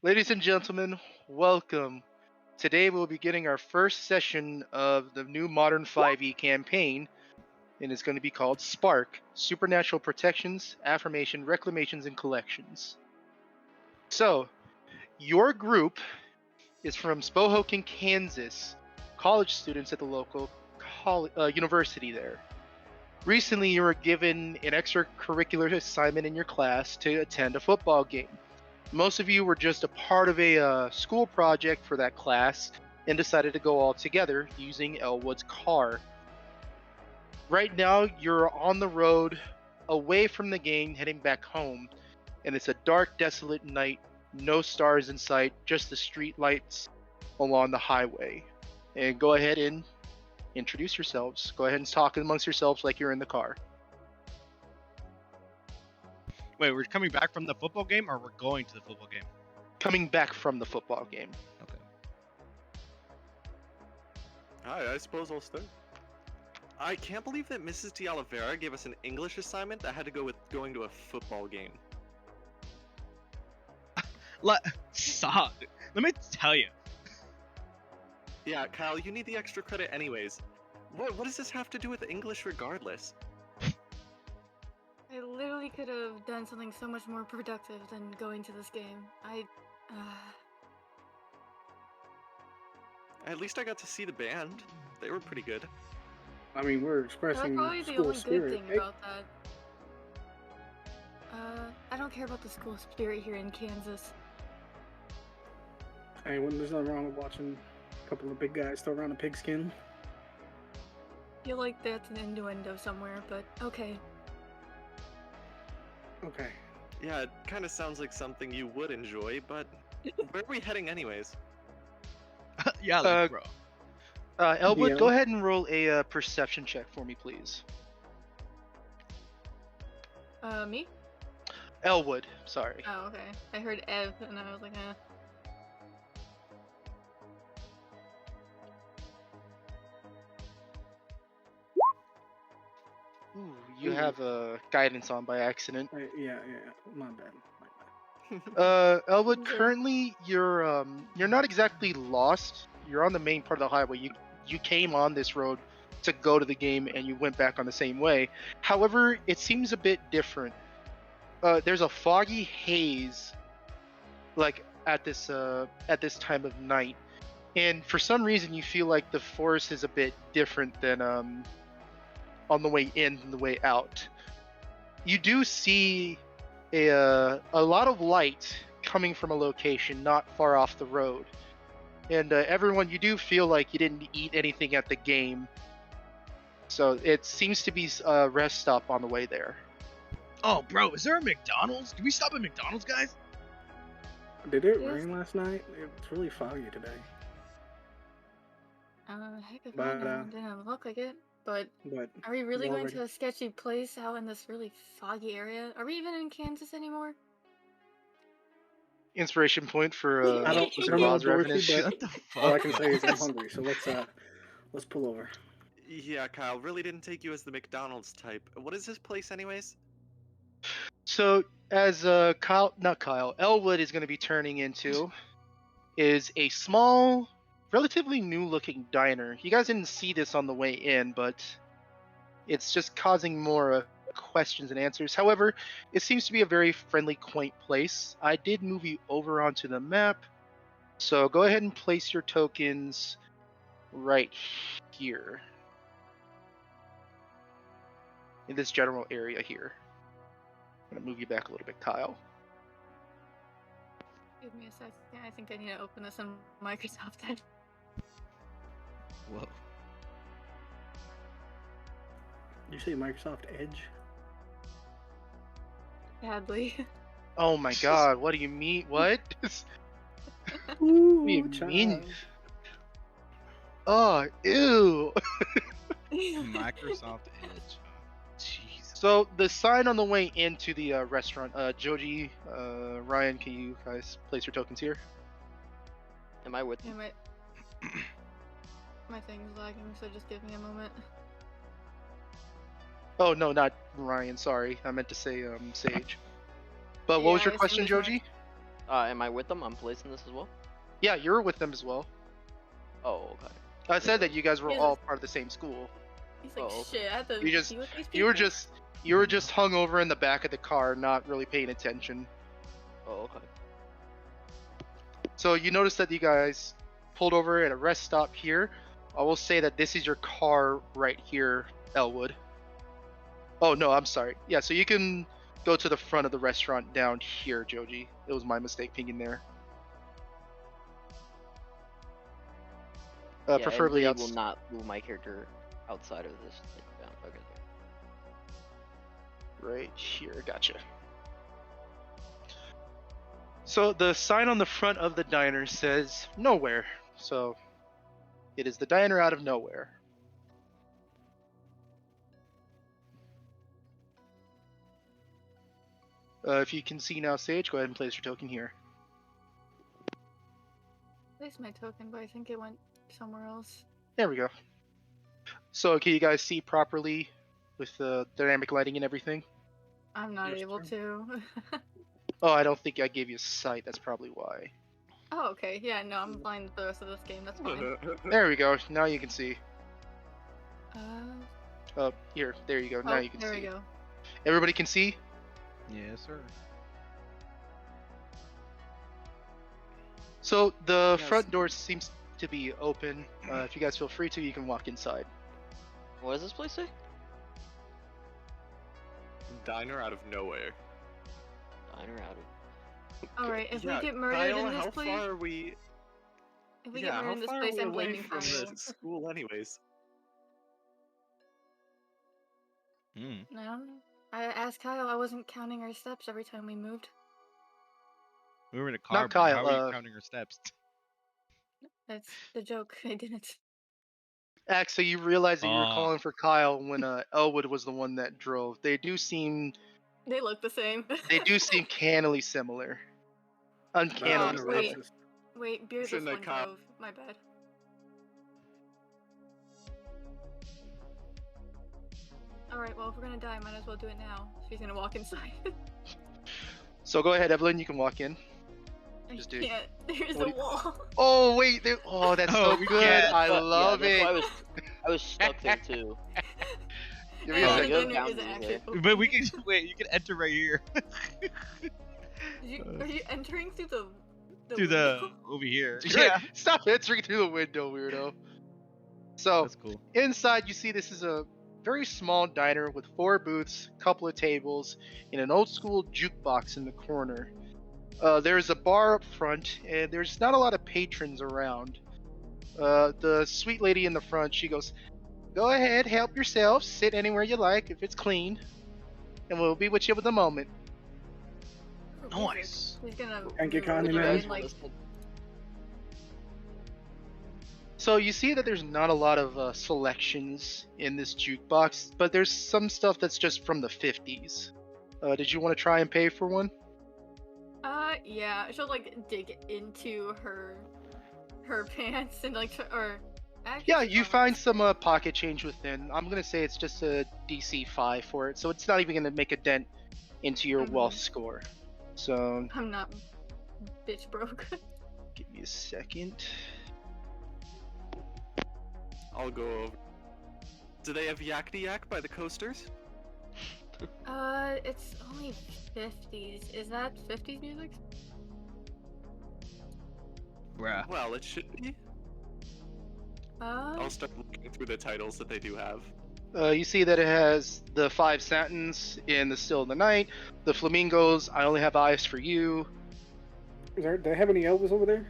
Ladies and gentlemen, welcome. Today we'll be getting our first session of the new Modern 5e campaign, and it's going to be called S.P.A.R.C Supernatural Protections, Affirmation, Reclamations, and Collections. So, your group is from Spohoken, Kansas, college students at the local university there. Recently, you were given an extracurricular assignment in your class to attend a football game. Most of you were just a part of a school project for that class and decided to go all together using Elwood's car. Right now, you're on the road away from the game, heading back home, and it's a dark, desolate night, no stars in sight, just the street lights along the highway. And go ahead and introduce yourselves. Go ahead and talk amongst yourselves like you're in the car. Wait, we're coming back from the football game, or we're going to the football game? Coming back from the football game. Okay. Hi, I suppose I'll stay. I can't believe that Mrs. De Oliveira gave us an English assignment that had to go with going to a football game. Stop. Let me tell you. Yeah, Kyle, you need the extra credit anyways. What does this have to do with English regardless? I literally could have done something so much more productive than going to this game. At least I got to see the band. They were pretty good. I mean, we're That's expressing probably the school only spirit. good thing Hey, about that. I don't care about the school spirit here in Kansas. hey, well, there's nothing wrong with watching a couple of big guys throw around a pigskin. Feel like that's an innuendo somewhere, but okay. Okay. Yeah, it kind of sounds like something you would enjoy, but where are we heading anyways? Yeah, bro. Elwood, Yeah. go ahead and roll a perception check for me, please. Me? Elwood, sorry. Oh, okay. I heard Ev, and I was like, Ooh, you Ooh. have guidance on by accident. Yeah, my bad. Elwood, Okay. currently you're not exactly lost. You're on the main part of the highway. You came on this road to go to the game, and you went back on the same way. However, it seems a bit different. There's a foggy haze, like at this time of night, and for some reason you feel like the forest is a bit different than on the way in and the way out. You do see a lot of light coming from a location not far off the road, and everyone, you do feel like you didn't eat anything at the game, so it seems to be a rest stop on the way there. Oh, bro, is there a McDonald's? Can we stop at McDonald's, guys? Did it Yes. rain last night? It's really foggy today. heck if I But, know. Didn't look like it. But But are we really we're going ready. to a sketchy place out in this really foggy area? Are we even in Kansas anymore? Inspiration point for I don't for know, Roz Dorothy, Revenant. but Shut the fuck all I can say is I'm up. hungry. So let's pull over. Yeah, Kyle, really didn't take you as the McDonald's type. What is this place anyways? So, as Elwood is going to be turning into is a small, relatively new-looking diner. You guys didn't see this on the way in, but it's just causing more questions and answers. However, it seems to be a very friendly, quaint place. I did move you over onto the map, so go ahead and place your tokens right here in this general area here. I'm going to move you back a little bit, Kyle. Give me a second. I think I need to open this in Microsoft Edge. Whoa. You say Microsoft Edge? Badly. Oh my god, what do you mean? What? Ooh, you child. mean? Oh, ew. Microsoft Edge. Jeez. So the sign on the way into the restaurant, Joji, Ryan, can you guys place your tokens here? Am I with Yeah, my thing's lagging, so just give me a moment. Oh no, not Ryan. Sorry, I meant to say Sage. But what was Yeah, your I question, assumed it's Joji? Am I with them? I'm placing this as well. Yeah, you're with them as well. Oh, okay. I said that you guys were He's- all part of the same school. He's like, Oh, shit, I have to You just- deal with these You were people?" just hung over in the back of the car, not really paying attention. Oh, okay. So you notice that you guys pulled over at a rest stop here. I will say that this is your car right here, Elwood. Oh no, I'm sorry. Yeah, so you can go to the front of the restaurant down here, Joji. It was my mistake thinking there. Yeah, Preferably I outside. will not move my character outside of this. Okay. Right here, gotcha. So the sign on the front of the diner says nowhere. So it is the diner out of nowhere. If you can see now, Sage, go ahead and place your token here. Place my token, but I think it went somewhere else. There we go. So can you guys see properly with the dynamic lighting and everything? I'm not Yes, able to. Oh, I don't think I gave you sight. That's probably why. Oh, okay. Yeah, no, I'm blind with the rest of this game. That's fine. There we go. Now you can see. Uh, Here. There you go. Now oh, you can there see. we go. Everybody can see? Yes, sir. So the Yes. front door seems to be open. If you guys feel free to, you can walk inside. What does this place say? Diner out of nowhere. Diner out of. All right, if Yeah, we get murdered Kyle, in this how place, far are we? if we Yeah, get murdered how in this far are place, we I'm away blaming from Kyle. the school, anyways? Hmm. I don't know. I asked Kyle. I wasn't counting our steps every time we moved. We were in a car. Not but How Kyle, are you counting our steps? That's the joke. I didn't. Actually, you realize that you were Ah. calling for Kyle when Elwood was the one that drove. They do seem They look the same. cannily similar. Uncannily Oh, similar. wait. Wait, beardless Shouldn't have one caught- drove. My bad. Alright, well, if we're gonna die, might as well do it now. She's gonna walk inside. So go ahead, Evelyn. You can walk in. I Just do- can't. There's What a do you- wall. Oh wait, oh that's Oh, so we good. can't. I Yeah, love that's it. why I was stuck there too. Give me a Oh, And second. the you have dinner is boundaries actually there. open. But we can wait. You can enter right here Are you entering through the through the window? over here. Yeah, stop entering through the window, weirdo. So That's cool. inside, you see this is a very small diner with 4 booths, couple of tables, and an old school jukebox in the corner. There's a bar up front, and there's not a lot of patrons around. The sweet lady in the front, she goes, "Go ahead, help yourself. Sit anywhere you like if it's clean, and we'll be with you with a moment." Oh, Nice. He's gonna Thank you, move Connie, over man. and, like, So you see that there's not a lot of selections in this jukebox, but there's some stuff that's just from the 50s. Did you want to try and pay for one? yeah, she'll like dig into her pants and like or actually Yeah, she you probably- find some pocket change within. I'm gonna say it's just a DC 5 for it, so it's not even gonna make a dent into your wealth score. So I'm not bitch broke. give me a second. I'll go over. Do they have Yakety Yak by the coasters? It's only 50s. Is that 50s music? Bruh. Well, it should be. I'll start looking through the titles that they do have. You see that it has the 5 Satins in the Still of the Night, the Flamingos, I Only Have Eyes for You. Do they have any Elvis over there?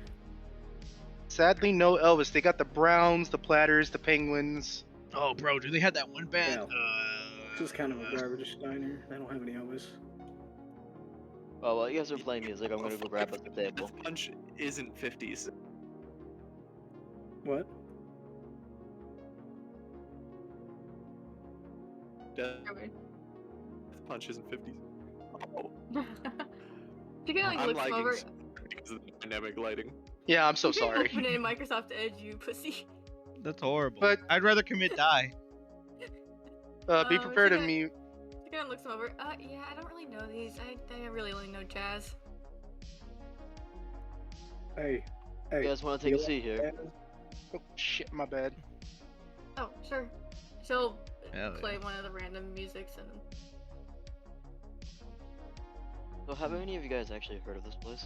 Sadly, no Elvis. They got the Browns, the Platters, the Penguins. Oh, bro, do they have that one band? This is kind of a garbage diner. They don't have any Elvis. Oh, well, you guys are playing music. I'm gonna go grab at the table. Death Punch isn't 50s. What? Death Punch isn't 50s. Oh, She kind of like I'm looks him lagging over. because of the dynamic lighting. Yeah, I'm so You can sorry. Open it in Microsoft Edge, you pussy. That's horrible. But- I'd rather commit die. Be prepared to she mute. She kind of looks him over. Yeah, I don't really know these. I really only know jazz. Hey, You hey. guys want to take a seat here? Oh shit, my bad. Oh, sure. She'll Hell play yeah. one of the random musics and. So have any of you guys actually heard of this place?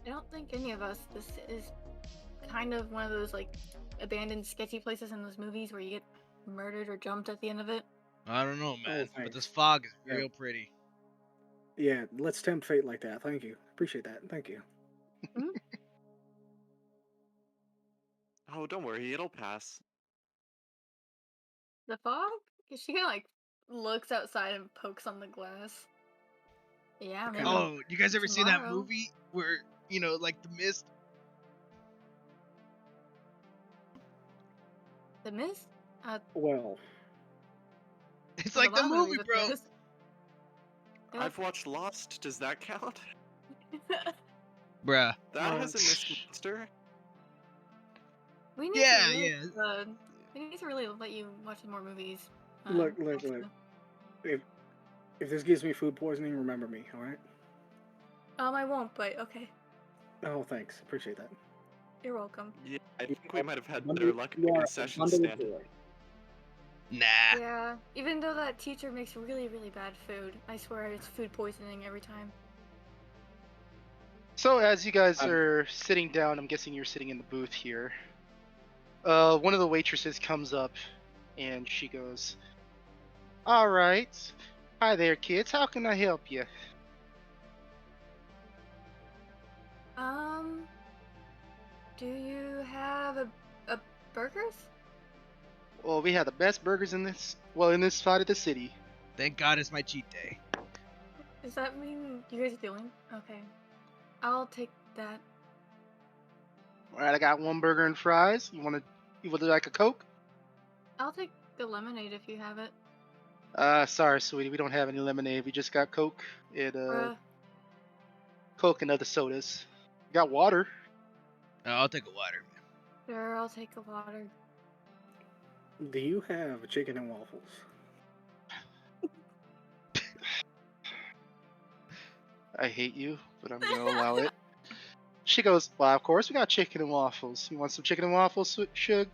I don't think any of us. This is kind of one of those like abandoned, sketchy places in those movies where you get murdered or jumped at the end of it. I don't know, man, but thanks. this fog is Yeah. real pretty. Yeah, let's tempt fate like that. Thank you. Appreciate that. Thank you. Oh, don't worry, it'll pass. The fog? She kind of like looks outside and pokes on the glass. Yeah, Okay. maybe Oh, you guys ever see that tomorrow. movie where like the mist? The mist? Well, It's There's like a the lot of movie, movies with bro. mist. Yep. I've watched Lost. Does that count? Bruh. That has a mist monster. We need Yeah, to really, yeah. we need to really let you watch more movies. look. Alexa. If this gives me food poisoning, remember me, all right? I won't, but okay. Oh, thanks. Appreciate that. You're welcome. Yeah, I think we might have had Bundle- better luck you in are a a session bundle of stand. joy. Nah. Yeah, even though that teacher makes really, really bad food, I swear it's food poisoning every time. So as you guys Um, are sitting down, I'm guessing you're sitting in the booth here. One of the waitresses comes up, and she goes, "All right, hi there, kids. How can I help you?" Do you have a burgers? Well, we have the best burgers in this side of the city. Thank God it's my cheat day. Does that mean you guys are dealing? Okay. I'll take that. All right, I got one burger and fries. You would like a Coke? I'll take the lemonade if you have it. Sorry, sweetie, we don't have any lemonade. We just got Coke and Bruh. Coke and other sodas. Got water. I'll take a water, man. Sure, I'll take a water. Do you have chicken and waffles? I hate you, but I'm gonna allow it. She goes, "Well, of course we got chicken and waffles. You want some chicken and waffles, Shug?"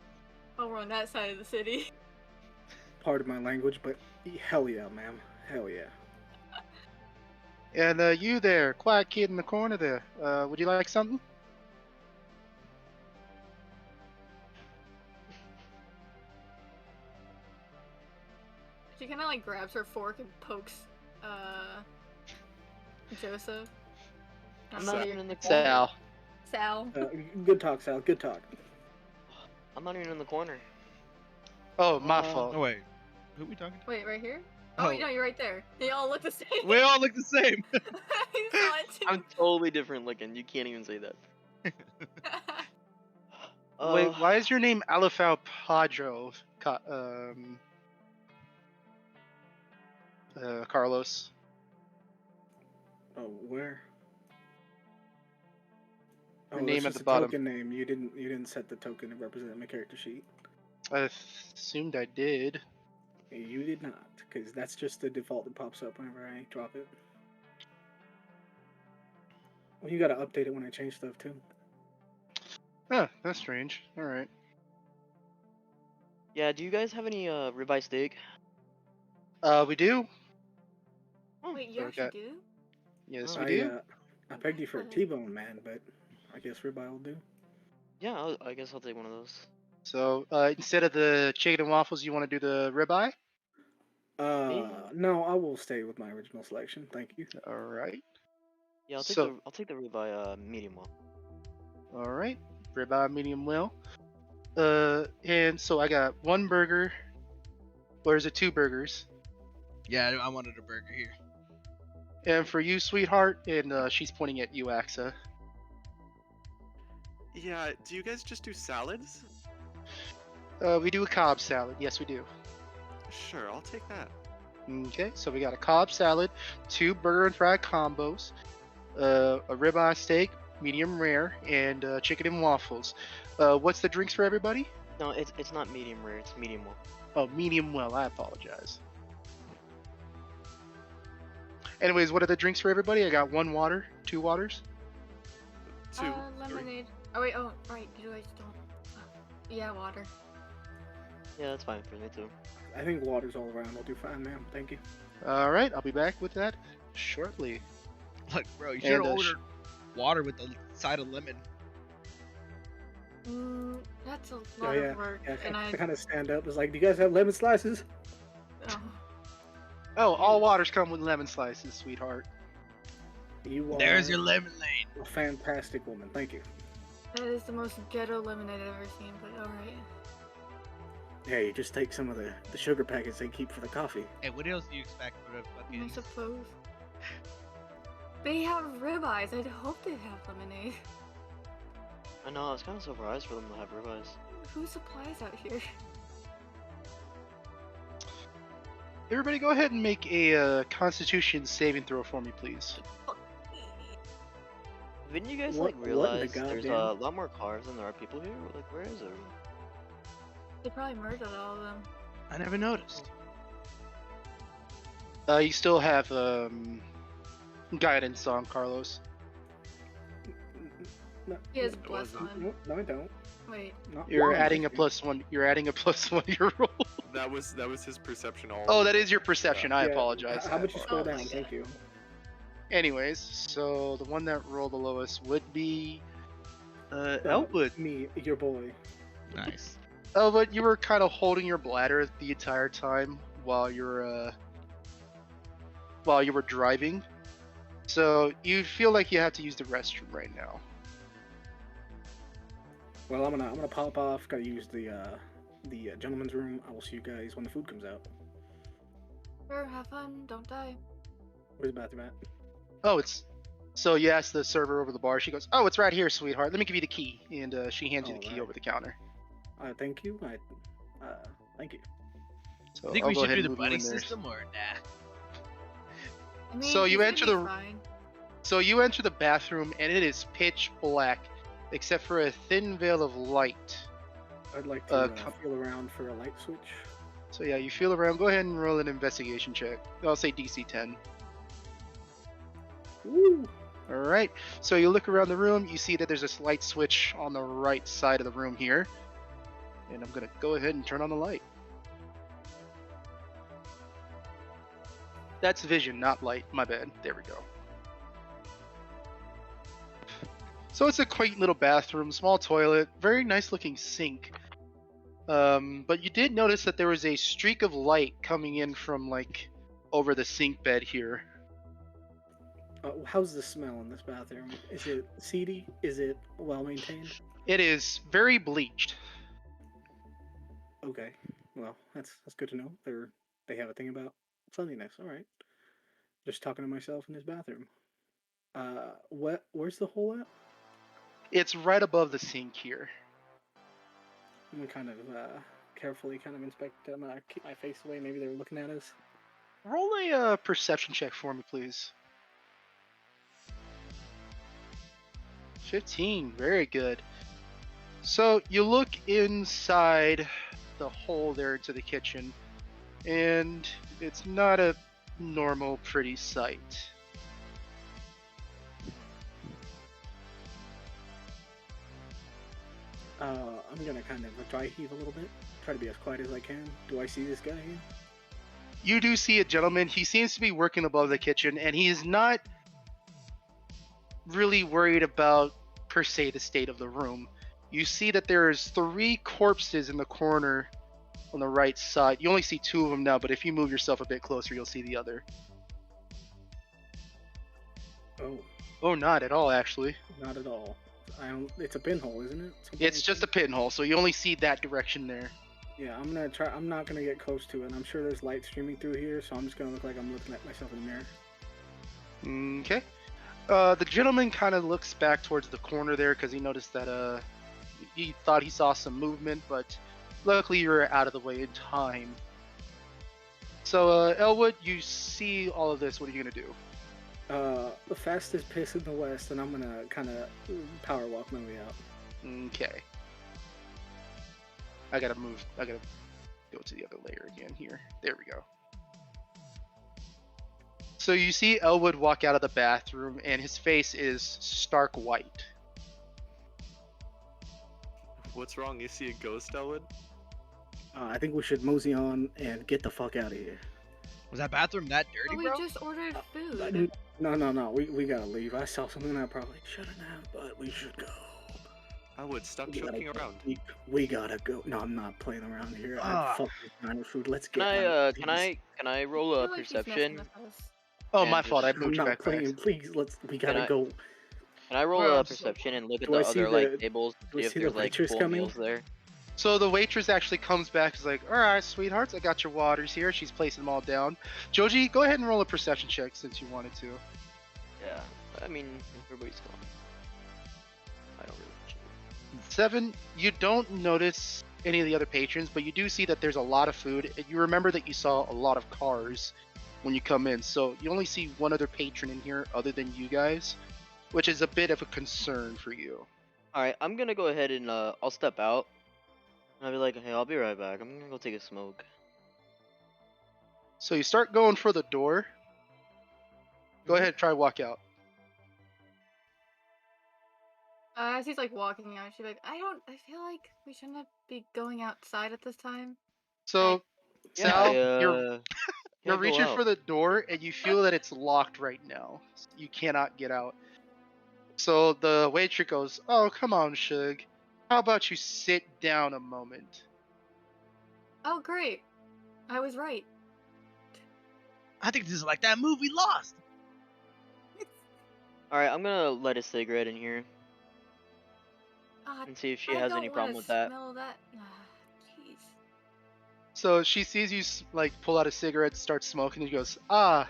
Oh, we're on that side of the city. Pardon my language, but hell yeah, ma'am. Hell yeah. And you there, quiet kid in the corner there. Would you like something? She kind of like grabs her fork and pokes, Joseph. I'm Sal. not even in the corner. Sal. Sal. Good talk, Sal. Good talk. I'm not even in the corner. Oh, my Uh, fault. Oh wait, who are we talking to? Wait, right here? Oh, wait, no, you're right there. They all look the same. We all look the same. You saw it too. I'm totally different looking. You can't even say that. Wait, why is your name Alifal Padro, Carlos? Oh, where? Your Oh, name that's at just the a bottom. token name. You didn't set the token to represent my character sheet. I assumed I did. You did not, because that's just the default that pops up whenever I drop it. Well, you gotta update it when I change stuff too. Huh, that's strange. Alright. Yeah, do you guys have any ribeye steak? We do? Wait, you So we actually got- do? Yes, Oh. we do. I pegged you for a T-bone, man, but I guess ribeye will do. Yeah, I guess I'll take one of those. So, instead of the chicken and waffles, you want to do the ribeye? No, I will stay with my original selection. Thank you. Alright. Yeah, So- I'll take the ribeye medium well. Alright. Ribeye medium well. And so I got one burger. Or is it two burgers? Yeah, I wanted a burger here. And for you, sweetheart, and she's pointing at you, Axa. Yeah, do you guys just do salads? We do a Cobb salad. Yes, we do. Sure, I'll take that. Okay, so we got a Cobb salad, two burger and fry combos, a ribeye steak, medium rare, and chicken and waffles. What's the drinks for everybody? No, it's not medium rare. It's medium well. Oh, medium well. I apologize. Anyways, what are the drinks for everybody? I got one water, two waters. 2, 3. Lemonade. Oh wait, oh right, you guys don't. Yeah, water. Yeah, that's fine for me too. I think water's all around. I'll do fine, ma'am. Thank you. All right, I'll be back with that shortly. Look, bro, you should And, have ordered water with the side of lemon. That's a lot Oh yeah, of work, yeah. and I kind of stand up. It's like, do you guys have lemon slices? oh, Oh, all waters come with lemon slices, sweetheart. You are There's your lemonade. a fantastic woman. Thank you. that is the most ghetto lemonade I've ever seen. But all right. Yeah, you just take some of the sugar packets they keep for the coffee. Hey, what else do you expect for the I fucking? suppose. They have ribeyes. I'd hope they have lemonade. I know, I was kind of surprised for them to have ribeyes. Who supplies out here? Everybody, go ahead and make a Constitution saving throw for me, please. Didn't you guys What- like what in the realize there's a goddamn- lot more cars than there are people here? Like, where is everyone? They probably murdered all of them. I never noticed. You still have guidance on Carlos. No, He has It bless wasn't. on. no, I don't. Wait. Not You're one. adding a +1. You're adding a +1 to your roll. That was his perception all. Oh, that is your perception. I Yeah, apologize. How about you scroll Oh, down? my Thank you. Anyways, so the one that rolled the lowest would be Elwood. Me, your boy. Nice. Elwood, you were kind of holding your bladder the entire time while you're driving, so you feel like you have to use the restroom right now. Well, I'm gonna pop off. Gotta use the gentleman's room. I will see you guys when the food comes out. Sure, have fun. Don't die. Where's the bathroom at? Oh, so you ask the server over the bar. She goes, "Oh, it's right here, sweetheart. Let me give you the key." And she hands you the key Alright. over the counter. Thank you. Thank you. So I think I'll we go should ahead do and the move you buddy in there. system or nah. I mean, So you he's enter gonna be the- fine. So you enter the bathroom and it is pitch black, except for a thin veil of light. I'd like to come- feel around for a light switch. So yeah, you feel around. Go ahead and roll an investigation check. I'll say DC 10. Woo! All right. So you look around the room. You see that there's this light switch on the right side of the room here, and I'm gonna go ahead and turn on the light. That's vision, not light. My bad. There we go. So it's a quaint little bathroom, small toilet, very nice looking sink. But you did notice that there was a streak of light coming in from like over the sink bed here. How's the smell in this bathroom? Is it seedy? Is it well maintained? It is very bleached. Okay. Well, that's good to know. They have a thing about cleanliness. All right. Just talking to myself in this bathroom. Where's the hole at? It's right above the sink here. I'm gonna kind of carefully kind of inspect them. Keep my face away. Maybe they're looking at us. Roll a perception check for me, please. 15, very good. So you look inside the hole there into the kitchen, and it's not a normal pretty sight. I'm gonna kind of dry heave a little bit. Try to be as quiet as I can. Do I see this guy here? You do see a gentleman. He seems to be working above the kitchen, and he is not really worried about, per se, the state of the room. You see that there's 3 corpses in the corner on the right side. You only see 2 of them now, but if you move yourself a bit closer, you'll see the other. Oh, Oh, not at all, actually. not at all. It's a pinhole, isn't it? Something It's like just a that? pinhole, so you only see that direction there. Yeah, I'm gonna try. I'm not gonna get close to it. I'm sure there's light streaming through here, so I'm just gonna look like I'm looking at myself in the mirror. Okay. The gentleman kind of looks back towards the corner there because he noticed that he thought he saw some movement, but luckily you were out of the way in time. So, Elwood, you see all of this. What are you gonna do? The fastest piss in the west, and I'm gonna kind of power walk my way out. Okay. I gotta go to the other layer again here. There we go. So you see Elwood walk out of the bathroom, and his face is stark white. What's wrong? You see a ghost, Elwood? I think we should mosey on and get the fuck out of here. Was that bathroom that dirty, But we bro? just ordered food. No. We gotta leave. I saw something I probably shouldn't have, but we should go. Elwood, stop We gotta joking go. around. We gotta go. No, I'm not playing around here. Ah. I fuck this kind of food. Let's Can get I out. can I roll I a feel like he's messing perception? with us. Oh, And my fault. I just- I'm moved you not back by playing. accident. Please, we gotta I- go. Can I roll Bro, a I'm so perception and look at Do the I see other like the- tables to do I see if see the there's like waitress full coming? meals there? So the waitress actually comes back. Is like, all right, sweethearts, I got your waters here. She's placing them all down. Joji, go ahead and roll a perception check since you wanted to. Yeah. I mean, everybody's gone. I don't really. 7, you don't notice any of the other patrons, but you do see that there's a lot of food. And you remember that you saw a lot of cars when you come in, so you only see one other patron in here other than you guys, which is a bit of a concern for you. All right, I'm gonna go ahead and I'll step out. And I'll be like, hey, I'll be right back. I'm gonna go take a smoke. So you start going for the door. Go ahead, try walk out. As he's like walking out, she's like, I feel like we shouldn't be going outside at this time. So, Yeah, Sal, I, you're can't go reaching out. for the door and you feel that it's locked right now. You cannot get out. So the waitress goes, oh, come on, Shug. How about you sit down a moment? Oh, great. I was right. I think this is like that movie Lost. All right, I'm gonna light a cigarette in here Ah, and see if she I has don't any wanna problem with that. smell that. Ah, jeez. So she sees you like pull out a cigarette, start smoking, and she goes, ah,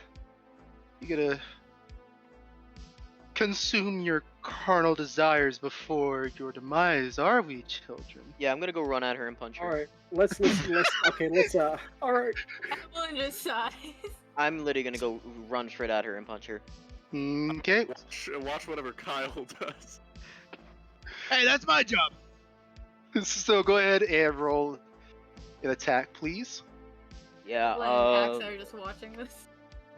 you gotta consume your carnal desires before your demise, are we, children? Yeah, I'm gonna go run at her and punch her. All right, let's okay, let's all right. Evelyn just sighs. I'm literally gonna go run straight at her and punch her. Okay. Watch whatever Kyle does. Hey, that's my job. So go ahead and roll an attack, please. Yeah. Evelyn and Pax are just watching this.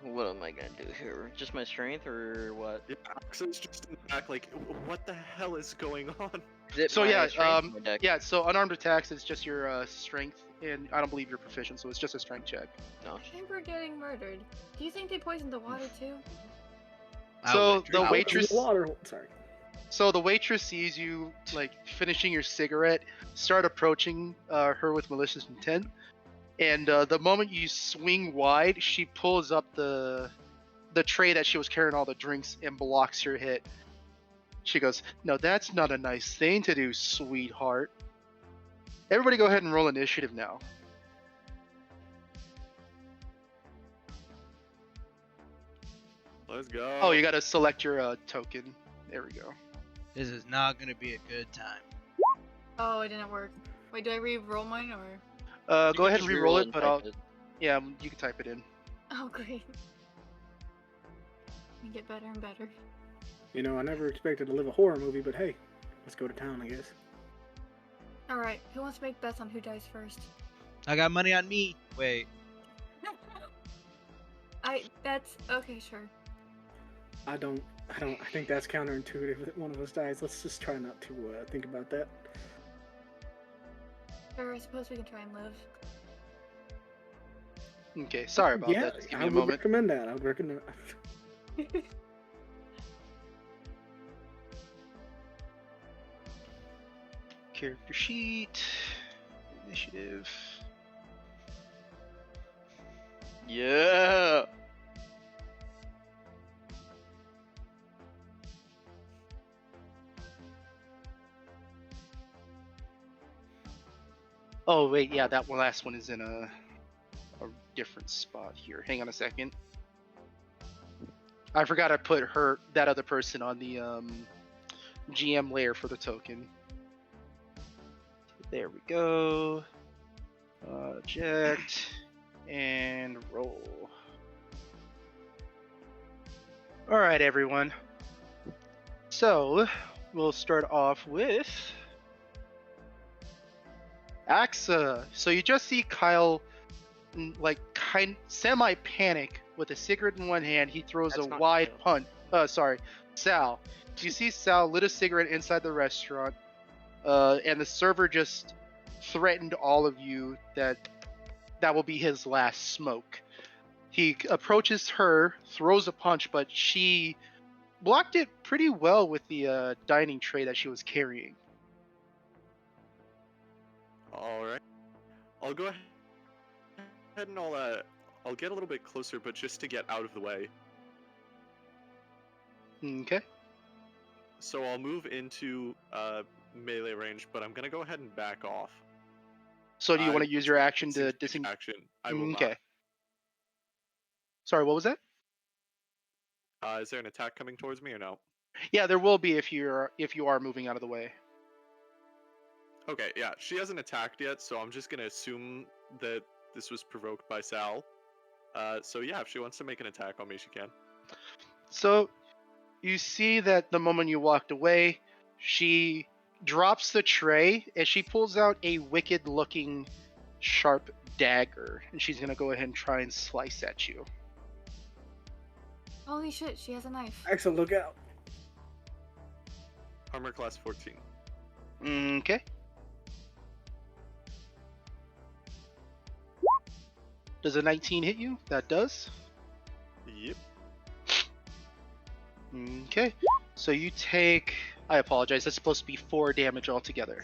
What am I gonna do here? Just my strength or what? Yeah, Axel's just in the back, like, what the hell is going on? Is it So my yeah, strength or my dex? Yeah, so unarmed attacks is just your strength, and I don't believe you're proficient, so it's just a strength check. No. I think we're getting murdered. Do you think they poisoned the water too? So the Out waitress, in the water. Sorry. so the waitress sees you like finishing your cigarette, start approaching her with malicious intent, and the moment you swing wide, she pulls up the tray that she was carrying all the drinks and blocks your hit. She goes, "No, that's not a nice thing to do, sweetheart." Everybody, go ahead and roll initiative now. Let's go. Oh, you gotta select your token. There we go. This is not gonna be a good time. Oh, it didn't work. Wait, do I re-roll mine or? You Go can ahead just and re-roll reroll it, and but type I'll it. yeah, you can type it in. Oh, great. We get better and better. You know, I never expected to live a horror movie, but hey, let's go to town, I guess. All right, who wants to make bets on who dies first? I got money on me. Wait. That's okay, sure. I think that's counterintuitive that one of us dies. Let's just try not to think about that. Sure, I suppose we can try and live. Okay, sorry about Yeah, that. Just give I me a would moment. recommend that. I would recommend. Character sheet, initiative. Yeah. Oh wait, yeah, that one last one is in a different spot here. Hang on a second. I forgot I put that other person on the GM layer for the token. There we go. Object and roll. All right, everyone. So we'll start off with Axa. So you just see Kyle, like semi-panic with a cigarette in one hand. He throws That's a not wide Kyle. punt. Sorry, Sal. You see Sal lit a cigarette inside the restaurant. and the server just threatened all of you that will be his last smoke. He approaches her, throws a punch, but she blocked it pretty well with the dining tray that she was carrying. All right. I'll go ahead and I'll get a little bit closer, but just to get out of the way. Okay. So I'll move into melee range, but I'm gonna go ahead and back off. So do you want I to use your action It's to a big disengage? action. I will Okay. not. Sorry, what was that? Is there an attack coming towards me or no? Yeah, there will be if you are moving out of the way. Okay, yeah, she hasn't attacked yet, so I'm just gonna assume that this was provoked by Sal. So yeah, if she wants to make an attack on me, she can. So you see that the moment you walked away, she drops the tray and she pulls out a wicked-looking, sharp dagger, and she's gonna go ahead and try and slice at you. Holy shit, she has a knife. Axel, look out. Armor class 14. Okay. Does a 19 hit you? That does. Yep. Okay. So you take... I apologize, that's supposed to be 4 damage altogether.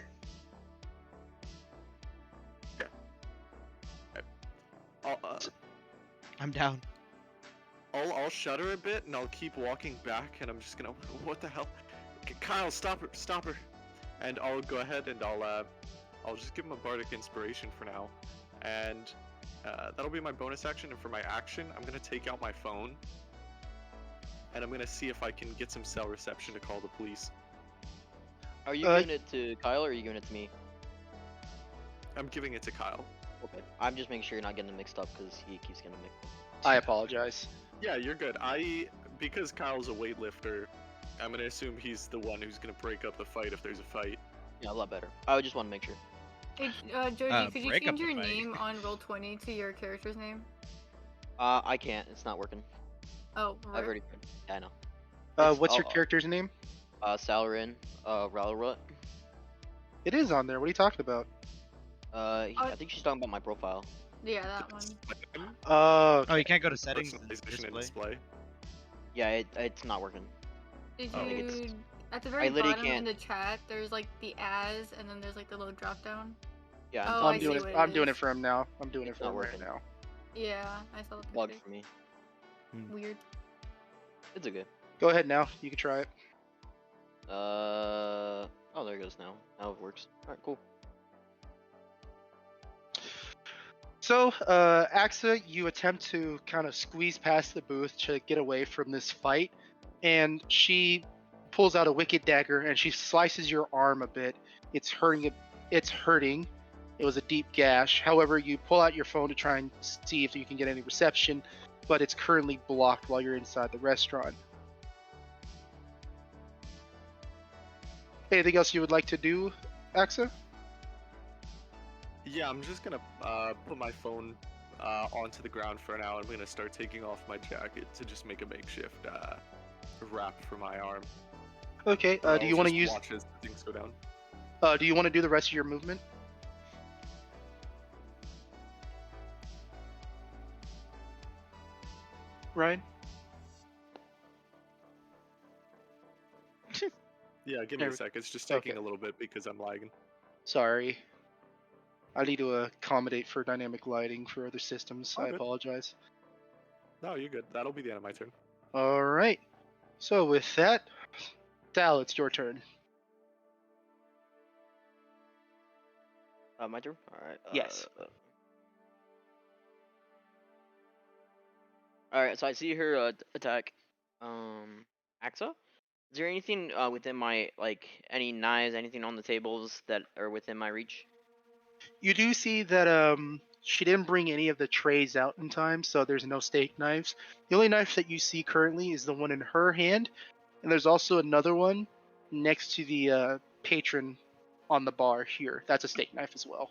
I'm down. I'll shudder a bit and I'll keep walking back, and I'm just gonna, what the hell? Kyle, stop her! And I'll go ahead and I'll just give him a bardic inspiration for now, and that'll be my bonus action. And for my action, I'm gonna take out my phone, and I'm gonna see if I can get some cell reception to call the police. Are you giving it to Kyle or are you giving it to me? I'm giving it to Kyle. Okay. I'm just making sure you're not getting them mixed up because he keeps getting them mixed up. I apologize. Yeah, you're good. Because Kyle's a weightlifter, I'm gonna assume he's the one who's gonna break up the fight if there's a fight. Yeah, a lot better. I just want to make sure. Hey, Joji, could you break up change the your fight. name on Roll20 to your character's name? I can't. It's not working. Oh, I've right. already. Yeah, I know. What's your character's name? Salron, Ralrut. It is on there. What are you talking about? I think she's talking about my profile. Yeah, that one. Oh, you can't go to settings and Personalization and display. display. Yeah, it's not working. Did Oh. you... At the very literally bottom in can't- the chat, there's like the as, and then there's like the little drop down. Yeah, Oh, I'm I doing see it. what I'm it doing is. it for him now. I'm doing it It's for not him right working. now. Yeah, I saw the Bugged picture. for me. Weird. It's okay. Go ahead now. You can try it. Oh, there it goes now. Now it works. Alright, cool. So, Axa, you attempt to kind of squeeze past the booth to get away from this fight, and she pulls out a wicked dagger and she slices your arm a bit. It's hurting. It's hurting. It was a deep gash. However, you pull out your phone to try and see if you can get any reception, but it's currently blocked while you're inside the restaurant. Anything else you would like to do, Axa? Yeah, I'm just gonna put my phone onto the ground for now. I'm gonna start taking off my jacket to just make a makeshift wrap for my arm. Okay. Do I'll you want to just use? watch as things go down? Do you want to do the rest of your movement? Ryan? Yeah, give me There a we- sec. It's just taking okay. a little bit because I'm lagging. Sorry. I need to accommodate for dynamic lighting for other systems. All I good. apologize. No, you're good. That'll be the end of my turn. All right. So with that, Sal, it's your turn. My turn? Alright. Yes. Alright, so I see her attack. Axa? Is there anything within my, like, any knives, anything on the tables that are within my reach? You do see that she didn't bring any of the trays out in time, so there's no steak knives. The only knife that you see currently is the one in her hand, and there's also another one next to the patron on the bar here. That's a steak knife as well.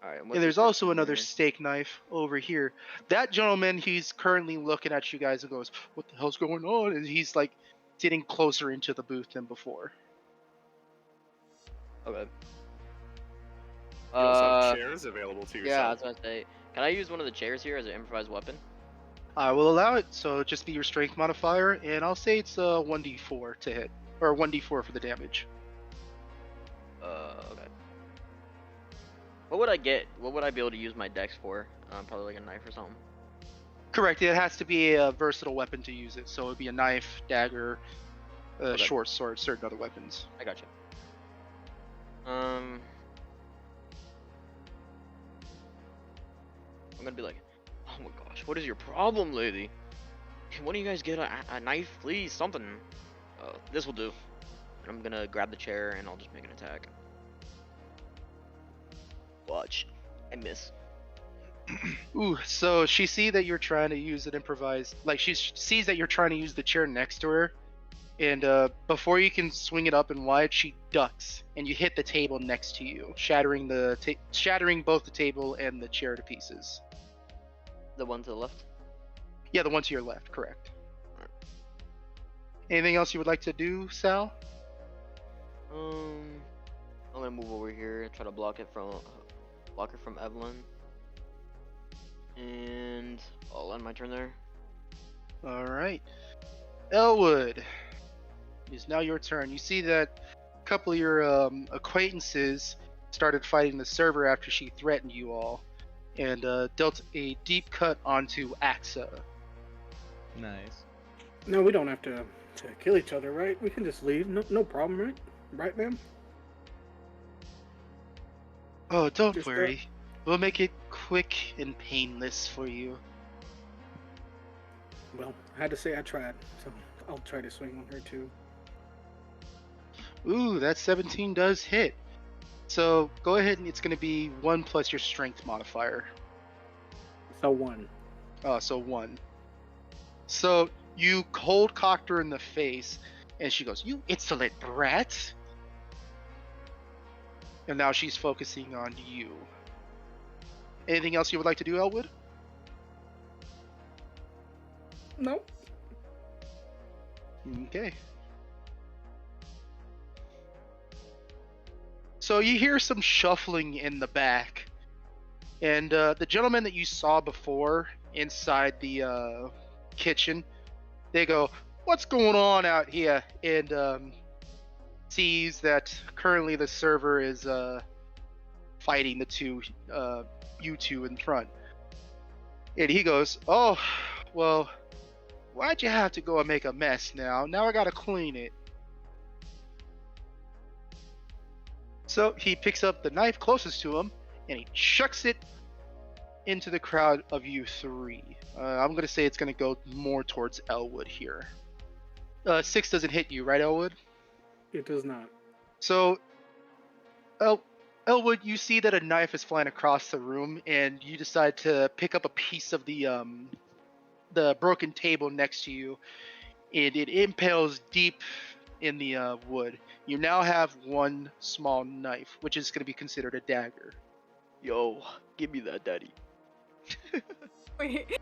Alright, And there's also another steak knife over here. That gentleman, he's currently looking at you guys and goes, "What the hell's going on?" And he's like getting closer into the booth than before. Okay. You also have chairs available to Yeah, I yourself. was gonna say. Can I use one of the chairs here as an improvised weapon? I will allow it, so just be your strength modifier, and I'll say it's 1d4 to hit, or 1d4 for the damage. Okay. What would I get? What would I be able to use my dex for? Probably like a knife or something. Correct, it has to be a versatile weapon to use it, so it would be a knife, dagger, Okay. short sword, certain other weapons. I gotcha. I'm gonna be like, oh my gosh, what is your problem, lady? Can one of you guys get a knife, please? Something. This will do. And I'm gonna grab the chair and I'll just make an attack. Watch. I miss. Ooh, so she sees that you're trying to use an improvised, like she sees that you're trying to use the chair next to her, and before you can swing it up and wide, she ducks, and you hit the table next to you, shattering both the table and the chair to pieces. The one to the left? Yeah, the one to your left, correct. Anything else you would like to do, Sal? I'm gonna move over here, try to block her from Evelyn. And I'll end my turn there. Alright. Elwood, it is now your turn. You see that a couple of your acquaintances started fighting the server after she threatened you all, and dealt a deep cut onto Axa. Nice. No, we don't have to kill each other, right? We can just leave. No problem, right? Right, ma'am? Oh, don't Just, worry. We'll make it quick and painless for you. Well, I had to say I tried, so I'll try to swing on her too. Ooh, that 17 does hit. So go ahead and it's going to be 1 plus your strength modifier. So 1. Oh, so 1. So you cold cocked her in the face, and she goes, "You insolent brat!" And now she's focusing on you. Anything else you would like to do, Elwood? No. Okay. So you hear some shuffling in the back, and the gentleman that you saw before inside the kitchen, they go, "What's going on out here?" And sees that currently the server is fighting the two, you two in front. And he goes, "Oh, well, why'd you have to go and make a mess now? Now I gotta clean it." So he picks up the knife closest to him and he chucks it into the crowd of you three. I'm gonna say it's gonna go more towards Elwood here. 6 doesn't hit you, right, Elwood? It does not. So, Elwood, you see that a knife is flying across the room, and you decide to pick up a piece of the broken table next to you, and it impales deep in the wood. You now have one small knife, which is going to be considered a dagger. Yo, give me that, daddy. Wait.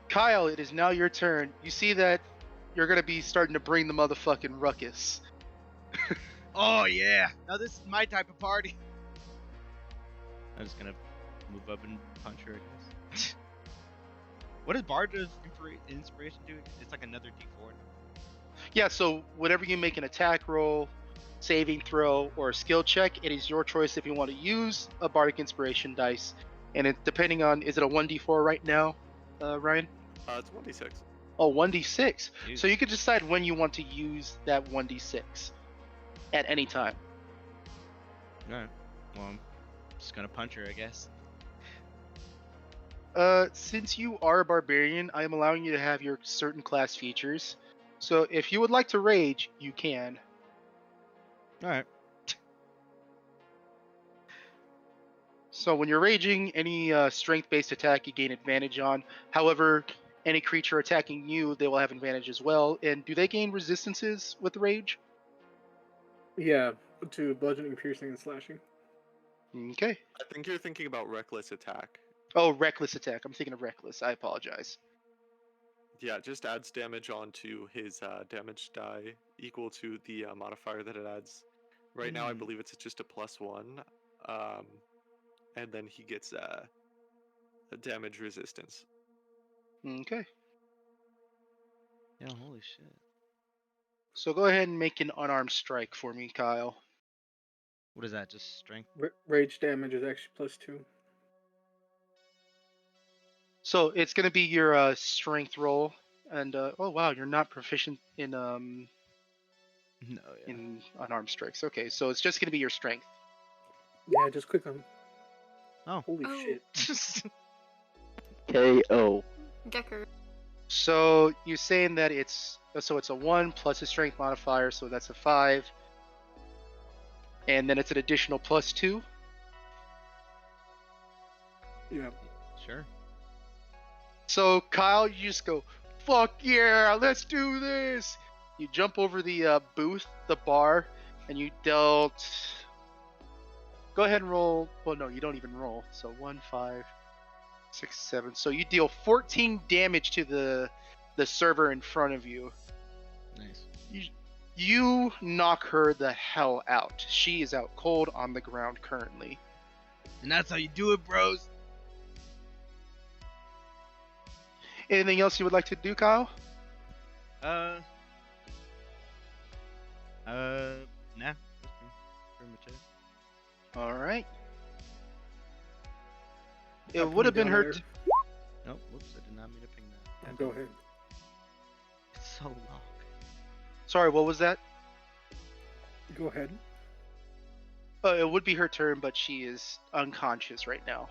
Kyle, it is now your turn. You see that you're going to be starting to bring the motherfucking ruckus. Oh yeah. Now this is my type of party. I'm just gonna move up and punch her, I guess. What does Bard's inspiration do? It's like another D4. Yeah, so whenever you make an attack roll, saving throw, or a skill check, it is your choice if you want to use a Bardic Inspiration dice. And it's depending on, is it a 1d4 right now, Ryan? It's 1d6. Oh, 1d6. Jeez. So you could decide when you want to use that 1d6 at any time. Alright. Well, I'm just gonna punch her, I guess. Since you are a barbarian, I am allowing you to have your certain class features. So if you would like to rage, you can. Alright. So when you're raging, any strength-based attack you gain advantage on. However, any creature attacking you, they will have advantage as well. And do they gain resistances with rage? Yeah, to bludgeoning, piercing, and slashing. Okay. I think you're thinking about reckless attack. Oh, reckless attack. I'm thinking of reckless. I apologize. Yeah, it just adds damage onto his damage die equal to the modifier that it adds. Right now, I believe it's just a +1, and then he gets a damage resistance. Okay. Yeah, holy shit. So go ahead and make an unarmed strike for me, Kyle. What is that? Just strength? Rage damage is actually +2. So it's gonna be your strength roll, and oh wow, you're not proficient in No, yeah. in unarmed strikes. Okay, so it's just gonna be your strength. Yeah, just click on. Oh. Holy Oh. shit! KO. Decker. So you're saying that it's a 1 plus a strength modifier, so that's a 5, and then it's an additional +2. Yeah. Sure. So Kyle, you just go, fuck yeah, let's do this. You jump over the booth, the bar, and you dealt. Go ahead and roll. Well, no, you don't even roll. So 1, 5, 6, 7. So you deal 14 damage to the server in front of you. Nice. You knock her the hell out. She is out cold on the ground currently. And that's how you do it, bros. Anything else you would like to do, Kyle? Nah. That's pretty much it. All right. It Up would have and been down her. there. Nope, whoops, I did not mean to ping that. Oh, go ahead. It's so long. Sorry, what was that? Go ahead. It would be her turn, but she is unconscious right now.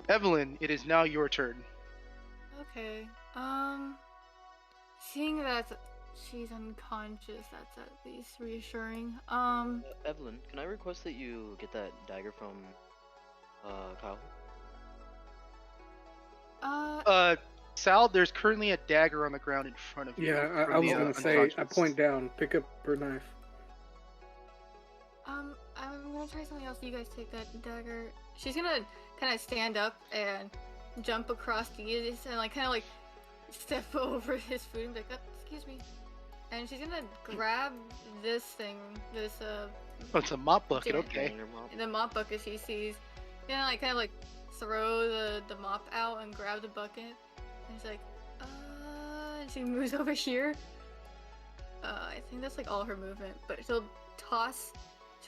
Evelyn, it is now your turn. Okay. Seeing that she's unconscious, that's at least reassuring. Evelyn, can I request that you get that dagger from Kyle? Sal, there's currently a dagger on the ground in front of you. Yeah, from I was the, gonna say. I unconscious. point down. Pick up her knife. I'm gonna try something else. You guys take that dagger. She's gonna kind of stand up and jump across the ears and like kind of like step over his food and be like, oh, excuse me. And she's gonna grab this thing, this Oh, it's a mop bucket. Yeah. Okay. the mop bucket she sees. Gonna like kind of like throw the mop out and grab the bucket. And she's like, and she moves over here. I think that's like all her movement, but she'll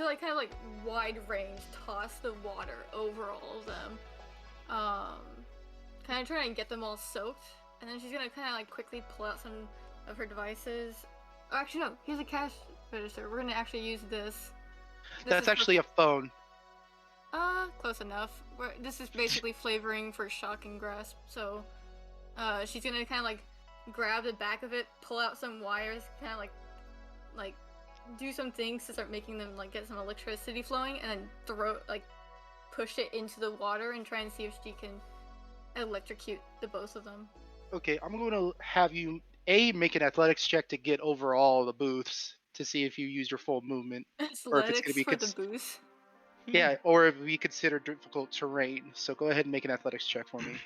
like kind of like wide range toss the water over all of them. Kind of trying to get them all soaked, and then she's gonna kind of like quickly pull out some of her devices. Oh, actually no, here's a cash register. We're gonna actually use this. That's actually a phone. Close enough. This is basically flavoring for shock and grasp. So, she's gonna kind of like grab the back of it, pull out some wires, kind of like do some things to start making them like get some electricity flowing, and then push it into the water and try and see if she can electrocute the both of them. Okay, I'm going to have you make an athletics check to get over all the booths to see if you use your full movement. Athletics gonna be for the booth. Yeah, or if we consider difficult terrain. So go ahead and make an athletics check for me.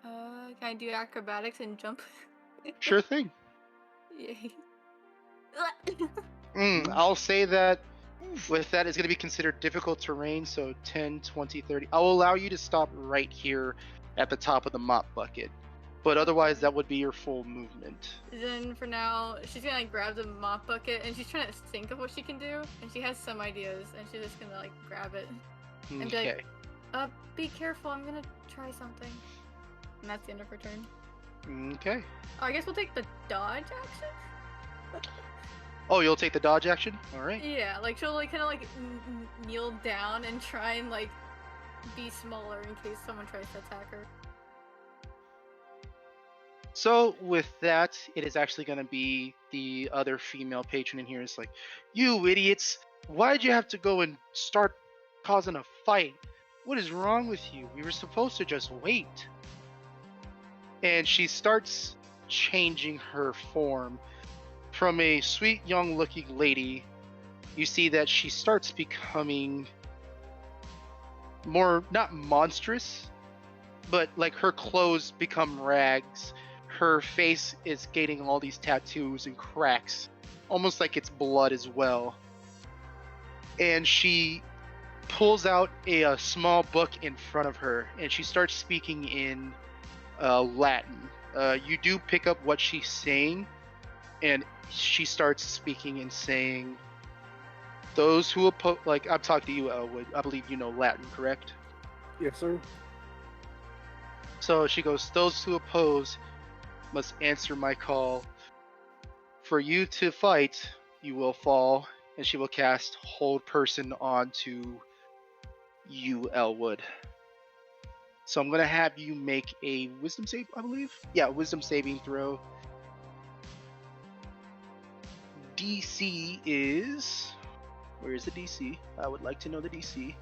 Can I do acrobatics and jump? Sure thing. Yay. I'll say that with that, it's going to be considered difficult terrain, so 10, 20, 30. I'll allow you to stop right here at the top of the mop bucket. But otherwise, that would be your full movement. Then for now, she's gonna like grab the mop bucket and she's trying to think of what she can do, and she has some ideas, and she's just gonna like grab it and be Okay. like, be careful, I'm gonna try something. And that's the end of her turn. Okay. Oh, I guess we'll take the dodge action? Oh, you'll take the dodge action? Alright. Yeah, like she'll like kind of like kneel down and try and like be smaller in case someone tries to attack her. So with that, it is actually going to be the other female patron in here. It's like, you idiots! Why'd you have to go and start causing a fight? What is wrong with you? We were supposed to just wait. And she starts changing her form. From a sweet young looking lady, you see that she starts becoming more, not monstrous, but like her clothes become rags. Her face is gaining all these tattoos and cracks, almost like it's blood as well. And she pulls out a small book in front of her, and she starts speaking in Latin. You do pick up what she's saying, and she starts speaking and saying, "Those who oppose," like I'm talking to you, Elwood. I believe you know Latin, correct? Yes, sir. So she goes, "Those who oppose must answer my call. For you to fight, you will fall." And she will cast Hold Person onto you, Elwood. So I'm gonna have you make a Wisdom save, I believe. Yeah, Wisdom saving throw. DC is... Where is the DC? I would like to know the DC.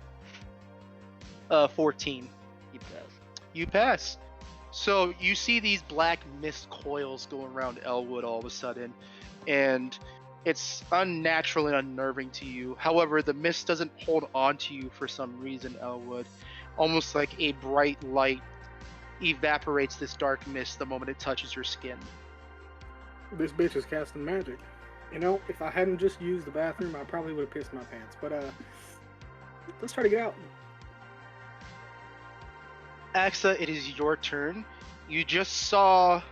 14. You pass. You pass. So you see these black mist coils going around Elwood all of a sudden, and it's unnatural and unnerving to you. However, the mist doesn't hold on to you for some reason, Elwood. Almost like a bright light evaporates this dark mist the moment it touches your skin. This bitch is casting magic. You know, if I hadn't just used the bathroom, I probably would have pissed my pants. But let's try to get out. Axa, it is your turn. You just saw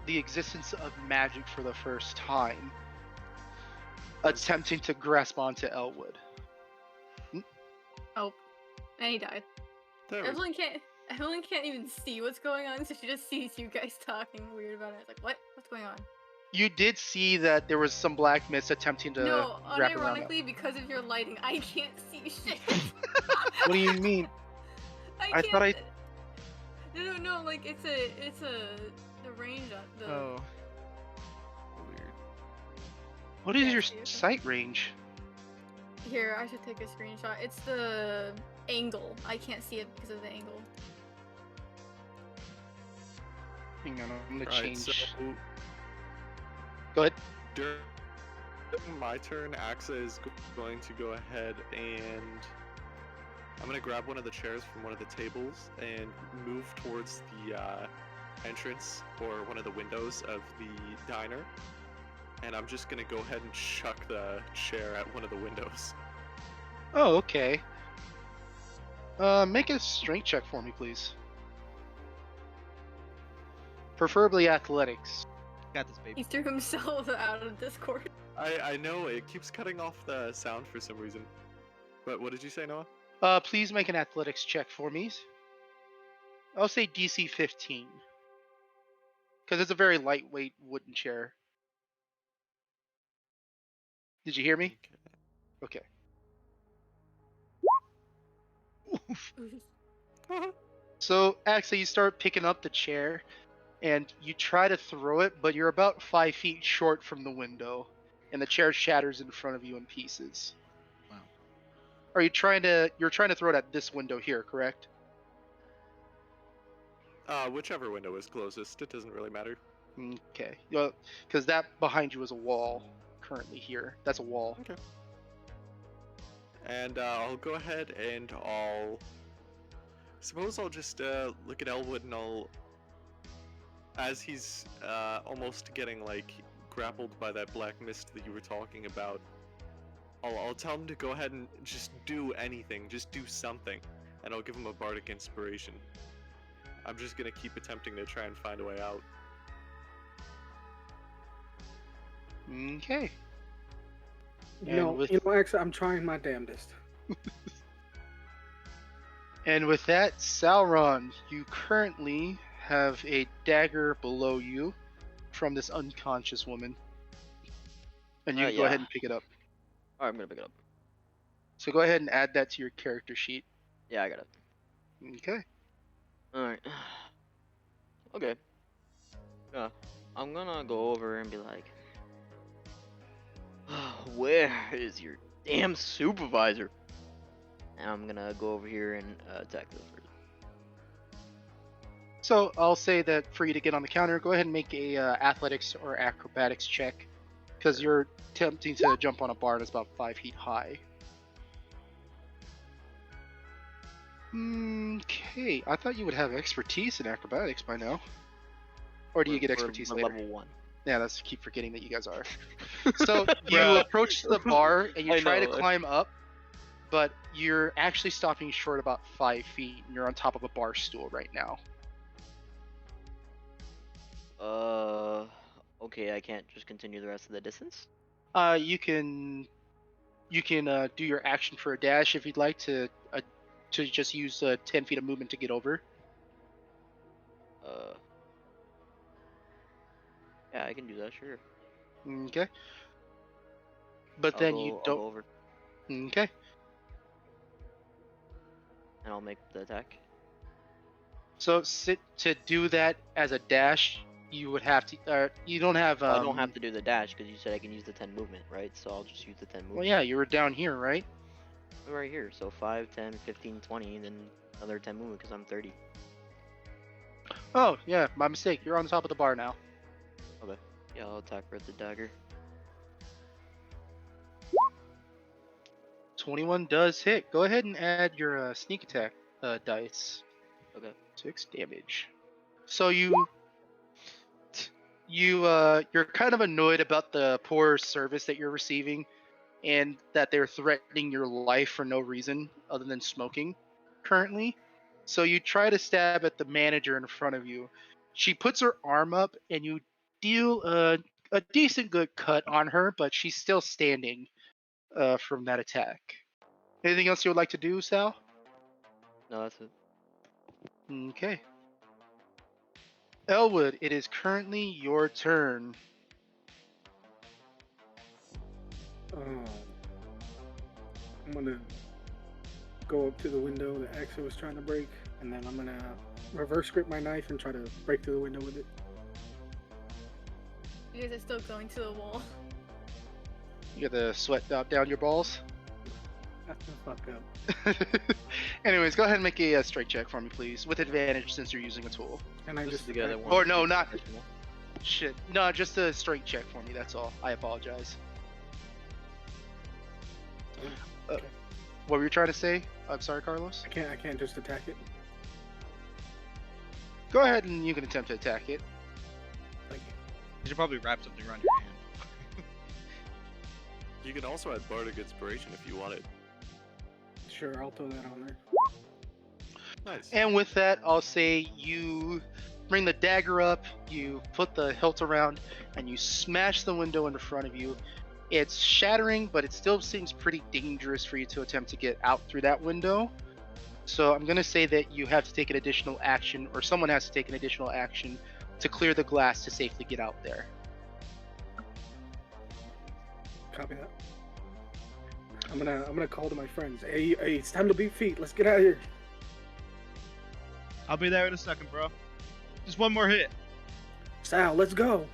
the existence of magic for the first time, attempting to grasp onto Elwood. Oh, and he died. There we go. Evelyn can't even see what's going on, so she just sees you guys talking weird about it. It's like, what? What's going on? You did see that there was some black mist attempting to No, wrap around it. unironically, because of your lighting, I can't see shit. What do you mean? I can't. thought I- No, like it's the range on the. Oh. Weird. What is Yeah, your see, okay. sight range? Here, I should take a screenshot. It's the angle. I can't see it because of the angle. Hang on, I'm gonna Right, change. so Go ahead. during my turn, Axa is going to go ahead and I'm gonna grab one of the chairs from one of the tables and move towards the entrance or one of the windows of the diner. And I'm just gonna go ahead and chuck the chair at one of the windows. Oh, okay. Make a strength check for me, please. Preferably athletics. Got this, baby. He threw himself out of Discord. I know, it keeps cutting off the sound for some reason. But what did you say, Noah? Please make an athletics check for me. I'll say DC 15. Because it's a very lightweight wooden chair. Did you hear me? Okay. So, actually, you start picking up the chair, and you try to throw it, but you're about 5 feet short from the window, and the chair shatters in front of you in pieces. Wow. Are you trying to? You're trying to throw it at this window here, correct? Whichever window is closest, it doesn't really matter. Okay. Because that behind you is a wall. Currently here, that's a wall. Okay. And I'll go ahead and I'll just look at Elwood and I'll, as he's almost getting like grappled by that black mist that you were talking about, I'll tell him to go ahead and just do anything, just do something, and I'll give him a bardic inspiration. I'm just gonna keep attempting to try and find a way out. Okay. Actually, I'm trying my damnedest. And with that, Salron, you currently have a dagger below you from this unconscious woman. And you can go ahead and pick it up. Alright, I'm gonna pick it up. So go ahead and add that to your character sheet. Yeah, I got it. Okay. Alright. Okay. Yeah, I'm gonna go over and be like, where is your damn supervisor? And I'm gonna go over here and attack this person. So I'll say that for you to get on the counter, go ahead and make a athletics or acrobatics check, because you're attempting to jump on a bar that's about 5 feet high. Okay, I thought you would have expertise in acrobatics by now. Or do you get expertise we're later? level 1. Yeah, that's keep forgetting that you guys are. So you Bruh. approach the bar and you I try to know. climb up, but you're actually stopping short about 5 feet, and you're on top of a bar stool right now. Okay, I can't just continue the rest of the distance? You can do your action for a dash if you'd like to just use 10 feet of movement to get over. Yeah, I can do that, sure. Okay. But then you I'll don't. go over Okay. and I'll make the attack. So to do that as a dash, you would have to. You don't have. I don't have to do the dash because you said I can use the 10 movement, right? So I'll just use the 10 movement. Well, yeah, you were down here, right? Right here. So 5, 10, 15, 20, then another 10 movement because I'm 30. Oh, yeah, my mistake. You're on the top of the bar now. Okay. Yeah, I'll attack her with the dagger. 21 does hit. Go ahead and add your sneak attack dice. Okay. 6 damage. So you're kind of annoyed about the poor service that you're receiving, and that they're threatening your life for no reason other than smoking currently. So you try to stab at the manager in front of you. She puts her arm up, and you deal a decent good cut on her, but she's still standing from that attack. Anything else you would like to do, Sal? No, that's it. Okay. Elwood, it is currently your turn. I'm gonna go up to the window that Axel was trying to break, and then I'm gonna reverse grip my knife and try to break through the window with it. You guys are still going to the wall. You got the sweat down your balls? That's the fuck up. Anyways, go ahead and make a strength check for me, please, with advantage since you're using a tool. And I This just is the guy that attack- wants Or to no, be not- professional. Shit. No, just a strength check for me, that's all. I apologize. Okay. What were you trying to say? I'm sorry, Carlos? I can't just attack it. Go ahead and you can attempt to attack it. Like, You should probably wrap something around your hand. You can also add Bardic Inspiration if you wanted. sure, I'll throw that on there. Nice. And with that, I'll say you bring the dagger up, you put the hilt around, and you smash the window in front of you. It's shattering, but it still seems pretty dangerous for you to attempt to get out through that window. So I'm going to say that you have to take an additional action, or someone has to take an additional action to clear the glass to safely get out there. Copy that. I'm gonna call to my friends. Hey, it's time to beat feet. Let's get out of here. I'll be there in a second, bro. Just one more hit. Sal, let's go.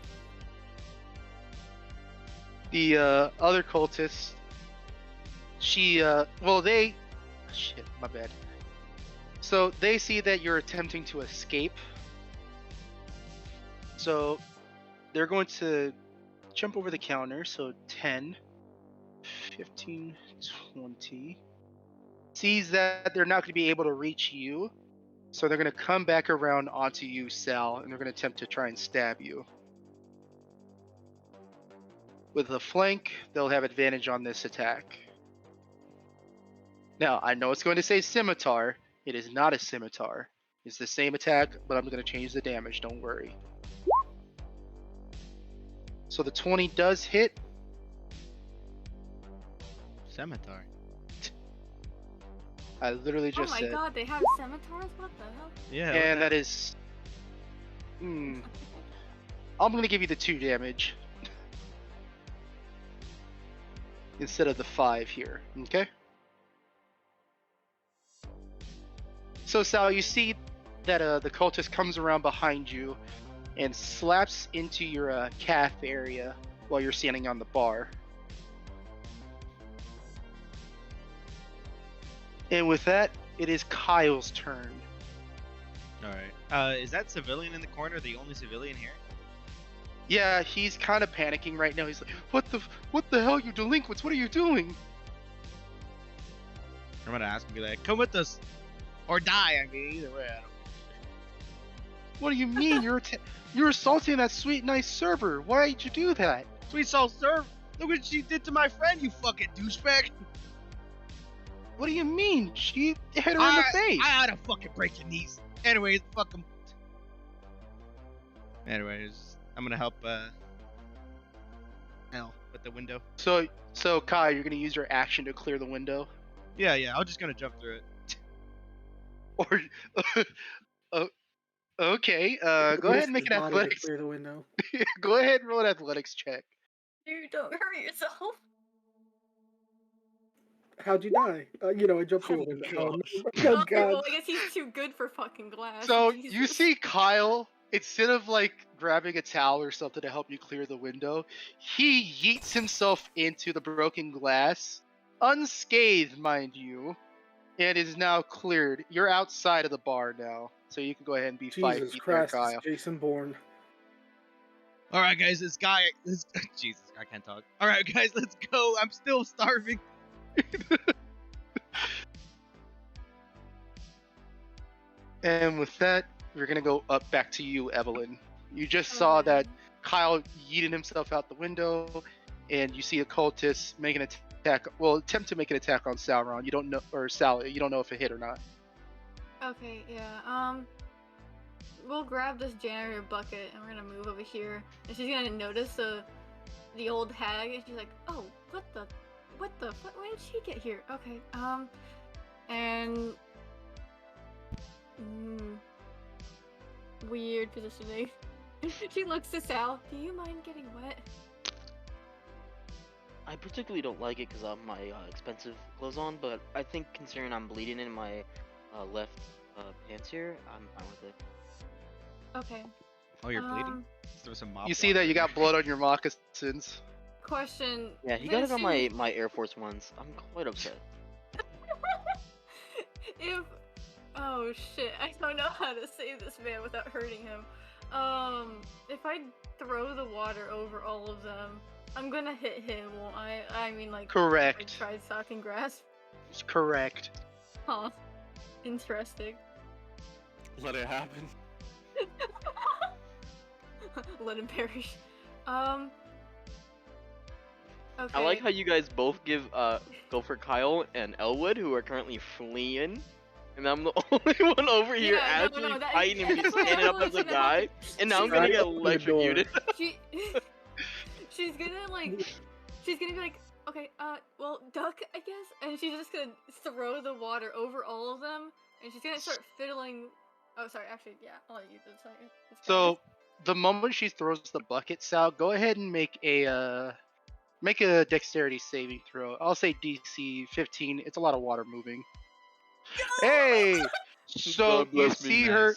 The other cultist, shit, my bad. So they see that you're attempting to escape. So they're going to jump over the counter. So 10, 15, 20. Sees that they're not going to be able to reach you. So they're going to come back around onto you, Sal, and they're going to attempt to try and stab you. With a flank, they'll have advantage on this attack. Now, I know it's going to say scimitar. It is not a scimitar. It's the same attack, but I'm going to change the damage, don't worry. So the 20 does hit. Scimitar. I literally just Oh my said. god, they have scimitars? What the hell? Yeah. And that is... I'm going to give you the 2 damage. Instead of the 5 here, okay? So Sal, you see that the cultist comes around behind you and slaps into your calf area while you're standing on the bar. And with that, it is Kyle's turn. Alright. Is that civilian in the corner the only civilian here? Yeah, he's kind of panicking right now. He's like, what the hell, you delinquents? What are you doing? I'm gonna ask him, be like, come with us. Or die, I mean, either way. I don't What do you mean? You're assaulting that sweet, nice server. Why'd you do that? Sweet Soul Serve, look what she did to my friend, you fucking douchebag. What do you mean? She hit her in the face. I ought to fucking break your knees. Anyways, fuck him. Anyways, I'm gonna help, L with the window. So Kai, you're gonna use your action to clear the window? Yeah, I'm just gonna jump through it. Or, okay. Go ahead and make an Body to athletics. clear the window. Go ahead and roll an athletics check. Dude, don't hurt yourself. How'd you die? I jumped through a window. Oh, no. Oh, Okay, God. well, I guess he's too good for fucking glass. So Jesus. you see Kyle, instead of like grabbing a towel or something to help you clear the window, he yeets himself into the broken glass, unscathed, mind you, and is now cleared. You're outside of the bar now, so you can go ahead and be 5 Jesus feet there, Christ, Kyle. it's Jason Bourne. All right, guys, this Jesus, I can't talk. All right, guys, let's go. I'm still starving. And with that, we're gonna go up back to you, Evelyn. You just saw that Kyle yeeted himself out the window, and you see a cultist make an attack. Well, attempt to make an attack on Salron. You don't know, or Sal. You don't know if it hit or not. Okay, yeah. We'll grab this janitor bucket and we're gonna move over here. And she's gonna notice the old hag, and she's like, "Oh, what the? When did she get here?" Okay, and weird positioning. She looks to Sal. Do you mind getting wet? I particularly don't like it because I have my expensive clothes on, but I think considering I'm bleeding in my left pants here, I'm fine with it. Okay. Oh, you're bleeding? Throw some mop You see water that you in got blood on your moccasins. Question. Yeah, he got it on my Air Force Ones. I'm quite upset. Oh shit, I don't know how to save this man without hurting him. If I throw the water over all of them, I'm gonna hit him, won't I? I mean, like, Correct. I tried stalking grass. It's correct. Huh. Interesting. Let it happen. Let him perish. Okay. I like how you guys both go for Kyle and Elwood, who are currently fleeing, and I'm the only one over here actually fighting and standing up as a guy, and now I'm gonna get electrocuted. She's gonna be like, okay, well, duck, I guess, and she's just gonna throw the water over all of them, and she's gonna start fiddling. Oh, sorry, actually, yeah, I'll let you do it. So, the moment she throws the bucket, Sal, go ahead and make a dexterity saving throw. I'll say DC 15. It's a lot of water moving. Hey! So you see her.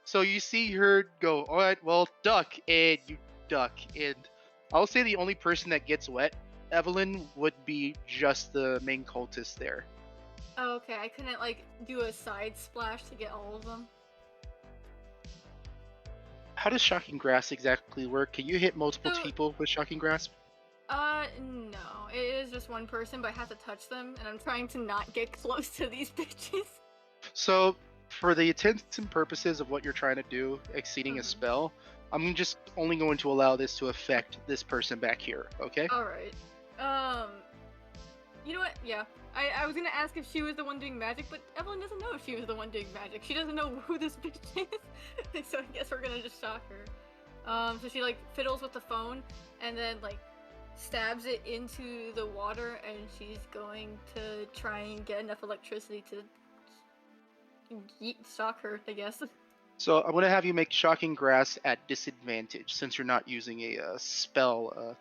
So you see her go. All right, well, duck, and you duck, and I'll say the only person that gets wet, Evelyn, would be just the main cultist there. Oh, okay, I couldn't like do a side splash to get all of them. How does Shocking Grasp exactly work? Can you hit multiple people with Shocking Grasp? No. It is just one person, but I have to touch them, and I'm trying to not get close to these bitches. So, for the intents and purposes of what you're trying to do, exceeding a spell, I'm just only going to allow this to affect this person back here, okay? Alright. You know what? Yeah. I was gonna ask if she was the one doing magic, but Evelyn doesn't know if she was the one doing magic. She doesn't know who this bitch is. So I guess we're gonna just shock her. So she like fiddles with the phone and then like stabs it into the water, and she's going to try and get enough electricity to shock her, I guess. So I'm going to have you make Shocking Grasp at disadvantage, since you're not using a spell,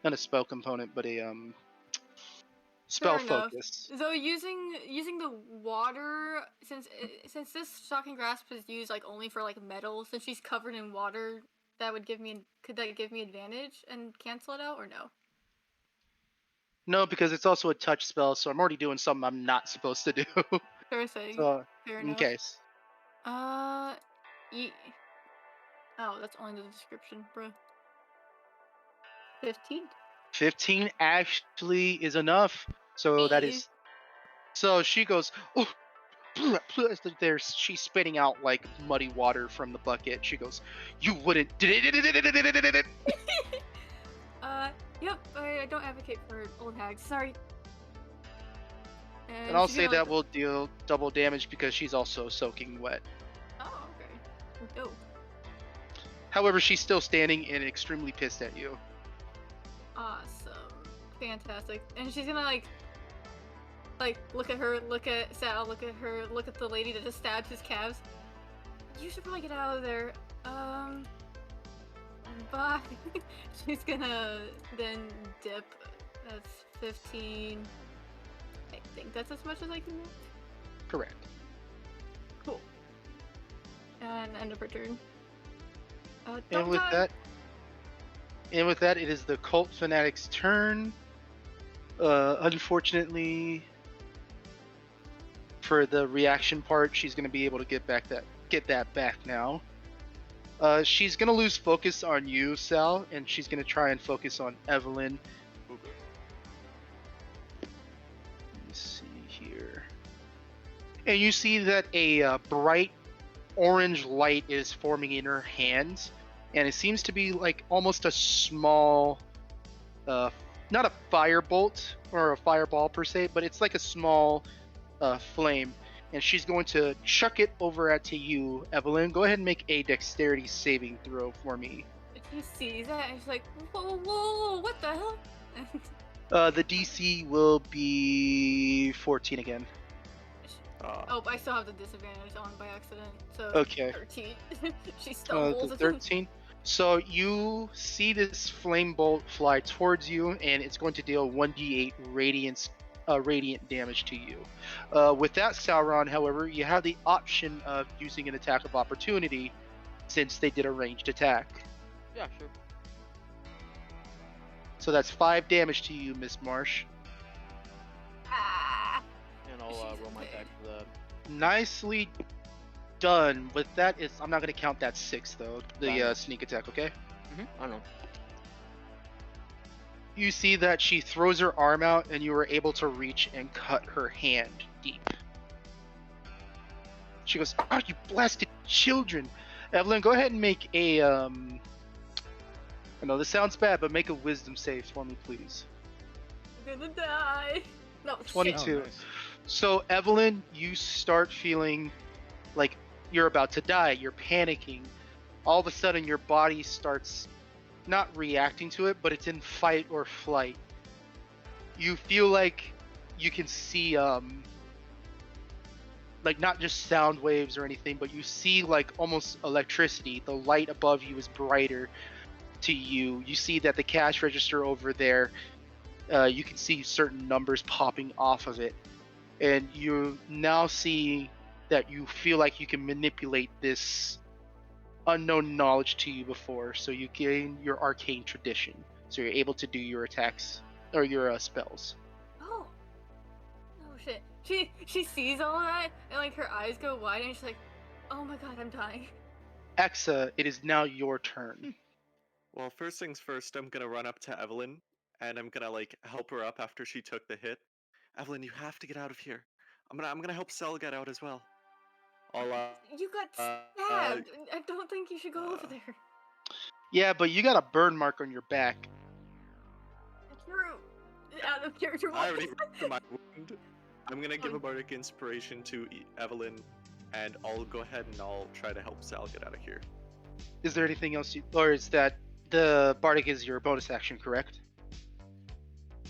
not a spell component, but a spell focus. So using the water, since this Shocking Grasp is used like only for like metal, since she's covered in water, could that give me advantage and cancel it out, or no? No, because it's also a touch spell, so I'm already doing something I'm not supposed to do. Sure thing. So, Fair in enough. case. Oh, that's only the description, bro. 15. 15 actually is enough. So that is. So she goes, "Oh, she's spitting out like muddy water from the bucket. She goes, "You wouldn't." Yep. I don't advocate for old hags. Sorry. And I'll she's say gonna, that like, will deal double damage because she's also soaking wet. Oh, okay. Dope. However, she's still standing and extremely pissed at you. Awesome. Fantastic. And she's gonna like look at her, look at Sal, look at her, look at the lady that just stabbed his calves. You should probably get out of there. Bye. She's gonna then dip. That's 15. I think that's as much as I can do. Correct. Cool. And end of her turn. And Don't with die. that, it is the cult fanatic's turn. Unfortunately, for the reaction part, she's gonna be able to get that back now. She's gonna lose focus on you, Sal, and she's gonna try and focus on Evelyn. Let me see here. And you see that a bright orange light is forming in her hands, and it seems to be like almost a small, not a firebolt or a fireball per se, but it's like a small flame. And she's going to chuck it over to you, Evelyn. Go ahead and make a dexterity saving throw for me. She sees that and she's like, whoa, what the hell? The DC will be 14 again. Oh, I still have the disadvantage on by accident, so Okay. 13. She stumbles. The 13. So you see this flame bolt fly towards you, and it's going to deal 1d8 radiant damage to you. With that, Salron, however, you have the option of using an attack of opportunity, since they did a ranged attack. Yeah, sure. So that's 5 damage to you, Miss Marsh. Ah! And I'll roll my attack for that. Nicely done. With that, I'm not going to count that 6 though. The Fine. sneak attack, okay? I don't know. You see that she throws her arm out, and you were able to reach and cut her hand deep. She goes, "Oh, you blasted children!" Evelyn, go ahead and make a I know this sounds bad, but make a wisdom save for me, please. I'm gonna die. No, 22. Oh, nice. So, Evelyn, you start feeling like you're about to die. You're panicking. All of a sudden, your body starts not reacting to it, but it's in fight or flight. You feel like you can see, like not just sound waves or anything, but you see like almost electricity. The light above you is brighter to you. You see that the cash register over there, you can see certain numbers popping off of it. And you now see that you feel like you can manipulate this unknown knowledge to you before, so you gain your arcane tradition, so you're able to do your attacks or your spells. Oh shit. She sees all that and like her eyes go wide and she's like, oh my god, I'm dying. Exa, it is now your turn. Well, first things first, I'm gonna run up to Evelyn and I'm gonna like help her up after she took the hit. Evelyn, you have to get out of here. I'm gonna help Sel get out as well. I'll You got stabbed. I don't think you should go over there. Yeah, but you got a burn mark on your back. True. Out of character. I already ripped my wound. I'm gonna give a bardic inspiration to Evelyn, and I'll go ahead and I'll try to help Sal get out of here. Is there anything else or is that the bardic is your bonus action, correct?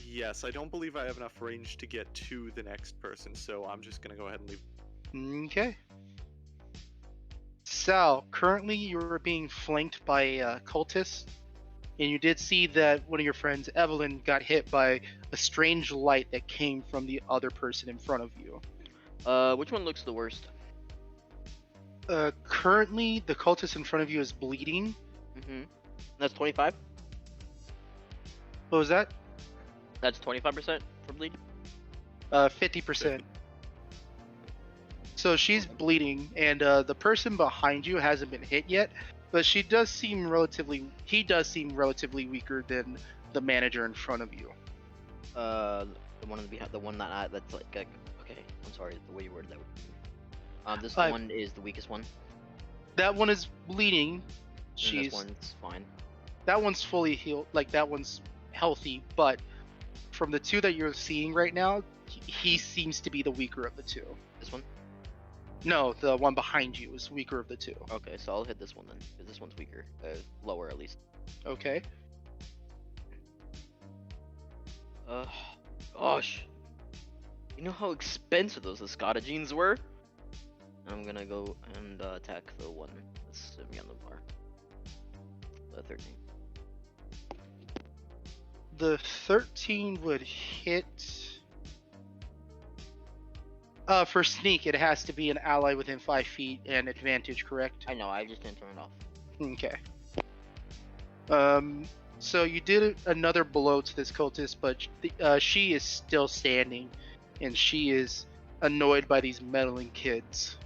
Yes, I don't believe I have enough range to get to the next person, so I'm just gonna go ahead and leave. Okay. Sal, currently you're being flanked by cultists, and you did see that one of your friends, Evelyn, got hit by a strange light that came from the other person in front of you. Which one looks the worst? Currently, the cultist in front of you is bleeding. That's 25? What was that? That's 25% for bleed? 50%. So she's bleeding, and the person behind you hasn't been hit yet, but he does seem relatively weaker than the manager in front of you. The one behind, the one that's like, okay, I'm sorry, the way you worded that. This Uh, one is the weakest one. That one is bleeding. And She's this one's fine. that one's fully healed. Like that one's healthy, but from the two that you're seeing right now, he seems to be the weaker of the two. This one? No, the one behind you is weaker of the two. Okay, so I'll hit this one then, because this one's weaker. Lower at least. Okay. Gosh. You know how expensive those Escada jeans were? I'm gonna go and attack the one that's sitting on the bar. The 13. The 13 would hit. For sneak, it has to be an ally within 5 feet and advantage, correct? I know, I just didn't turn it off. Okay. So you did another blow to this cultist, but she is still standing, and she is annoyed by these meddling kids.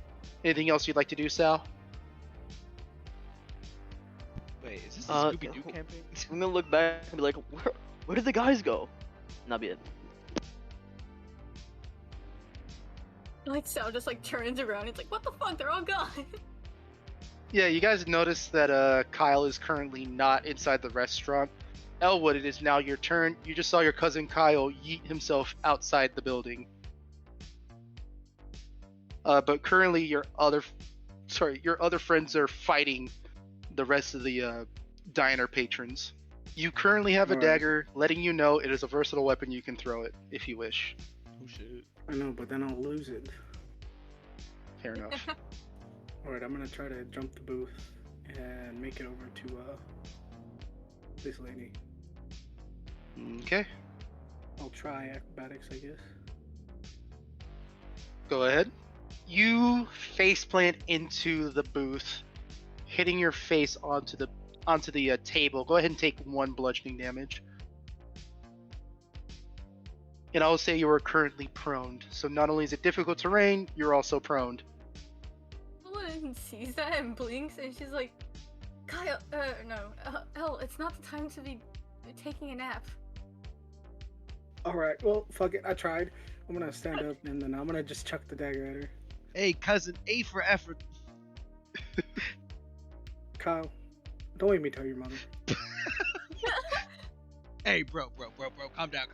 Anything else you'd like to do, Sal? Wait, is this a Scooby-Doo campaign? I'm gonna look back and be like, where did the guys go? And that'll be it. Like Sal just like turns around. It's like, what the fuck? They're all gone. Yeah, you guys notice that Kyle is currently not inside the restaurant. Elwood, it is now your turn. You just saw your cousin Kyle yeet himself outside the building. But currently your other friends are fighting the rest of the diner patrons. You currently have a dagger, letting you know it is a versatile weapon. You can throw it if you wish. Oh shit. I know, but then I'll lose it. Fair enough. Alright, I'm gonna try to jump the booth and make it over to this lady. Okay, I'll try acrobatics, I guess. go ahead. You face plant into the booth, hitting your face onto the table. Go ahead and take 1 bludgeoning damage. And I'll say you are currently prone. So not only is it difficult terrain, you're also prone. Evelyn sees that and blinks, and she's like, Kyle, no, it's not the time to be taking a nap. Alright, well, fuck it, I tried. I'm gonna stand up and then I'm gonna just chuck the dagger at her. Hey, cousin, A for effort. Kyle, don't make me tell your mother. Hey, bro, calm down.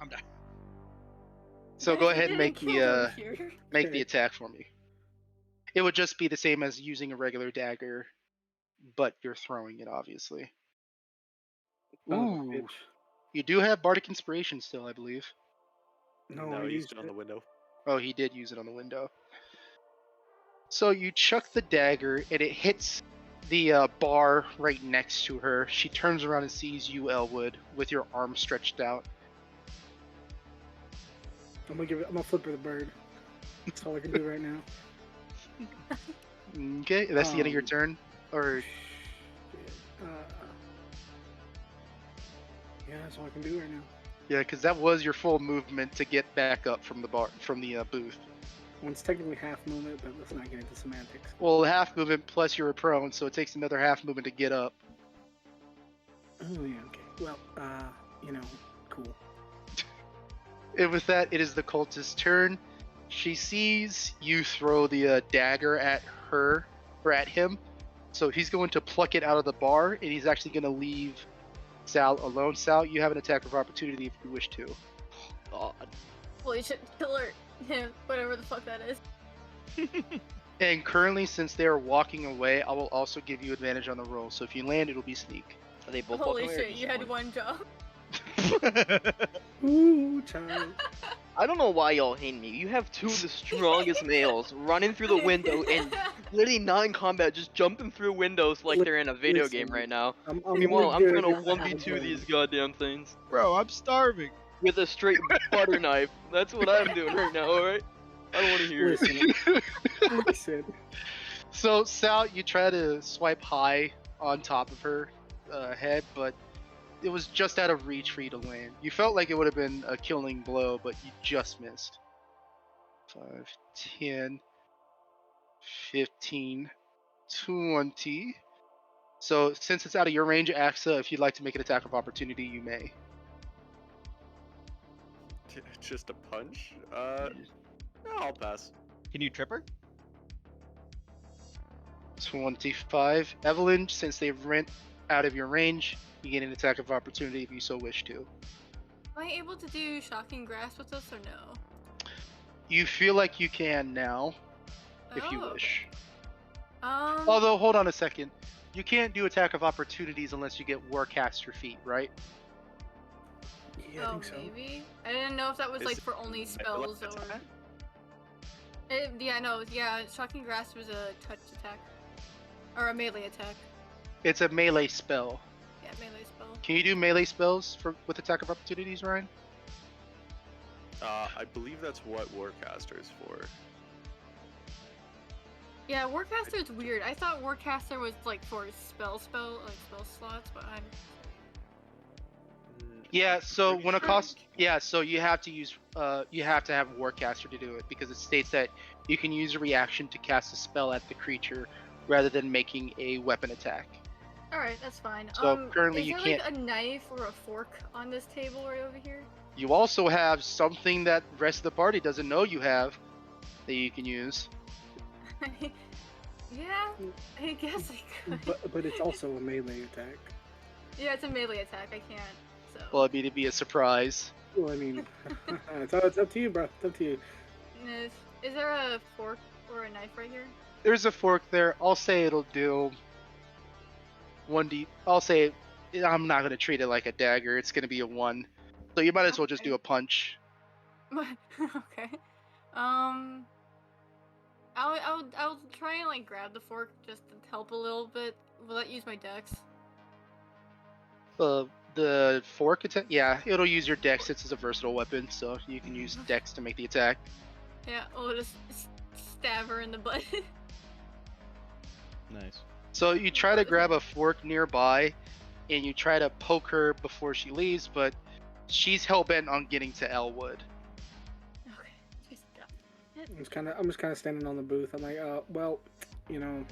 So go ahead and make the Okay. attack for me. It would just be the same as using a regular dagger, but you're throwing it, obviously. Son of a Ooh. bitch. You do have Bardic Inspiration still, I believe. No, I I used it on the window. Oh, he did use it on the window. So you chuck the dagger, and it hits the bar right next to her. She turns around and sees you, Elwood, with your arm stretched out. I'm gonna flip her the bird. That's all I can do right now. Okay, that's the end of your turn? Or Yeah, that's all I can do right now. yeah, because that was your full movement to get back up from the booth. Well, it's technically half movement, but let's not get into semantics. Well, half movement plus you're prone, so it takes another half movement to get up. Oh yeah, okay. Well, cool. And with that, it is the cultist's turn. She sees you throw the dagger at her, or at him, so he's going to pluck it out of the bar, and he's actually going to leave Sal alone. Sal, you have an attack of opportunity if you wish to. God. Well, you should kill him, whatever the fuck that is. And currently, since they are walking away, I will also give you advantage on the roll. So if you land, it'll be sneak. Are they both Holy walking away or shit, just you had one job. Ooh, child. I don't know why y'all hate me. You have 2 of the strongest males running through the window and literally not in combat, just jumping through windows like they're in a video Listen, game right now. I'm Meanwhile, I'm really gonna good. 1v2 these goddamn things Bro, I'm starving. with a straight butter knife. That's what I'm doing right now, alright? I don't want to hear it. Listen, listen. So Sal, you try to swipe high on top of her head, but it was just out of reach for you to land. You felt like it would have been a killing blow, but you just missed. 5, 10, 15, 20. So since it's out of your range, Axa, if you'd like to make an attack of opportunity, you may. Just a punch? No, I'll pass. Can you trip her? 25. Evelyn, since they've rent out of your range, you get an attack of opportunity if you so wish to. Am I able to do shocking grasp with us or no? You feel like you can now, if you Oh, wish. okay. Although, hold on a second. You can't do attack of opportunities unless you get Warcaster feat, right? Yeah, I think so. Maybe. I didn't know if that was Is like it for only spells or. attack? Yeah. Shocking grasp was a touch attack, or a melee attack. It's a melee spell. Yeah, melee spell. Can you do melee spells with attack of opportunities, Ryan? I believe that's what Warcaster is for. Yeah, Warcaster is weird. I thought Warcaster was like for spell slots, but I'm. Yeah, so pretty when it sure. costs, yeah, so you have to use, you have to have Warcaster to do it because it states that you can use a reaction to cast a spell at the creature rather than making a weapon attack. All right, that's fine. So currently is you there can't. like a knife or a fork on this table right over here? You also have something that the rest of the party doesn't know you have that you can use. Yeah, I guess I could. But it's also a melee attack. Yeah, it's a melee attack. I can't. So. Well, it'd be to be a surprise. Well, I mean, it's up to you, bro. It's up to you. Is there a fork or a knife right here? There's a fork there. I'll say it'll do 1d. I'll say I'm not gonna treat it like a dagger. It's gonna be a 1. So you might as well just do a punch. Okay. I'll try and like grab the fork just to help a little bit. Will that use my dex? The fork attack, yeah, it'll use your dex since it's a versatile weapon, so you can use dex to make the attack. Yeah, I'll just stab her in the butt. Nice. So you try to grab a fork nearby, and you try to poke her before she leaves, but she's hell-bent on getting to Elwood. Okay, just got it. I'm just kind of standing on the booth. I'm like, well, you know,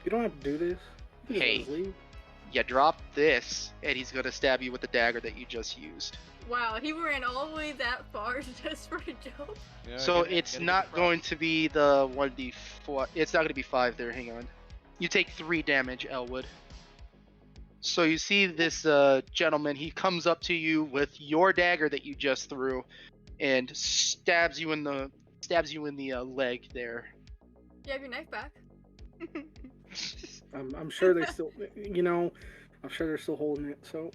you don't have to do this. You can Hey. just leave. You drop this, and he's gonna stab you with the dagger that you just used. Wow, he ran all the way that far just for a joke. Yeah, So it's not going to be the 1d4. It's not going to be 5 there. Hang on. You take 3 damage, Elwood. So you see this gentleman. He comes up to you with your dagger that you just threw, and stabs you in the leg there. You have your knife back. I'm sure they still, you know, I'm sure they're still holding it. So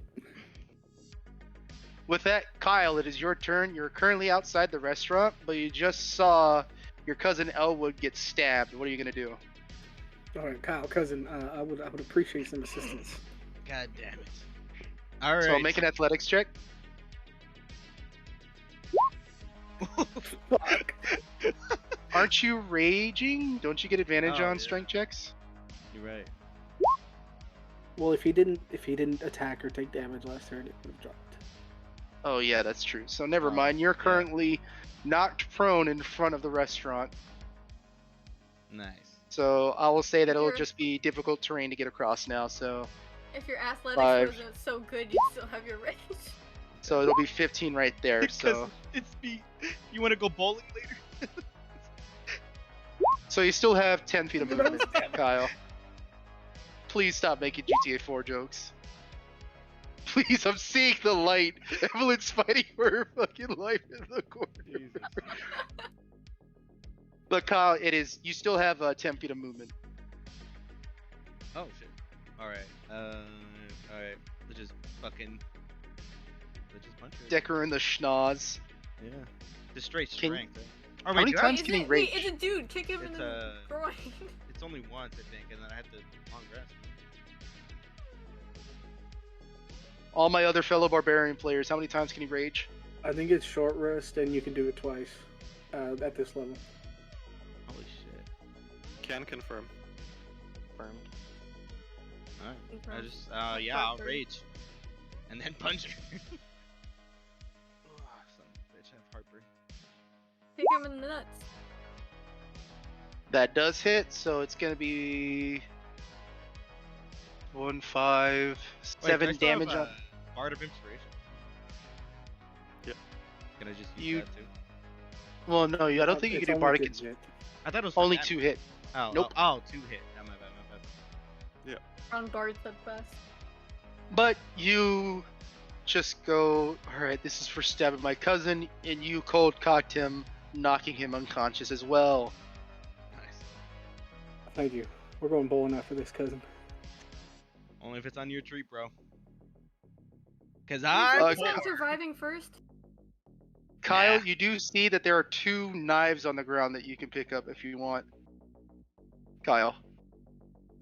With that, Kyle, it is your turn. You're currently outside the restaurant, but you just saw your cousin Elwood get stabbed. What are you gonna do? all right, Kyle, cousin, I would appreciate some assistance. God damn it. All right. So make an athletics check. Fuck. Aren't you raging? Don't you get advantage Oh, on yeah. strength checks? You're right. Well, if he didn't attack or take damage last turn, it would have dropped. Oh yeah, that's true. So never Oh, mind. You're yeah. currently knocked prone in front of the restaurant. Nice. So I will say that it'll You're- just be difficult terrain to get across now. So If your athletics 5. wasn't so good, you'd still have your range. it'll be 15 right there. Because So it's me. You want to go bowling later? you still have 10 feet of movement, Kyle. Please stop making GTA 4 jokes. Please, I'm seeing the light. Evelyn's fighting for her fucking life in the corner. Jesus. But Kyle, you still have 10 feet of movement. Oh shit. All right. Alright. Let's just punch her. Deck her in the schnoz. Yeah. Just straight Can- strength. Right? How many times Wait, can he wait, rage? it's a dude. Kick him in It's, the groin. It's only once, I think, and then I have to long rest. All my other fellow Barbarian players, how many times can he rage? I think it's short rest, and you can do it twice at this level. Holy shit. Can confirm. Confirmed. Alright. I Okay. just, yeah, I'll Fucker. rage. And then punch her. Oh, son of a bitch, I have heartburn. Kick him in the nuts. That does hit, so it's gonna be 1, 5, Wait, 7 can I still have, damage on. Bard of Inspiration. Yep. Can I just use You- that too? Well, no, I don't think you It's can do only Bardic. good hit. I thought it was for Only damage. 2 hit. Oh, Nope. oh, 2 hit. Oh, my bad. Yeah. On Bard said best. But you just go, alright, this is for stabbing my cousin, and you cold cocked him, knocking him unconscious as well. Nice. Thank you. We're going bowling after this, cousin. Only if it's on your treat, bro. Cause Who's I'm surviving first? Kyle, Nah. you do see that there are 2 knives on the ground that you can pick up if you want. Kyle.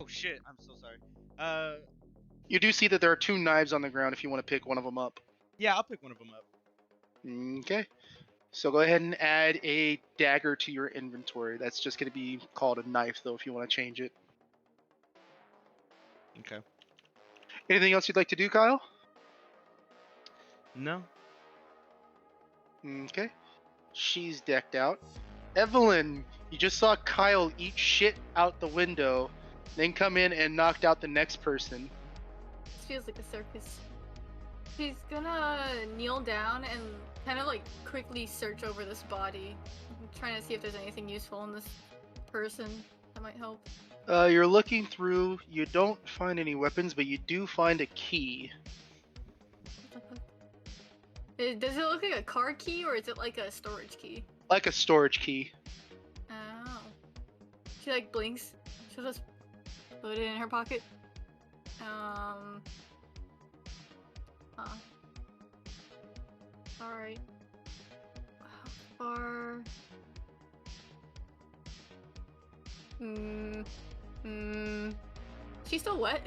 Oh shit! I'm so sorry. You do see that there are 2 knives on the ground if you want to pick one of them up. Yeah, I'll pick one of them up. Okay. So go ahead and add a dagger to your inventory. That's just going to be called a knife, though, if you want to change it. Okay. Anything else you'd like to do, Kyle? No. Okay. She's decked out. Evelyn, you just saw Kyle eat shit out the window, then come in and knocked out the next person. This feels like a circus. She's gonna kneel down and kind of like quickly search over this body. I'm trying to see if there's anything useful in this person that might help. You're looking through. You don't find any weapons, but you do find a key. Does it look like a car key or is it like a storage key? Like a storage key. Oh. She like blinks. She'll just put it in her pocket. Huh. Alright. How far? She's still wet.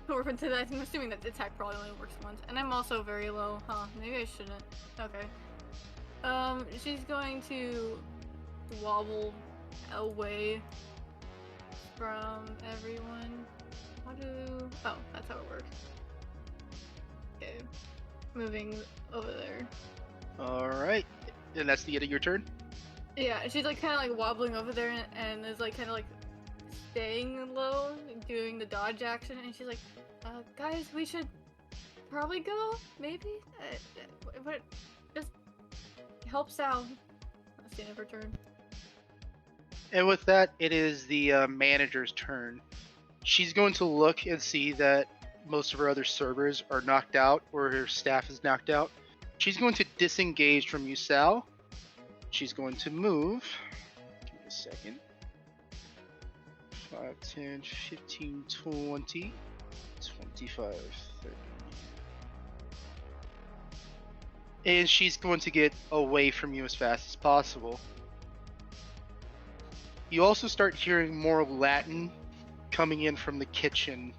I'm assuming that the attack probably only works once. And I'm also very low. Huh, maybe I shouldn't. Okay. She's going to wobble away from everyone. Oh, that's how it works. Okay. Moving over there. Alright. And that's the end of your turn? Yeah, she's like kind of like wobbling over there and is like kind of like staying low, doing the dodge action, and she's like, guys, we should probably go, maybe? But just help Sal. That's the end of her turn. And with that, it is the manager's turn. She's going to look and see that most of her other servers are knocked out, or her staff is knocked out. She's going to disengage from you, Sal. She's going to move. Give me a second. 5, 10, 15, 20, 25, 30. And she's going to get away from you as fast as possible. You also start hearing more Latin coming in from the kitchen.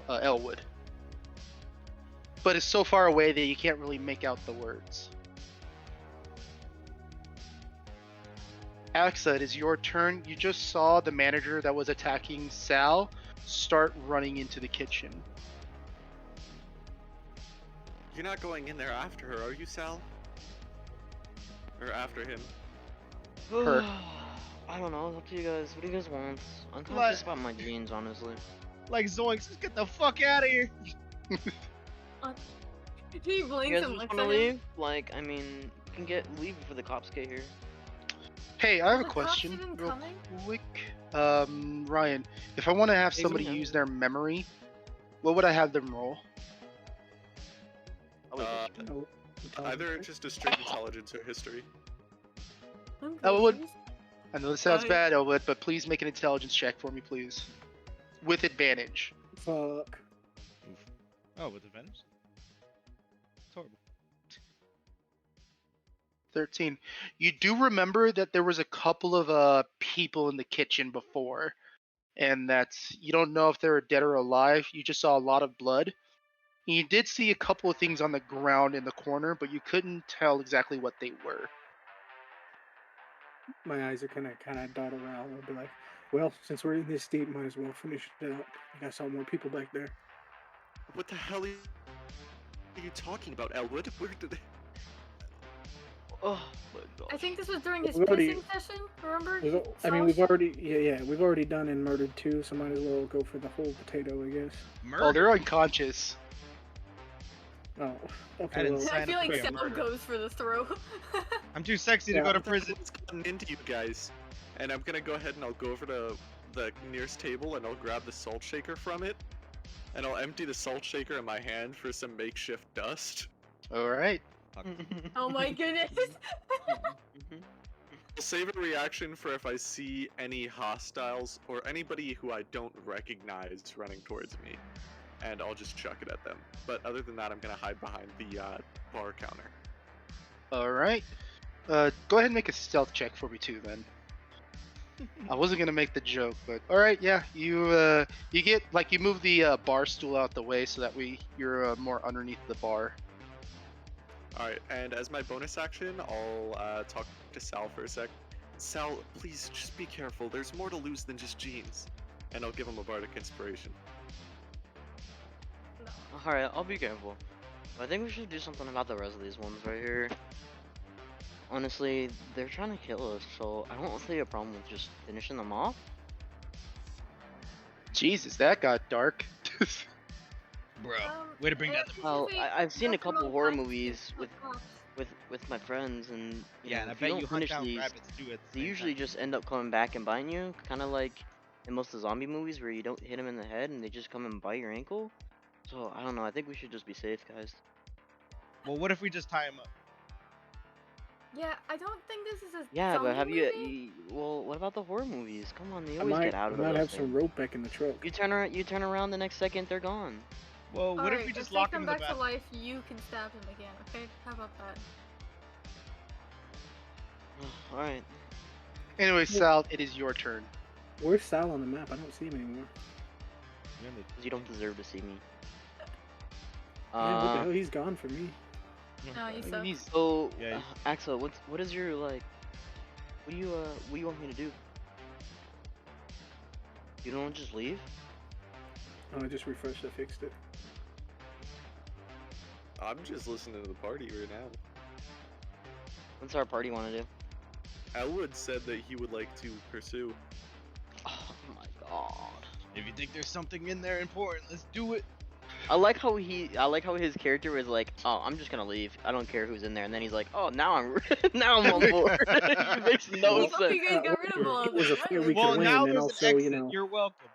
Elwood. But it's so far away that you can't really make out the words. Alexa, it is your turn. You just saw the manager that was attacking Sal start running into the kitchen. You're not going in there after her, are you, Sal? Or after him? Her. I don't know. It's up to you guys. What do you guys want? I'm conscious about my jeans, honestly. Like Zoinks, just get the fuck out of here. He blinks You guys and just looks wanna at leave? him. Like, I mean, you can leave before the cops get here. Hey, I have a The cops question even real coming? quick. Ryan, if I want to have somebody Evelyn, use their memory, what would I have them roll? Either just a straight intelligence or history. I'm Elwood. confused. I know this sounds I- bad, Elwood, but please make an intelligence check for me, please. With advantage. Fuck. Oh, with advantage? It's horrible. 13. You do remember that there was a couple of people in the kitchen before, and that's, you don't know if they were dead or alive. You just saw a lot of blood. And you did see a couple of things on the ground in the corner, but you couldn't tell exactly what they were. My eyes are kind of dot around. I'll be like, well, since we're in this state, might as well finish it out. I got some more people back there. What the hell are you talking about, Elwood? Where did they... Oh my god. I think this was during his We've already- pissing session, remember? We've already done and murdered 2, so might as well go for the whole potato, I guess. Murder? Oh, they're unconscious. Oh, I okay. didn't Well, sign I feel up to like be a Sal murderer. goes for the throw. I'm too sexy to Yeah, go to What the prison. hell's gotten into you guys? And I'm gonna go ahead and I'll go over to the nearest table and I'll grab the salt shaker from it, and I'll empty the salt shaker in my hand for some makeshift dust. All right. Oh my goodness. I'll save a reaction for if I see any hostiles or anybody who I don't recognize running towards me, and I'll just chuck it at them. But other than that, I'm gonna hide behind the bar counter. All right. Go ahead and make a stealth check for me too, then. I wasn't gonna make the joke, but all right, yeah. You get like you move the bar stool out the way so that you're more underneath the bar. Alright, and as my bonus action, I'll talk to Sal for a sec. Sal, please just be careful. There's more to lose than just jeans. And I'll give him a bardic inspiration. Alright, I'll be careful. I think we should do something about the rest of these ones right here. Honestly, they're trying to kill us, so I don't see a problem with just finishing them off. Jesus, that got dark. Bro, way to bring down the. Well, I've seen a couple horror movies with my friends, and you know, And I if bet you you don't hunt finish down these, rabbits too at the they same usually time. just end up coming back and biting you, kind of like in most of the zombie movies where you don't hit them in the head and they just come and bite your ankle. So I don't know. I think we should just be safe, guys. Well, what if we just tie him up? Yeah, I don't think this is a Yeah, but zombie have movie. well, what about the horror movies? Come on, they I always might, get out I of might those have some things. rope back in the truck. You turn around the next second, they're gone. Well, what if we just lock him in the If they come back bathroom? to life, you can stab him again. Okay, how about that? All right. Anyway, Sal, it is your turn. Where's Sal on the map? I don't see him anymore. Because you don't deserve to see me. Yeah, what the hell? He's gone for me. No, you I mean, suck. he's So, Yeah, Axel, what is your like? What do you want me to do? You don't just leave? Oh, I just refreshed. I fixed it. I'm just listening to the party right now. What's our party want to do? Elwood said that he would like to pursue. Oh my god. If you think there's something in there important, let's do it. I like how his character was like, oh, I'm just gonna leave. I don't care who's in there. And then he's like, oh, now I'm on board. It makes no Well, sense. you guys got rid of all It of was them. a fair right? we Well, could now win, and there's also, an you exit. know, You're welcome.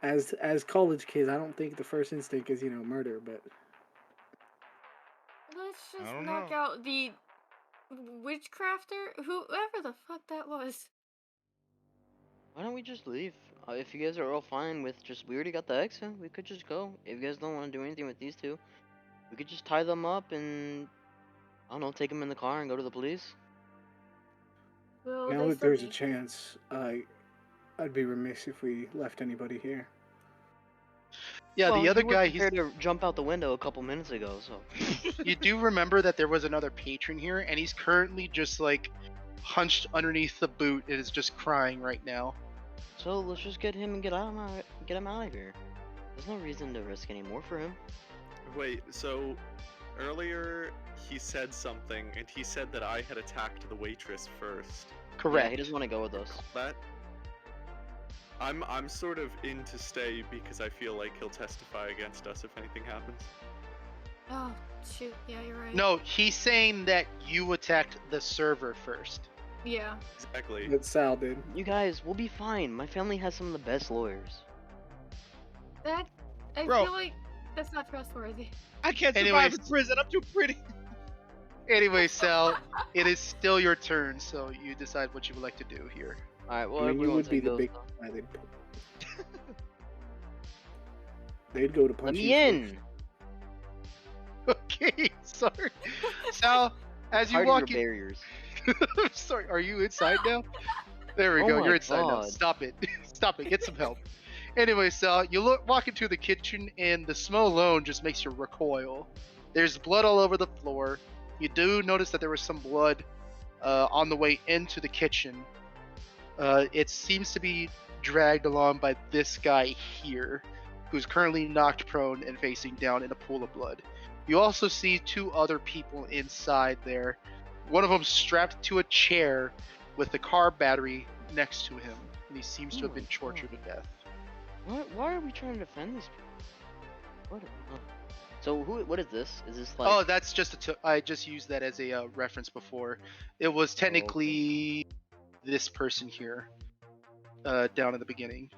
as college kids, I don't think the first instinct is, you know, murder, but Let's just don't knock know. out the witchcrafter, whoever the fuck that was. Why don't we just leave? If you guys are all fine with just, we already got the exit, we could just go. If you guys don't want to do anything with these two, we could just tie them up and, I don't know, take them in the car and go to the police. Well, now they that said there's a they- chance, I'd be remiss if we left anybody here. yeah. Well, The other you were guy, he's prepared to jump out the window a couple minutes ago, so. you do remember that there was another patron here, and he's currently just like hunched underneath the boot and is just crying right now. So let's just get him and get him out of here. There's no reason to risk any more for him. Wait, so earlier he said something, and he said that I had attacked the waitress first. Correct. Yeah, he doesn't want to go with us. That I'm sort of in to stay because I feel like he'll testify against us if anything happens. Oh, shoot. Yeah, you're right. No, he's saying that you attacked the server first. Yeah. Exactly. That Sal did. You guys, we'll be fine. My family has some of the best lawyers. That, I Bro. feel like that's not trustworthy. I can't survive Anyways. in prison. I'm too pretty. Anyway, Sal, it is still your turn, so you decide what you would like to do here. Alright, well, I mean, you everyone would be take the those, big though. guy. They'd go to punch Let you me in! Okay, sorry. Sal, as you Hardy walk your in. barriers. Sorry, are you inside now? There we Oh go. my You're inside now. God. Stop it. Stop it. Get some help. Anyway, Sal, you walk into the kitchen, and the smell alone just makes you recoil. There's blood all over the floor. You do notice that there was some blood on the way into the kitchen. It seems to be dragged along by this guy here, who's currently knocked prone and facing down in a pool of blood. You also see two other people inside there. One of them strapped to a chair with the car battery next to him, and he seems to have been tortured to death. Why are we trying to defend these people? What? So what is this? Is this like? Oh, that's just I just used that as a reference before. It was technically this person here, down at the beginning.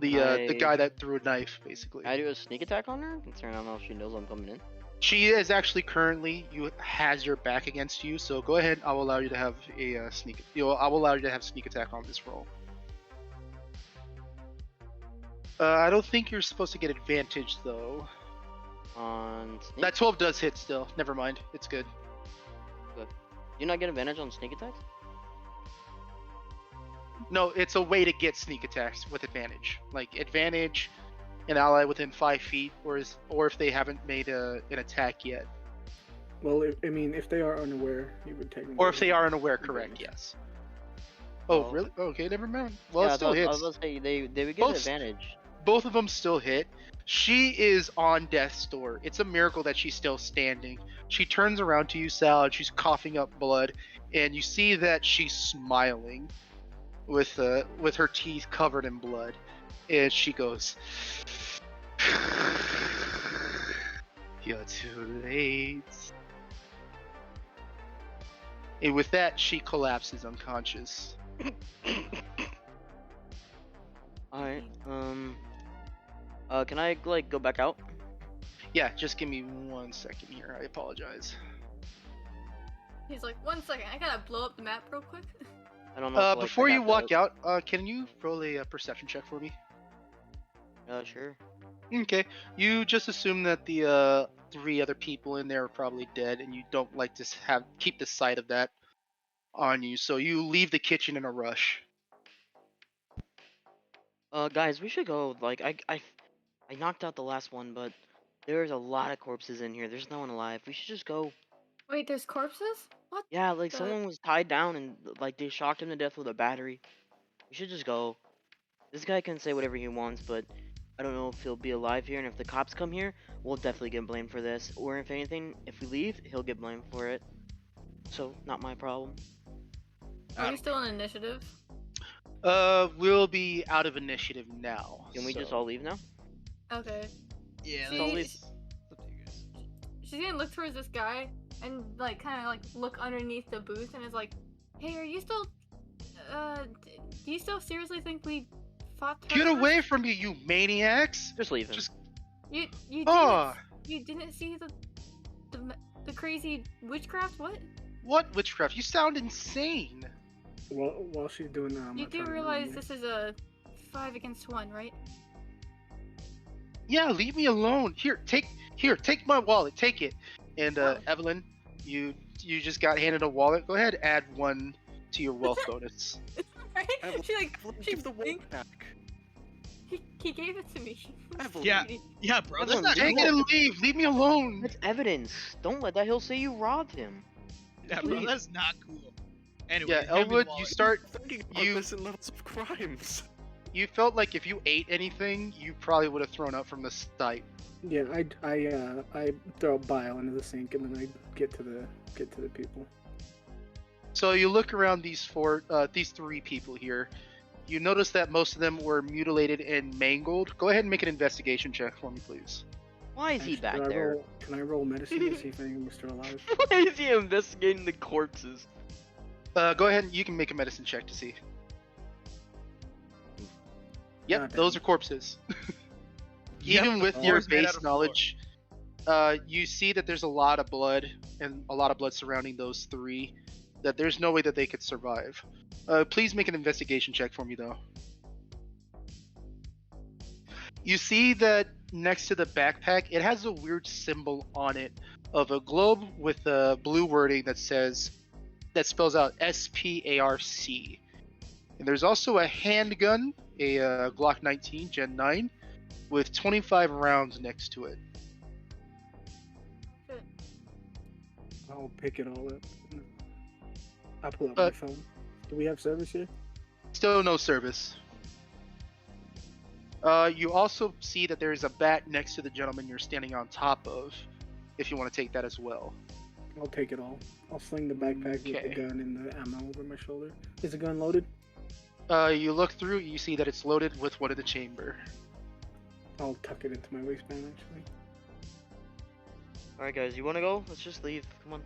The guy that threw a knife, basically. I do a sneak attack on her, considering I don't know if she knows I'm coming in. She is actually currently has your back against you, so go ahead. I will allow you to have a sneak. I will allow you to have sneak attack on this roll. I don't think you're supposed to get advantage though. On sneak? That 12 does hit still. Never mind. It's good. Good. Do you not get advantage on sneak attacks? No, it's a way to get sneak attacks with advantage. Like advantage, an ally within 5 feet, or if they haven't made an attack yet. Well, if they are unaware, you would technically. Or if they are unaware, correct? Yes. Oh, really? Okay, never mind. Well, yeah, it still hits. I was about to say they would get advantage. Both of them still hit. She is on death's door. It's a miracle that she's still standing. She turns around to you, Sal, and she's coughing up blood, and you see that she's smiling, with her teeth covered in blood, and she goes, "You're too late." And with that, she collapses unconscious. Alright, can I, like, go back out? Yeah, just give me 1 second here. I apologize. He's like, 1 second, I gotta blow up the map real quick. I don't know. Before you walk out, can you roll a perception check for me? Sure. Okay. You just assume that the 3 other people in there are probably dead, and you don't like to keep the sight of that on you, so you leave the kitchen in a rush. Guys, we should go. Like, I knocked out the last one, but there's a lot of corpses in here. There's no one alive. We should just go. Wait, there's corpses? What? Yeah, like someone was tied down and like they shocked him to death with a battery. We should just go. This guy can say whatever he wants, but I don't know if he'll be alive here. And if the cops come here, we'll definitely get blamed for this. Or if anything, if we leave, he'll get blamed for it. So not my problem. Are we still in initiative? We'll be out of initiative now. Can we just all leave now? Okay. Yeah, She- let's leave. it's up to you guys. She's gonna look towards this guy and like kind of like look underneath the booth and is like, "Hey, are you still? Do you still seriously think we fought?" Get away from me, you maniacs! Just leave him. Just- You Oh, didn't see the crazy witchcraft? What? what witchcraft? You sound insane. While she's doing that, I'm You not do trying to realize ruin this is a 5 against 1, right? Yeah, leave me alone. Here, take my wallet. Take it. And Oh. Evelyn, you just got handed a wallet. Go ahead, add 1 to your wealth bonus. Right? Evelyn, She like Evelyn, she give the wallet think back. he gave it to me. Evelyn. Yeah, bro, that's Evelyn, not Take it cool. and leave. Leave me alone. That's evidence. Don't let that. He'll say you robbed him. Yeah, bro, that's not cool. Anyway, Yeah, hand me the Elwood, you wallet. start. Thinking about You- this in levels of crimes. You felt like if you ate anything, you probably would have thrown up from the sight. Yeah, I throw bile into the sink and then I get to the people. So you look around these 3 people here. You notice that most of them were mutilated and mangled. Go ahead and make an investigation check for me, please. Why is he Actually, back there? Can I roll medicine to see if any of them are still alive? Why is he investigating the corpses? Go ahead and you can make a medicine check to see. Yep, God damn. those are corpses. Yep, Even with the your floor's made out base of knowledge, you see that there's a lot of blood and a lot of blood surrounding those 3. That there's no way that they could survive. Please make an investigation check for me, though. You see that next to the backpack, it has a weird symbol on it of a globe with a blue wording that spells out S.P.A.R.C. And there's also a handgun, a Glock 19 Gen 9, with 25 rounds next to it. I'll pick it all up. I'll pull up my phone. Do we have service here? Still no service. You also see that there is a bat next to the gentleman you're standing on top of, if you want to take that as well. I'll take it all. I'll sling the backpack with Okay. the gun and the ammo over my shoulder. Is the gun loaded? You look through, you see that it's loaded with one in the chamber. I'll tuck it into my waistband actually. Alright, guys, you wanna go? Let's just leave. Come on.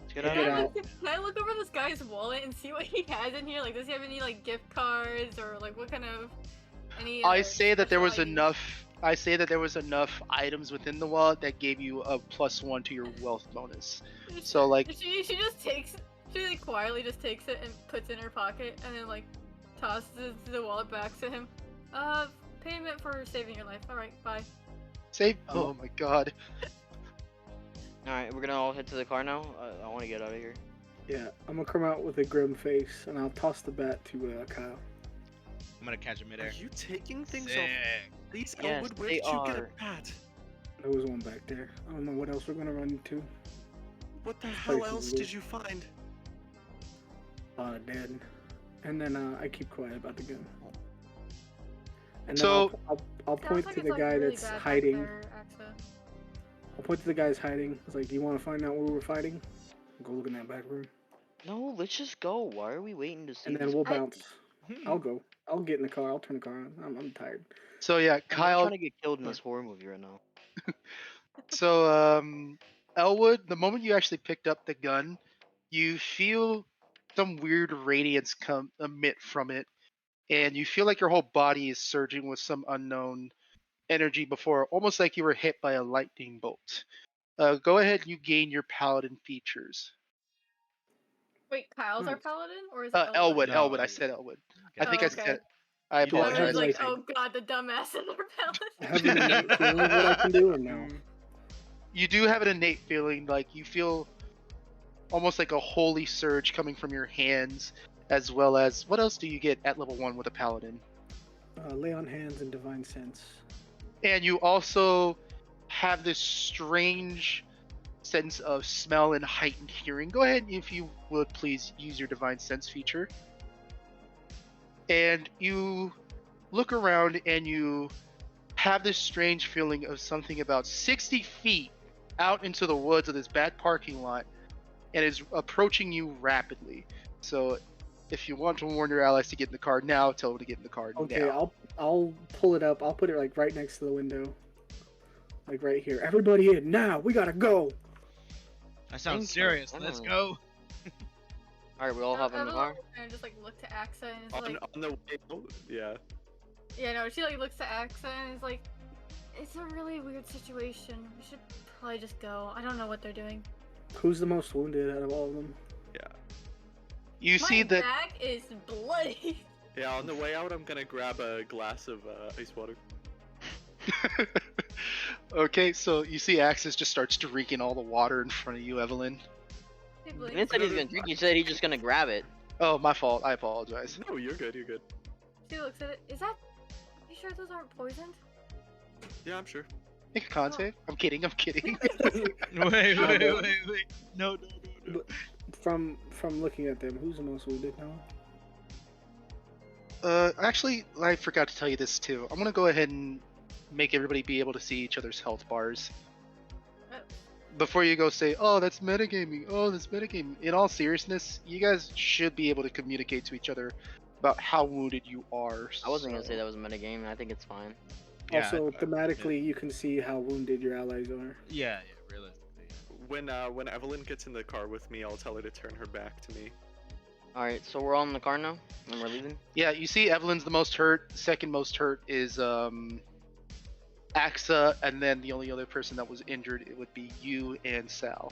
Let's get Yeah, out get of here. out. Can I look over this guy's wallet and see what he has in here? Like, does he have any like gift cards or like what kind of any? I say that there was special IDs? enough. I say that there was enough items within the wallet that gave you a +1 to your wealth bonus. So like, she just takes, she like quietly just takes it and puts it in her pocket and then like tosses the wallet back to him. Payment for saving your life. All right, bye. save. Oh my god. Alright, we're gonna all head to the car now. I wanna get out of here. Yeah, I'm gonna come out with a grim face and I'll toss the bat to Kyle. I'm gonna catch him Are midair. you taking things Sick. off? Please, Yes, Elwood, where they did you get are. a bat? There was one back there. I don't know what else we're gonna run into. What the hell place is else weird. did you find? Dead. And then I keep quiet about the gun. And then So- I'll Sounds point like to it's, the like, guy really that's bad back hiding. there, Axa. I'll point to the guy that's hiding. It's like, do you want to find out where we're fighting? Go look in that back room. No, let's just go. Why are we waiting to see And then these we'll guys? bounce. I'll go. I'll get in the car. I'll turn the car on. I'm tired. So yeah, I'm not Kyle. trying to get killed in this horror movie right now. So Elwood, the moment you actually picked up the gun, you feel some weird radiance emit from it, and you feel like your whole body is surging with some unknown energy before, almost like you were hit by a lightning bolt. Go ahead, you gain your paladin features. Wait, Kyle's our Nice. paladin or is it Elwood, No, Elwood. I yeah. said Elwood. Okay. I think Oh, I okay. said. I Yeah, I apologize. have, was like, like- oh god, the dumbass in our I have an paladin. innate feeling of what I can do or no? You do have an innate feeling, like you feel almost like a holy surge coming from your hands, as well as what else do you get at level 1 with a paladin? Lay on hands and divine sense. And you also have this strange sense of smell and heightened hearing. Go ahead, if you would please use your divine sense feature. And you look around and you have this strange feeling of something about 60 feet out into the woods of this back parking lot and is approaching you rapidly. So if you want to warn your allies to get in the car now, tell them to get in the car Okay, now. I'll pull it up. I'll put it like right next to the window. Like right here. Everybody in now. We gotta go. That sounds Thank you. serious. Let's Oh. go. Alright, we all hop in the Evelyn car. kind of just like look to Axa and is On, like, on the way out? Yeah. yeah, no, she like looks to Axa and is like, it's a really weird situation. We should probably just go. I don't know what they're doing. Who's the most wounded out of all of them? You My see that back is bloody. Yeah, on the way out, I'm gonna grab a glass of ice water. Okay, so you see Axis just starts drinking all the water in front of you, Evelyn. He He blinks. didn't say he's gonna drink, he said he's just gonna grab it. Oh, my fault. I apologize. No, you're good, you're good. She looks at it. Is that? You sure those aren't poisoned? Yeah, I'm sure. Make a con save. I'm kidding. I'm kidding. Wait. No. From looking at them, who's the most wounded now? Actually, I forgot to tell you this too. I'm gonna go ahead and make everybody be able to see each other's health bars. Before you go say, oh, that's metagaming. Oh, that's metagaming. In all seriousness, you guys should be able to communicate to each other about how wounded you are. I wasn't gonna so- say that was a metagame, I think it's fine. Yeah, Also, I- thematically, you can see how wounded your allies are. Yeah, realistically. When Evelyn gets in the car with me, I'll tell her to turn her back to me. Alright, so we're all in the car now? And we're leaving? Yeah, you see Evelyn's the most hurt. Second most hurt is Axa, and then the only other person that was injured, it would be you and Sal.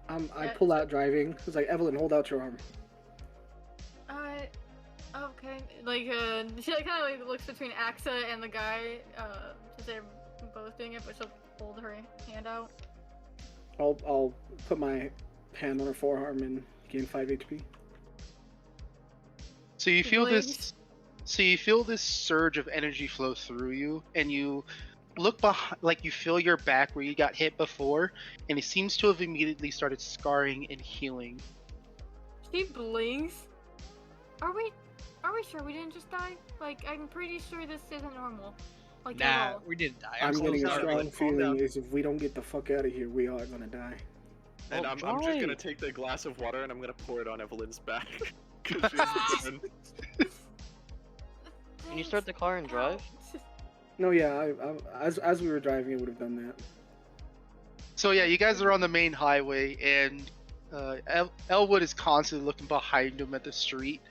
I pull out driving. It's like, Evelyn, hold out your arm. Okay. Like, she like kind of like looks between Axa and the guy, since they're both doing it, but she'll hold her hand out. I'll put my hand on her forearm and gain 5 HP. So you feel Blinks. this. So you feel this surge of energy flow through you, and you look behind, like you feel your back where you got hit before, and it seems to have immediately started scarring and healing. She blinks. Are we sure we didn't just die? Like, I'm pretty sure this isn't normal. Like, at Nah, all. we didn't die. I'm close getting a down, strong Evelyn, calm feeling down. is if we don't get the fuck out of here, we are gonna die. And Oh, I'm just right. gonna take the glass of water and I'm gonna pour it on Evelyn's back. 'Cause she's Can you start the car and drive? No, yeah, as we were driving, it would have done that. So yeah, you guys are on the main highway, and Elwood is constantly looking behind him at the street,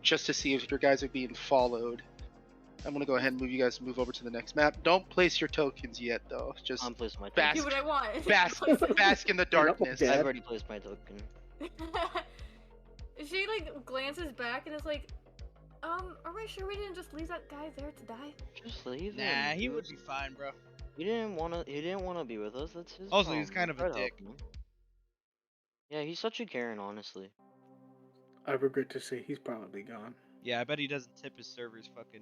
just to see if your guys are being followed. I'm gonna go ahead and move you guys to move over to the next map. Don't place your tokens yet, though. Just I'm placing my bask, Do what I want. bask in the darkness. I've already placed my token. She like glances back and is like, are we sure we didn't just leave that guy there to die? Just leave him. Nah, he dude. would be fine, bro. He didn't wanna be with us. That's his Also, problem. he's kind of a Try to help dick. him. Yeah, he's such a Karen, honestly. I regret to say he's probably gone. Yeah, I bet he doesn't tip his servers fucking.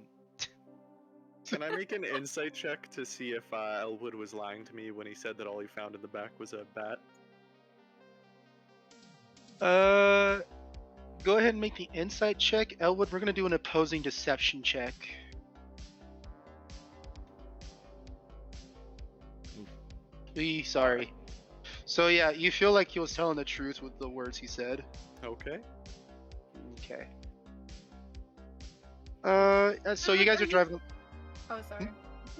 Can I make an insight check to see if Elwood was lying to me when he said that all he found in the back was a bat? Go ahead and make the insight check. Elwood, we're gonna do an opposing deception check. Sorry. So yeah, you feel like he was telling the truth with the words he said. Okay. Okay. So you guys are driving. Oh, sorry.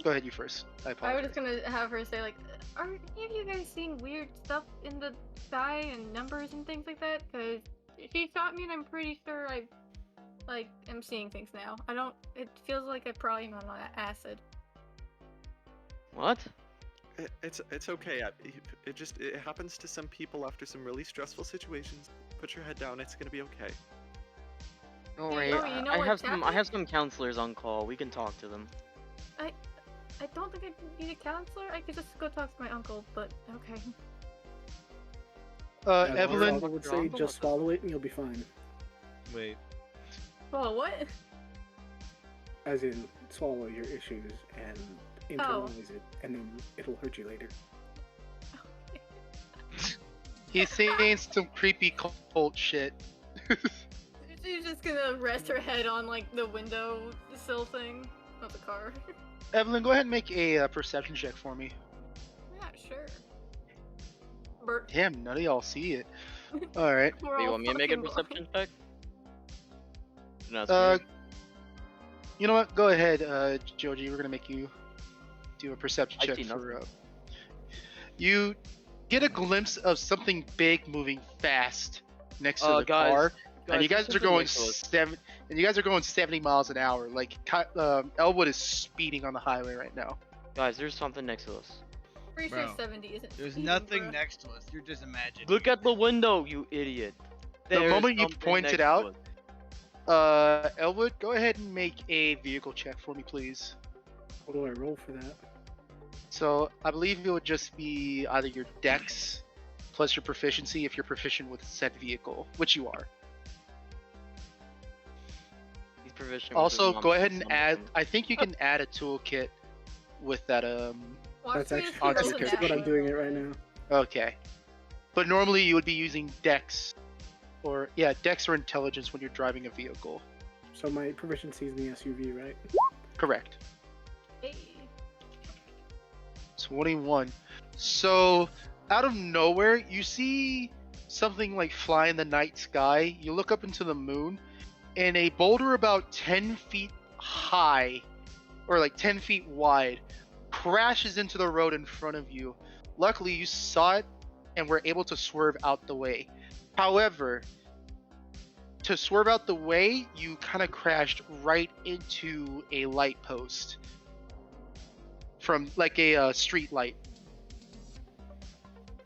Go ahead, you first. I I apologize. was just gonna have her say like, are any of you guys seeing weird stuff in the sky and numbers and things like that? Cause she shot me and I'm pretty sure I, am seeing things now. It feels like I probably am on acid. What? It's okay. It happens to some people after some really stressful situations. Put your head down. It's gonna be okay. Don't worry. you know I what's have some counselors on call. We can talk to them. I don't think I need a counselor. I could just go talk to my uncle, but okay. Evelyn. I would say just swallow it and you'll be fine. Wait. Oh, what? As in, swallow your issues and internalize it, and then it'll hurt you later. He's saying some creepy cult shit. She's just gonna rest her head on the window sill thing of the car. Evelyn, go ahead and make a perception check for me. Yeah, sure. Bert. Damn, none of y'all see it. All right. Do you want me to make a perception check? No, it's Uh, weird. You know what? Go ahead, Joji. We're gonna make you do a perception I check see for. nothing. You get a glimpse of something big moving fast next to the guys, car, and you there's guys are something going next to us. 70 miles an hour. Like Elwood is speeding on the highway right now. Guys, there's something next to us. Pretty sure Bro, 70 isn't. There's speeding, nothing bruh. next to us. You're just imagining. Look at the window, you idiot. The There's moment you something point next it to out- us. Elwood, go ahead and make a vehicle check for me, please. What do I roll for that? So I believe it would just be either your dex plus your proficiency if you're proficient with said vehicle, which you are. He's proficient with Also, his go ahead and mom- add. I think you can add a toolkit with that. Watch That's me actually just on roll this a character. that's what I'm nat doing one. it right now. Okay. But normally you would be using dex, or dex or intelligence when you're driving a vehicle. So my proficiency is in the SUV, right? Correct. Hey. 21. So out of nowhere, you see something like fly in the night sky. You look up into the moon, and a boulder about 10 feet high, or like 10 feet wide, crashes into the road in front of you. Luckily, you saw it and were able to swerve out the way. However, to swerve out the way, you kind of crashed right into a light post from like a street light.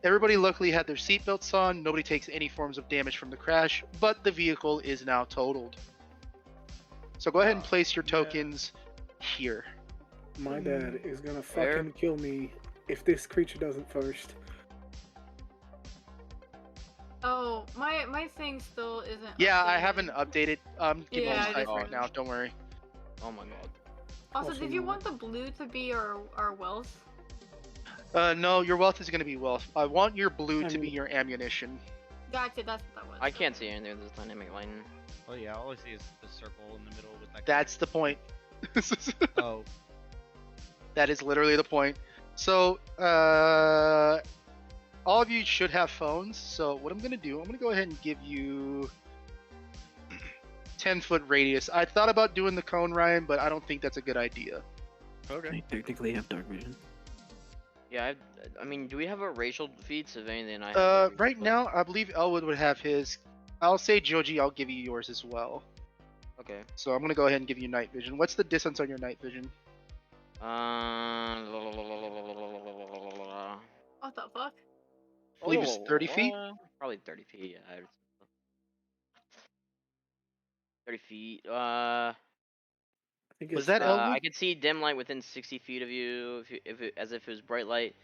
Everybody luckily had their seatbelts on. Nobody takes any forms of damage from the crash, but the vehicle is now totaled. So go ahead and place your tokens here. My dad is gonna Where? fucking kill me if this creature doesn't first. Oh, my thing still isn't. Yeah, I updated. haven't updated. Give Yeah, me I one just right read now. it. Don't worry. Oh my god. Also, Also did you no. want the blue to be our wealth? No, your wealth is going to be wealth. I want your blue I to be mean- your ammunition. Gotcha, that's what that was. I can't see anything with this dynamic lighting. Oh yeah, all I see is the circle in the middle with like. That's the point. Oh. That is literally the point. So, all of you should have phones. So what I'm going to do, I'm going to go ahead and give you 10-foot radius. I thought about doing the cone, Ryan, but I don't think that's a good idea. Okay. I technically have dark vision. Yeah, I mean, do we have a racial feats? If anything, I have Right now, I believe Elwood would have his. I'll say Joji, I'll give you yours as well. Okay. So I'm gonna go ahead and give you night vision. What's the distance on your night vision? What the fuck? I believe it's 30 feet. Probably 30 feet. Yeah. 30 feet. I think Was it's, that Elwood? I could see dim light within 60 feet of you, as if it was bright light.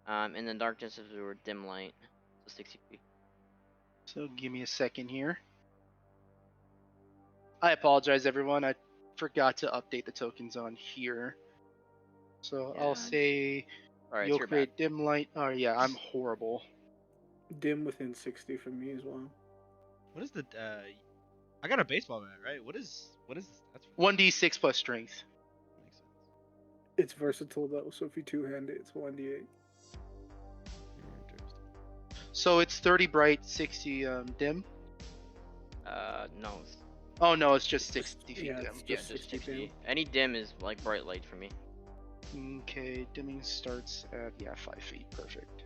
And then darkness if it were dim light. So 60 feet. So give me a second here. I apologize, everyone. I forgot to update the tokens on here. So Yeah. I'll say Alright, you'll it's your create bad. dim light. Oh yeah, I'm horrible. dim within 60 for me as well. What is the? I got a baseball bat, right? What is this? That's 1d6 plus strength. makes sense. It's versatile though, so if you two-hand it, it's 1d8. Interesting. So it's 30 bright, 60 dim. No. Oh no, it's just 60 feet yeah, dim. it's Yeah, just just 60 60. dim. Any dim is like bright light for me. Okay, dimming starts at 5 feet. Perfect.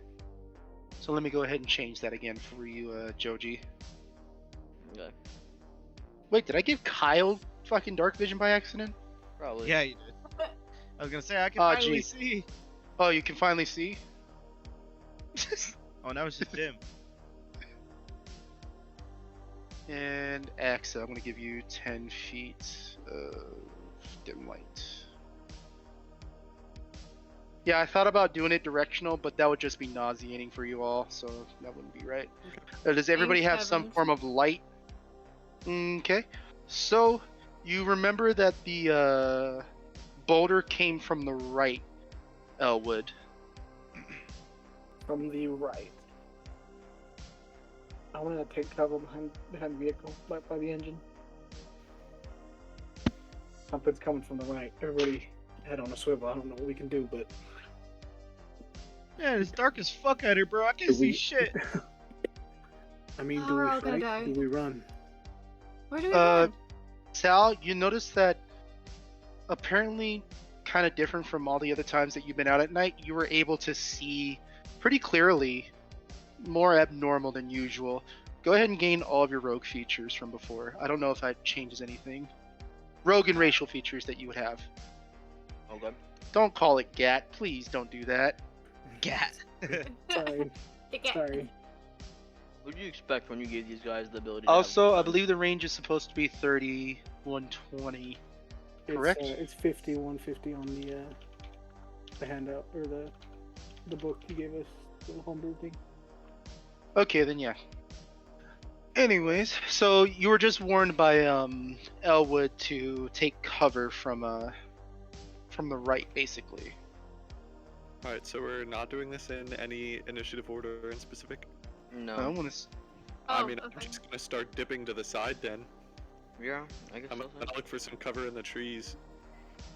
So let me go ahead and change that again for you, Joji. Okay. Wait, did I give Kyle fucking dark vision by accident? Probably. Yeah, you did. I was gonna say I can Oh, finally gee. see. Oh, you can finally see. Oh, now it's just dim. And Axa, I'm gonna give you 10 feet of dim light. Yeah, I thought about doing it directional, but that would just be nauseating for you all, so that wouldn't be right. Does everybody have some heavens. form of light? Okay. So, you remember that the boulder came from the right, Elwood. From the right. I'm gonna take cover behind the vehicle, by the engine. Something's coming from the right. Everybody head on a swivel. I don't know what we can do, but Man, it's dark as fuck out here, bro. I can't Do see we- shit. I mean, Oh, do we're we all gonna fight? die. Do we run? Where do we Uh, go? Sal, you notice that apparently kind of different from all the other times that you've been out at night, you were able to see pretty clearly, more abnormal than usual. Go ahead and gain all of your rogue features from before. I don't know if that changes anything. Rogue and racial features that you would have. Okay. Don't call it GAT. Please don't do that. Gat. Sorry. Take it. Sorry. What do you expect when you give these guys the ability to have Also, I fun? believe the range is supposed to be 30, 120. Correct? It's 50, 150 on the handout or the book you gave us, the homebrew thing. Okay, then yeah. Anyways, so you were just warned by Elwood to take cover from the right, basically. Alright, so we're not doing this in any initiative order in specific? No. I want to. I Oh, mean, I'm okay. just gonna start dipping to the side then. Yeah, I guess I'm so. gonna look for some cover in the trees.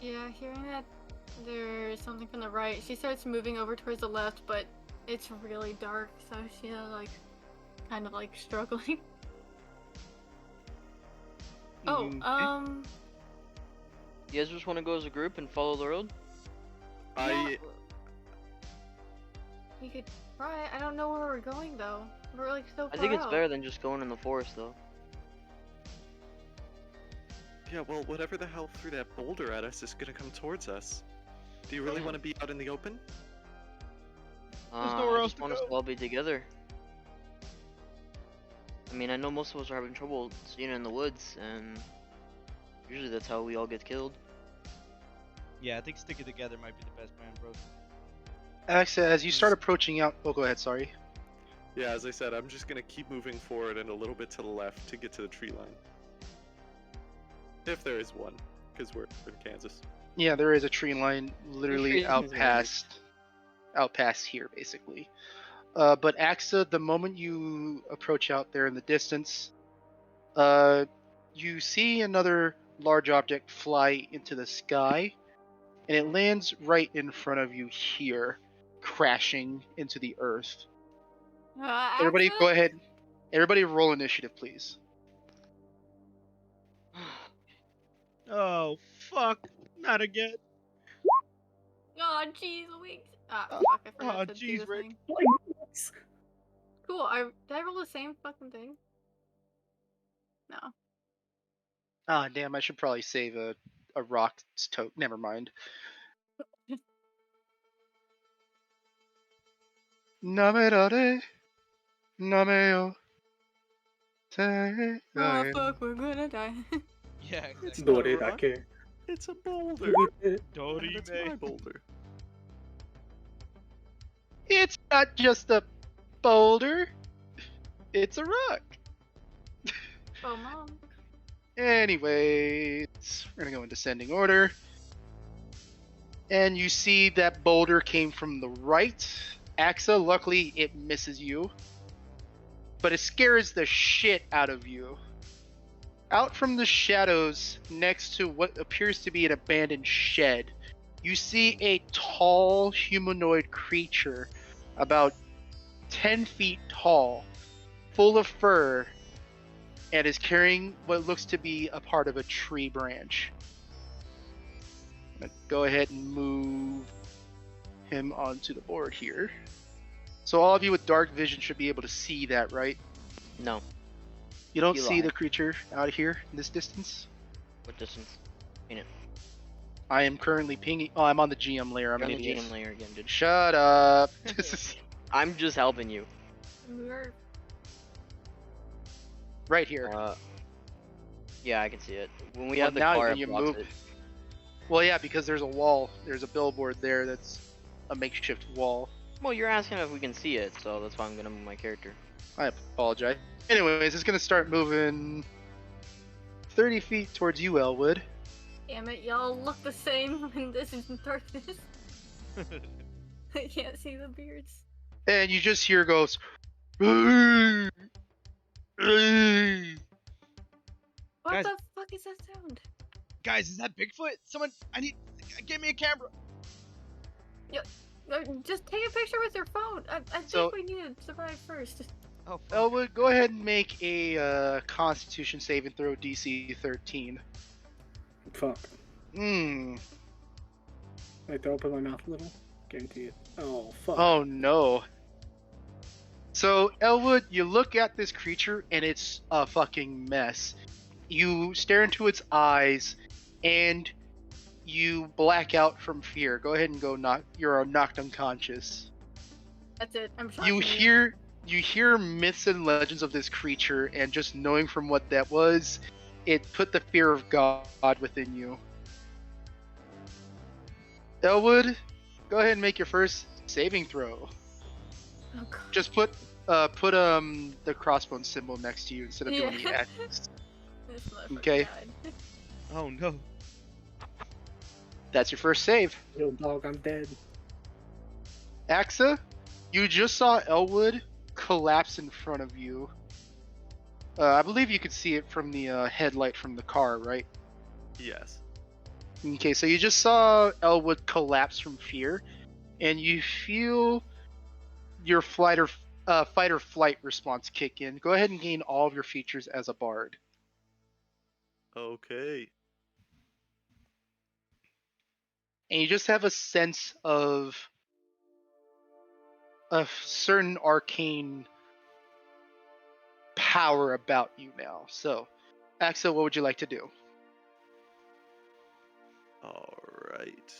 Yeah, hearing that there's something from the right, she starts moving over towards the left, but it's really dark, so she's like, kind of like struggling. Oh, You guys just want to go as a group and follow the road? I we could try. I don't know where we're going though. We're like so far I think it's out. better than just going in the forest, though. yeah, well, whatever the hell threw that boulder at us is gonna come towards us. Do you really want to be out in the open? nowhere I else just to want us go. to all be together. I mean, I know most of us are having trouble seeing in the woods, and usually that's how we all get killed. Yeah, I think sticking together might be the best plan, bro. Axa, as you start approaching out. Oh, go ahead. Sorry. Yeah, as I said, I'm just gonna keep moving forward and a little bit to the left to get to the tree line. If there is one, because we're in Kansas. Yeah, there is a tree line literally trees out is past here, basically. But Axa, the moment you approach out there in the distance, you see another large object fly into the sky, and it lands right in front of you here, crashing into the earth. Everybody, Accident? go ahead. Everybody, roll initiative, please. Oh, fuck. Not again. Oh, jeez, Louise. Ah, Oh, fuck, I forgot to do jeez, the Rick. thing. Cool, did I roll the same fucking thing? No. Ah, damn, I should probably save a rock token. Never mind. Namerare, nameo. Oh, fuck, we're gonna die. Yeah, It's exactly. not a Dore rock. dake. It's a boulder. And it's my Dorime. boulder. It's not just a boulder. It's a rock. Oh, Mom. Anyways, we're gonna go in descending order. And you see that boulder came from the right. Axa, luckily it misses you. But it scares the shit out of you. Out from the shadows next to what appears to be an abandoned shed, you see a tall humanoid creature about 10 feet tall, full of fur, and is carrying what looks to be a part of a tree branch. I'm gonna go ahead and move him onto the board here. So all of you with dark vision should be able to see that, right? No. You don't You see lie. the creature out here in this distance? What distance? I am currently pinging. Oh, I'm on the GM layer. I'm You're an on the idiot. GM layer again, dude. Shut up. This is I'm just helping you. We're... right here. Yeah, I can see it. When we Well, have the now car, when it you blocks move- it. Well, yeah, because there's a wall. There's a billboard there that's a makeshift wall. Well, you're asking if we can see it, so that's why I'm gonna move my character. I apologize. Anyways, it's going to start moving 30 feet towards you, Elwood. Damn it, y'all look the same when this is in darkness. I can't see the beards. And you just hear goes, "Hey! Hey!" What Guys- the fuck is that sound? Guys, is that Bigfoot? Someone, give me a camera. Just take a picture with your phone. I So- think we need to survive first. Oh, fuck. Elwood, go ahead and make a Constitution save and throw DC 13. Fuck. Hmm. I throw up in my mouth a little. Guarantee it. Oh, fuck. Oh no. So, Elwood, you look at this creature and it's a fucking mess. You stare into its eyes and you black out from fear. Go ahead and you're knocked unconscious. That's it. I'm You shocking hear myths and legends of this creature, and just knowing from what that was, it put the fear of God within you. Elwood, go ahead and make your first saving throw. Oh, God. Just put the crossbone symbol next to you instead of doing the Yeah. X. This motherfucker Okay. died. Oh, no. That's your first save. Yo, dog, I'm dead. Axa, you just saw Elwood collapse in front of you. I believe you could see it from the headlight from the car, right? Yes. Okay, so you just saw Elwood collapse from fear, and you feel your fight or flight response kick in. Go ahead and gain all of your features as a bard. Okay. And you just have a sense of a certain arcane power about you now. So, Axel, what would you like to do? Alright.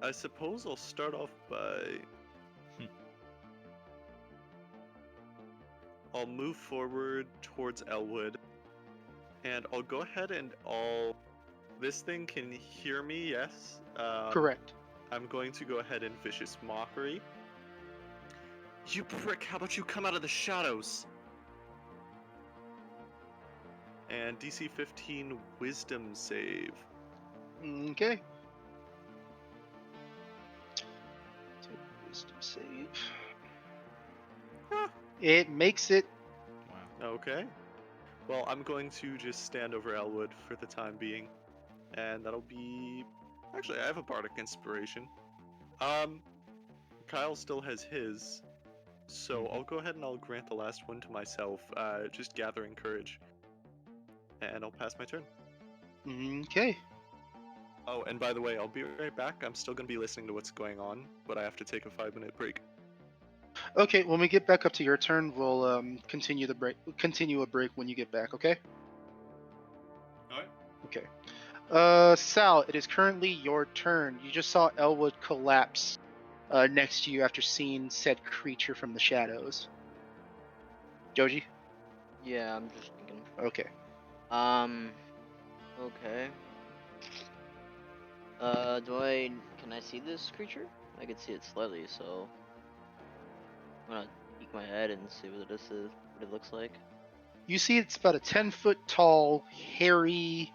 I suppose I'll start off by... I'll move forward towards Elwood. And I'll go ahead and This thing can hear me, yes? Correct. I'm going to go ahead and Vicious Mockery. You prick, how about you come out of the shadows? And DC 15 Wisdom save. Okay. So, wisdom save. Ah. It makes it. Wow. Okay. Well, I'm going to just stand over Elwood for the time being. And that'll be... Actually, I have a Bardic Inspiration. Kyle still has his. So I'll go ahead and I'll grant the last one to myself, just gathering courage. And I'll pass my turn. Okay. Oh, and by the way, I'll be right back. I'm still gonna be listening to what's going on, but I have to take a 5-minute break. Okay, when we get back up to your turn, we'll continue the break. Continue a break when you get back. Okay. Alright. Okay. Sal, it is currently your turn. You just saw Elwood collapse next to you after seeing said creature from the shadows. Joji? Yeah, I'm just thinking. Okay. Okay. Can I see this creature? I can see it slightly, so I'm gonna peek my head and see what it looks like. You see it's about a 10-foot tall, hairy,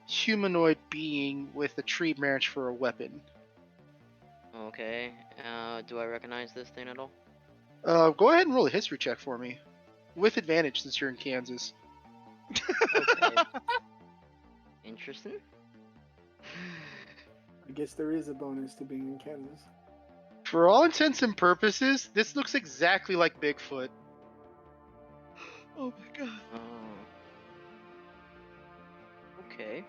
humanoid being with a tree branch for a weapon. Okay. Do I recognize this thing at all? Go ahead and roll a history check for me. With advantage since you're in Kansas. Okay. Interesting. I guess there is a bonus to being in Kansas. For all intents and purposes, this looks exactly like Bigfoot. Oh my god. Okay.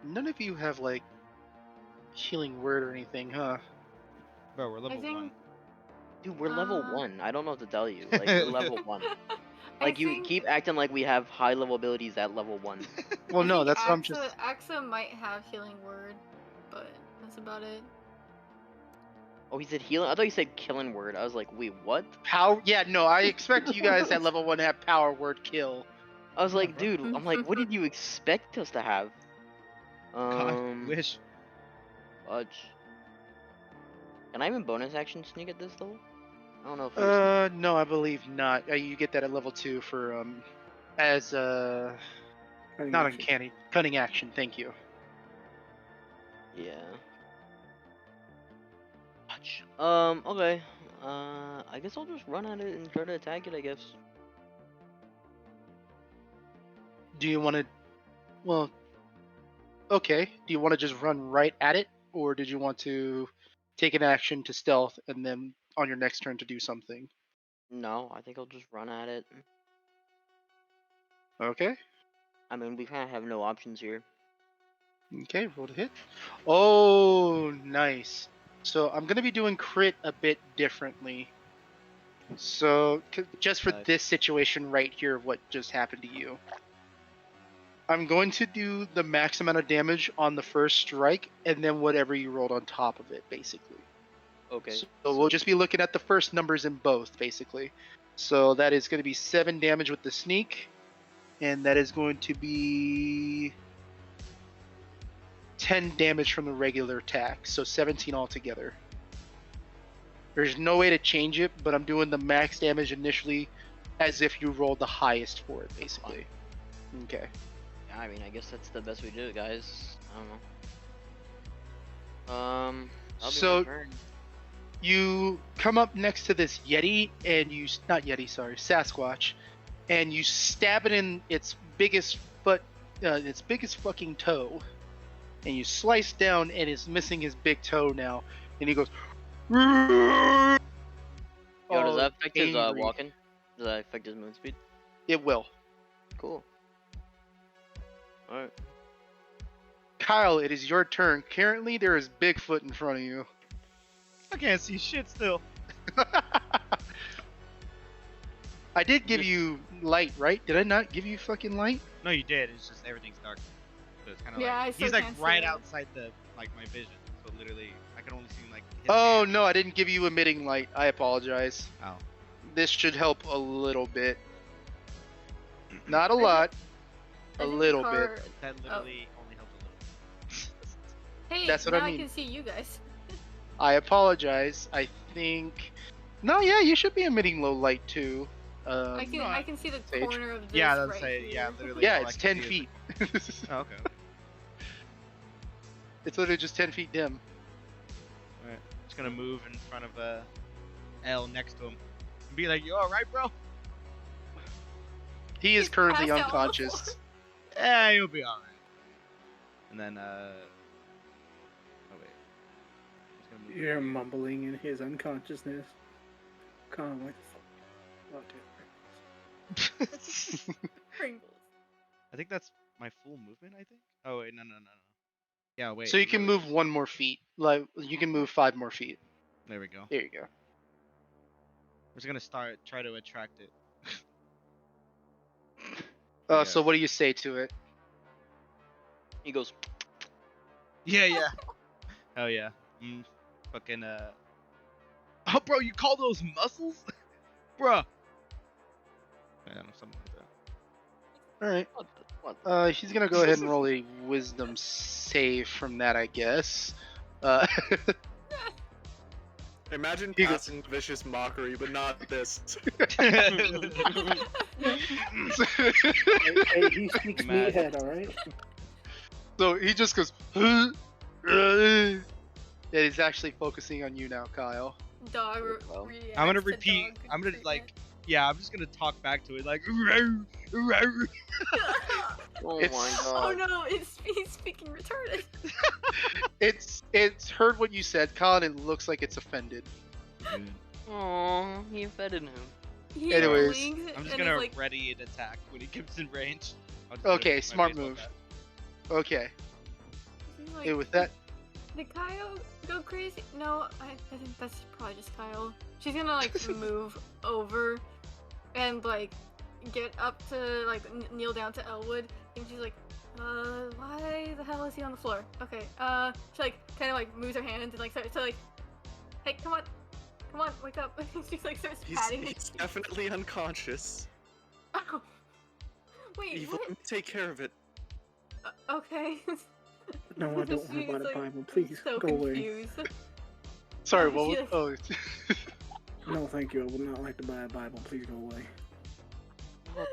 None of you have, like, healing word or anything, huh? Bro, we're level 1. Dude, we're level 1. I don't know what to tell you. Like, we're level 1. Like, you keep acting like we have high level abilities at level 1. Well, no, that's what I'm Axa, just... Axa might have healing word, but that's about it. Oh, he said healing? I thought he said killing word. I was like, wait, what? Power? Yeah, no, I expect you guys at level 1 to have power word kill. I was like, dude, I'm like, what did you expect us to have? God, wish. Fudge. Can I even bonus action sneak at this level? I don't know if No, I believe not. You get that at level 2 for, as, Cutting not action. uncanny. Cunning action, thank you. Yeah. Fudge. Okay. I guess I'll just run at it and try to attack it, I guess. Do you want to... Well... Okay. Do you want to just run right at it? Or did you want to take an action to stealth and then on your next turn to do something? No, I think I'll just run at it. Okay. I mean, we kind of have no options here. Okay, roll to hit. Oh, nice. So I'm going to be doing crit a bit differently. So just for this situation right here, what just happened to you. I'm going to do the max amount of damage on the first strike, and then whatever you rolled on top of it, basically. Okay. So we'll just be looking at the first numbers in both, basically. So that is going to be 7 damage with the sneak, and that is going to be 10 damage from the regular attack, so 17 altogether. There's no way to change it, but I'm doing the max damage initially as if you rolled the highest for it, basically. Okay. I mean, I guess that's the best we do, guys. I don't know. That'll be my turn. You come up next to this Yeti, and you... Not Yeti, sorry. Sasquatch. And you stab it in its biggest fucking toe. And you slice down, and it's missing his big toe now. And he goes... Yo, does that affect his walking? Does that affect his movement speed? It will. Cool. Alright. Kyle, it is your turn. Currently, there is Bigfoot in front of you. I can't see shit still. I did give you light, right? Did I not give you fucking light? No, you did. It's just everything's dark. So it's kind of Yeah, like I still he's like can't see right it. outside the my vision. So literally, I can only see like. His Oh hand. no, I didn't give you emitting light. I apologize. Oh. This should help a little bit. Not a lot. A little bit. That literally only helped a little. Hey, That's what now I mean. I can see you guys. I apologize. I think. No, yeah, you should be emitting low light too. I can see the Sage. corner of this. Yeah, that's right say here. yeah, literally. Yeah, all I it's can 10 see feet. Is... Oh, okay. It's literally just 10 feet dim. Alright, just gonna move in front of L next to him and be like, "You all right, bro?" He is He's currently passed out on the unconscious. Yeah, you'll be all right. And then oh wait, just gonna move. You're mumbling in his unconsciousness. Can't wait. Pringles. I think that's my full movement, I think. Oh wait, no. Yeah, wait. So you can really? move 1 more feet. Like you can move 5 more feet. There we go. There you go. We're just gonna try to attract it. So what do you say to it? He goes. Yeah. Oh yeah. Fucking Oh, bro, you call those muscles, bro? Yeah, something like that. All right. He's gonna go ahead and roll a wisdom save from that, I guess. Imagine He passing vicious mockery, but not this. Hey, he speaks Mad. meathead, alright? So he just goes. And he's actually focusing on you now, Kyle. Dog. Well, I'm gonna reacts to repeat. dog I'm gonna treatment. I'm just gonna talk back to it like. oh It's- my Oh god. no, he's speaking retarded. It's heard what you said, Kyle, and it looks like it's offended. Aww, he offended him. He Anyways, blinks I'm just and gonna is like, ready an attack when he comes in range. I'll just put Okay, my smart baseball move. bat. Okay. he's like, Hey, with that, did Kyle go crazy? No, I think that's probably just Kyle. She's gonna like move over and like get up to like kneel down to Elwood, and she's like, why the hell is he on the floor? Okay, she like kind of like moves her hand and like starts to like, hey, come on, wake up. She's like starts patting him. He's definitely unconscious. Oh. Wait, Eve, what? let me take care of it. Okay. No, I don't want She's, to buy the like, Bible. Please, so go away. confused. sorry, she, what was? like- Oh, No, thank you. I would not like to buy a Bible. Please go away. What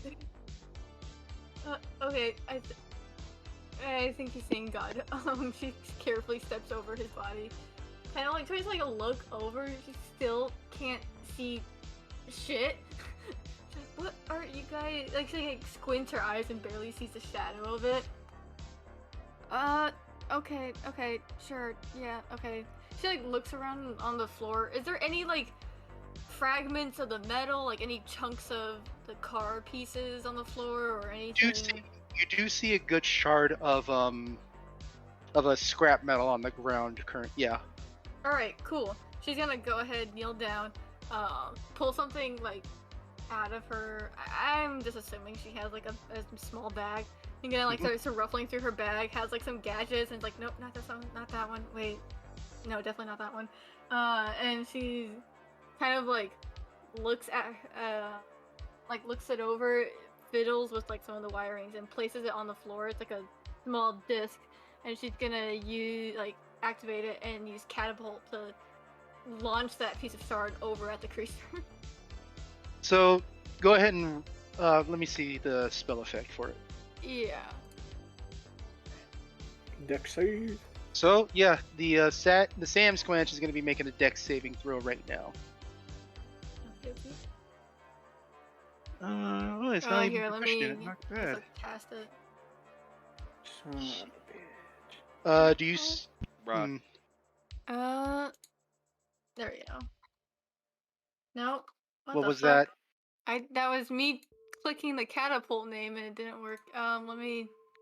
the? Okay, I think he's saying God. She carefully steps over his body, kind of like tries to like look over. She still can't see shit. She's like, "What are you guys?" Like she like squints her eyes and barely sees the shadow of it. Okay, sure, yeah, okay. She like looks around on the floor. Is there any like fragments of the metal, like any chunks of the car pieces on the floor or anything? you do see a good shard of a scrap metal on the ground. Yeah. All right, cool. She's gonna go ahead, kneel down, pull something like out of her. I'm just assuming she has like a small bag. And gonna like starts ruffling through her bag, has like some gadgets, and it's like, nope, not this one, not that one. Wait, no, definitely not that one. And she kind of like looks at, looks it over, fiddles with like some of the wirings, and places it on the floor. It's like a small disc, and she's gonna activate it and use catapult to launch that piece of shard over at the creature. So go ahead and let me see the spell effect for it. Yeah. Dex save. So yeah, the Sam Squanch is going to be making a Dex saving throw right now. Oh, it's not even Here, let proficient. me Not just, bad. like, cast it. Son of a bitch. Do you? Bruh. There we go. Nope. What the was fuck? that? That was me clicking the catapult name and it didn't work.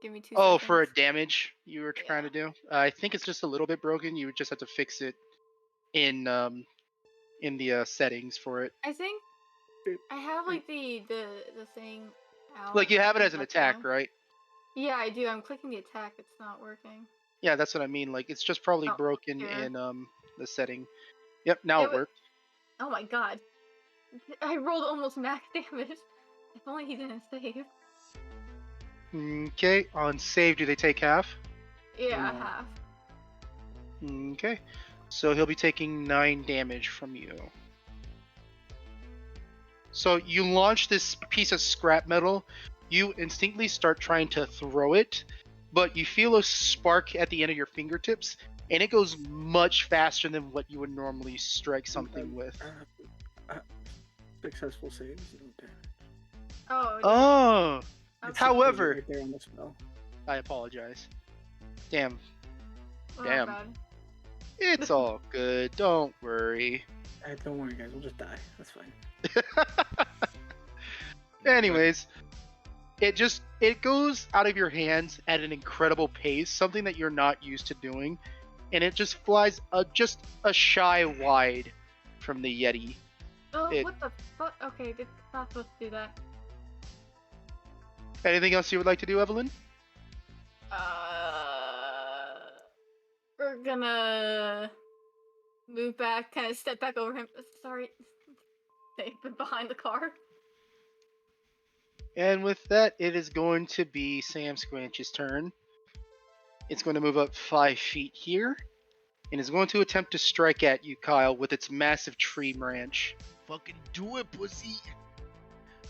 Give me 2 Oh, seconds. for a damage you were trying to do. I think it's just a little bit broken. You would just have to fix it in the settings for it. I think I have like the thing out. Like you have it as an That's attack, wrong. right? Yeah, I do. I'm clicking the attack. It's not working. Yeah, that's what I mean. Like it's just probably Oh, broken here. in the setting. Yep, now it worked. Oh my god. I rolled almost max damage. If only he didn't save. Okay, on save, do they take half? Yeah, No. half. Okay, so he'll be taking 9 damage from you. So you launch this piece of scrap metal. You instinctively start trying to throw it, but you feel a spark at the end of your fingertips, and it goes much faster than what you would normally strike something with. Successful saves. No damage. Oh. Oh, Okay. however, Right there on the spell. I apologize. Damn, Oh, damn. God. It's all good. Don't worry. Hey, don't worry, guys. We'll just die. That's fine. Anyways, it goes out of your hands at an incredible pace, something that you're not used to doing, and it just flies just a shy wide from the Yeti. Oh, what the fuck? Okay, it's not supposed to do that. Anything else you would like to do, Evelyn? We're gonna move back, kind of step back over him. Sorry, they've been behind the car. And with that, it is going to be Sam Squanch's turn. It's going to move up 5 feet here, and is going to attempt to strike at you, Kyle, with its massive tree branch. Fucking do it, pussy.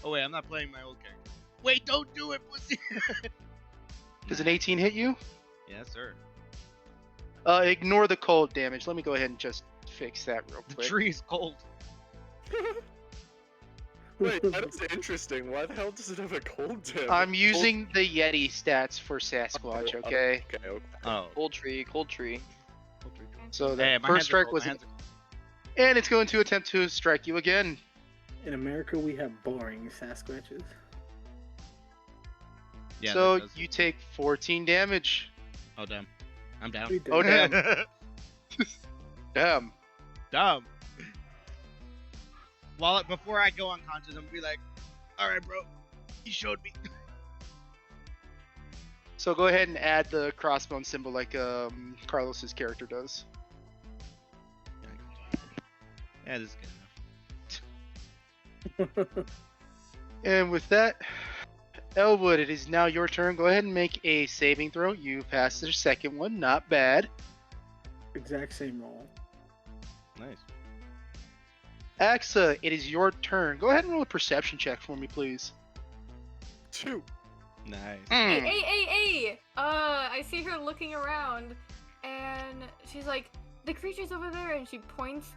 Oh wait, I'm not playing my old character. Wait, don't do it, pussy. Does an 18 hit you? Yes, sir. Ignore the cold damage. Let me go ahead and just fix that real The quick. tree is cold. Wait, that is interesting. Why the hell does it have a cold damage? I'm using the Yeti stats for Sasquatch, okay? Okay. Oh. Cold tree, cold tree. So the Hey, my first hands are strike cold, was... my hands are cold. And it's going to attempt to strike you again. In America, we have boring Sasquatches. Yeah, So that does- you take 14 damage. Oh damn. I'm down. We did. Oh, damn. Damn. Dumb. Before I go unconscious, I'm gonna be like, alright bro, you showed me. So go ahead and add the crossbone symbol like Carlos's character does. Yeah, this is good enough. And with that, Elwood, it is now your turn. Go ahead and make a saving throw. You passed the second one, not bad. Exact same roll. Nice. Axa, it is your turn. Go ahead and roll a perception check for me, please. 2. Nice. Hey! I see her looking around, and she's like, the creature's over there, and she points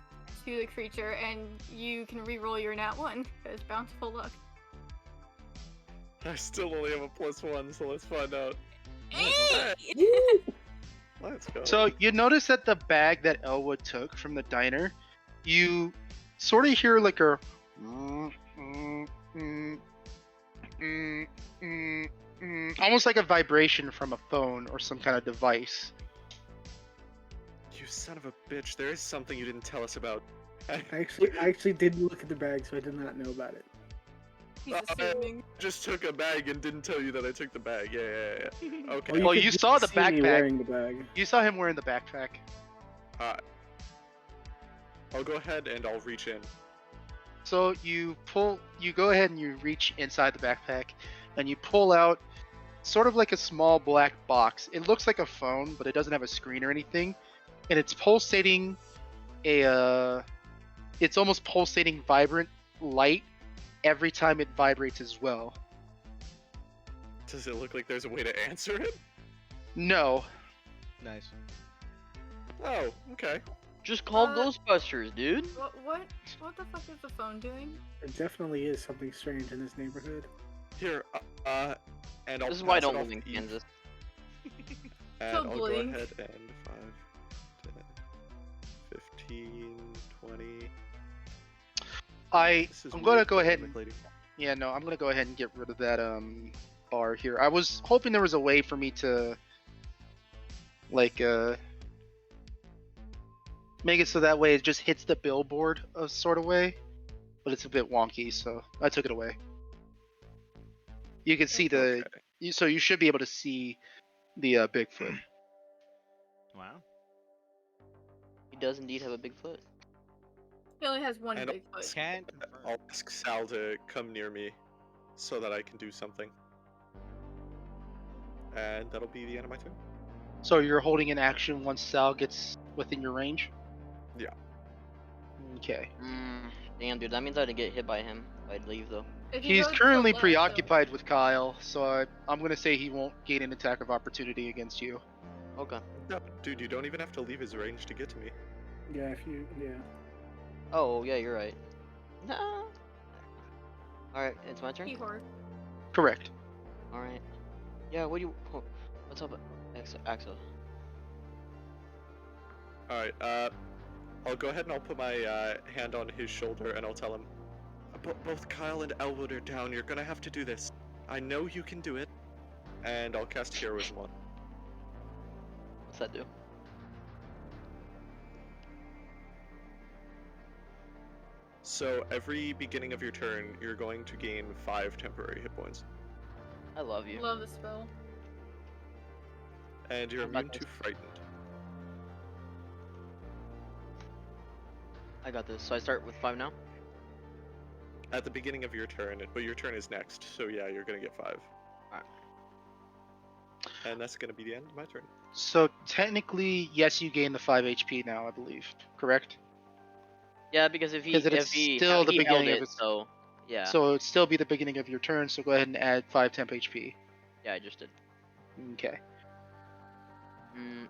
to the creature, and you can re-roll your nat 1, because bountiful luck. I still only have a +1, so let's find out. Hey! Let's go. So you notice that the bag that Elwood took from the diner, you sort of hear like a almost like a vibration from a phone or some kind of device. You son of a bitch, there is something you didn't tell us about. I actually did look at the bag, so I did not know about it. He's assuming. Just took a bag and didn't tell you that I took the bag. Yeah. Okay. Well, could you just saw the see me backpack. wearing the bag. You saw him wearing the backpack. I'll go ahead and I'll reach in. So you go ahead and you reach inside the backpack, and you pull out sort of like a small black box. It looks like a phone, but it doesn't have a screen or anything, and it's pulsating it's almost pulsating vibrant light every time it vibrates as well. Does it look like there's a way to answer it? No. Nice. Oh, okay. Just call Ghostbusters, dude. What the fuck is the phone doing? There definitely is something strange in this neighborhood. Here, and I'll This is why I pass it don't off live in to Eve, Kansas. And So I'll go blink. ahead and 5, 10, 15, 20. This is I'm gonna weird, go ahead dynamic and lady. I'm gonna go ahead and get rid of that bar here. I was hoping there was a way for me to like make it so that way it just hits the billboard a sort of way, but it's a bit wonky, so I took it away. You can see Okay. so you should be able to see the Bigfoot. Wow. He does indeed have a big foot. He only has one And big foot. Can't confirm. I'll ask Sal to come near me so that I can do something. And that'll be the end of my turn. So you're holding an action once Sal gets within your range? Yeah. Okay. Damn, dude, that means I didn't get hit by him. I'd leave though. If you He's go to the currently left, preoccupied with Kyle, so I'm gonna say he won't gain an attack of opportunity against you. Okay. No, dude, you don't even have to leave his range to get to me. Yeah, yeah. Oh, yeah, you're right. Nah. Alright, it's my turn? Keyboard. Correct. Alright. Yeah, what's up, Axel? Alright, I'll go ahead and I'll put my hand on his shoulder and I'll tell him, both Kyle and Elwood are down, you're gonna have to do this. I know you can do it. And I'll cast Heroism on. What's that do? So every beginning of your turn, you're going to gain 5 temporary hit points. I love you. Love the spell. And you're How about immune to this? frightened. I got this. So I start with 5 now? At the beginning of your turn, but your turn is next, so yeah, you're gonna get 5. Alright. And that's gonna be the end of my turn. So technically, yes, you gain the 5 HP now, I believe. Correct? Yeah, because if he Because it is if he, still the he held beginning of it, his. so yeah. So it'd still be the beginning of your turn. So go ahead and add 5 temp HP. Yeah, I just did. Okay.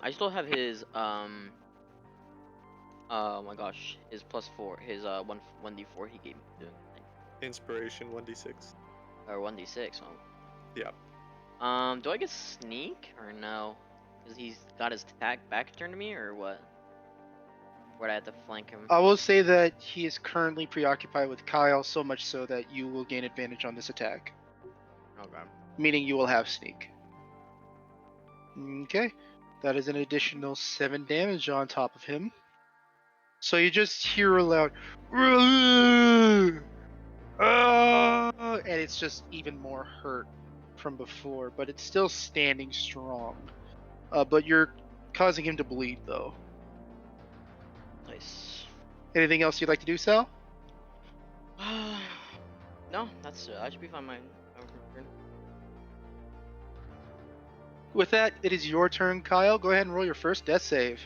I still have his oh my gosh, his +4, his 1d4 he gave me the thing. Inspiration 1d6. Or 1d6. Oh. Yeah. Do I get sneak or no? Because he's got his back turned to me, or what? Would I have to flank him? I will say that he is currently preoccupied with Kyle, so much so that you will gain advantage on this attack. Okay. Meaning you will have sneak. Okay. That is an additional 7 damage on top of him. So you just hear a loud, and it's just even more hurt from before, but it's still standing strong. But you're causing him to bleed, though. Nice. Anything else you'd like to do, Sal? No, that's I should be fine. My turn. With that, it is your turn, Kyle. Go ahead and roll your first death save.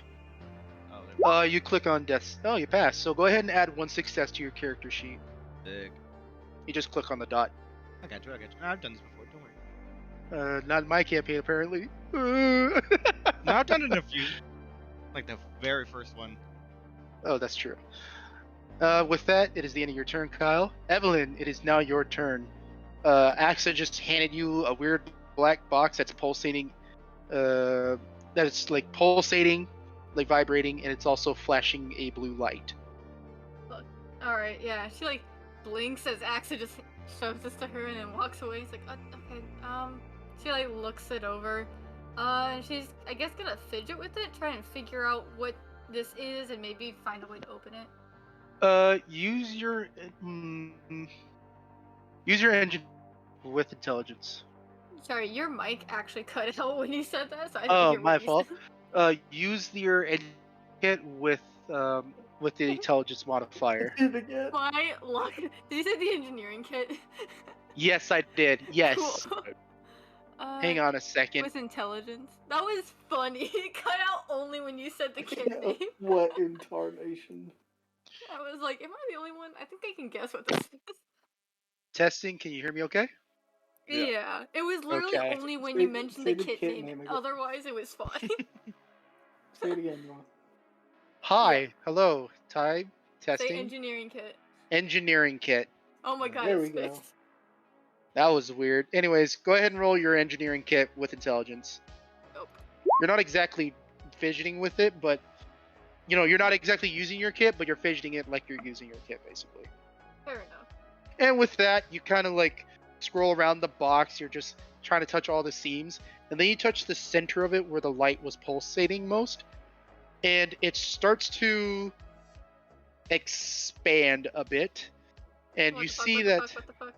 Oh, You click on death. Oh, you pass. So go ahead and add 1 success to your character sheet. sick. You just click on the dot. I got you. I've done this before. Don't worry. Not in my campaign, apparently. No, I've done it in a few. Like the very first one. Oh, that's true. With that, it is the end of your turn, Kyle. Evelyn, it is now your turn. Axa just handed you a weird black box that's pulsating. That it's like pulsating, like vibrating, and it's also flashing a blue light. Alright, yeah. She like blinks as Axa just shoves this to her and then walks away. She's like, okay. She like looks it over. And she's, I guess, gonna fidget with it, try and figure out what this is, and maybe find a way to open it. Use your engine with intelligence. Sorry, your mic actually cut out when you said that, so I didn't Oh, hear my what you fault. said. Use your engine kit with the intelligence modifier. My luck. Did you say the engineering kit? Yes, I did. Yes. Cool. Hang on a second. With intelligence. That was funny. It cut out only when you said the kid name. What incarnation? I was like, am I the only one? I think I can guess what this is. Testing, can you hear me okay? Yeah. It was literally Okay. only when Say- you mentioned say the the kid kid name. name again. Otherwise, it was fine. Say it again, Ron. Hi, hello, Ty. Say Testing. engineering kit. Engineering kit. Oh my god, There it's we go. fixed. That was weird. Anyways, go ahead and roll your engineering kit with intelligence. Nope. You're not exactly fidgeting with it, but you're not exactly using your kit, but you're fidgeting it like you're using your kit, basically. Fair enough. And with that, you kind of like scroll around the box. You're just trying to touch all the seams, and then you touch the center of it where the light was pulsating most, and it starts to expand a bit, and What you the fuck, see what the that. fuck, what the fuck?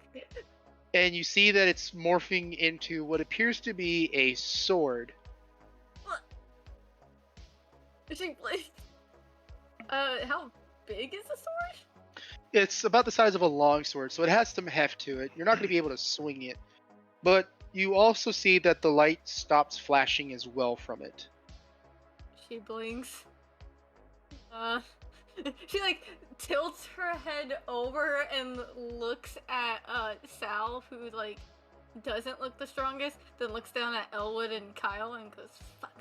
And you see that it's morphing into what appears to be a sword. She blinked. How big is the sword? It's about the size of a longsword, so it has some heft to it. You're not going to be able to swing it. But you also see that the light stops flashing as well from it. She blinks. She like tilts her head over and looks at Sal, who like doesn't look the strongest, then looks down at Elwood and Kyle and goes, fuck.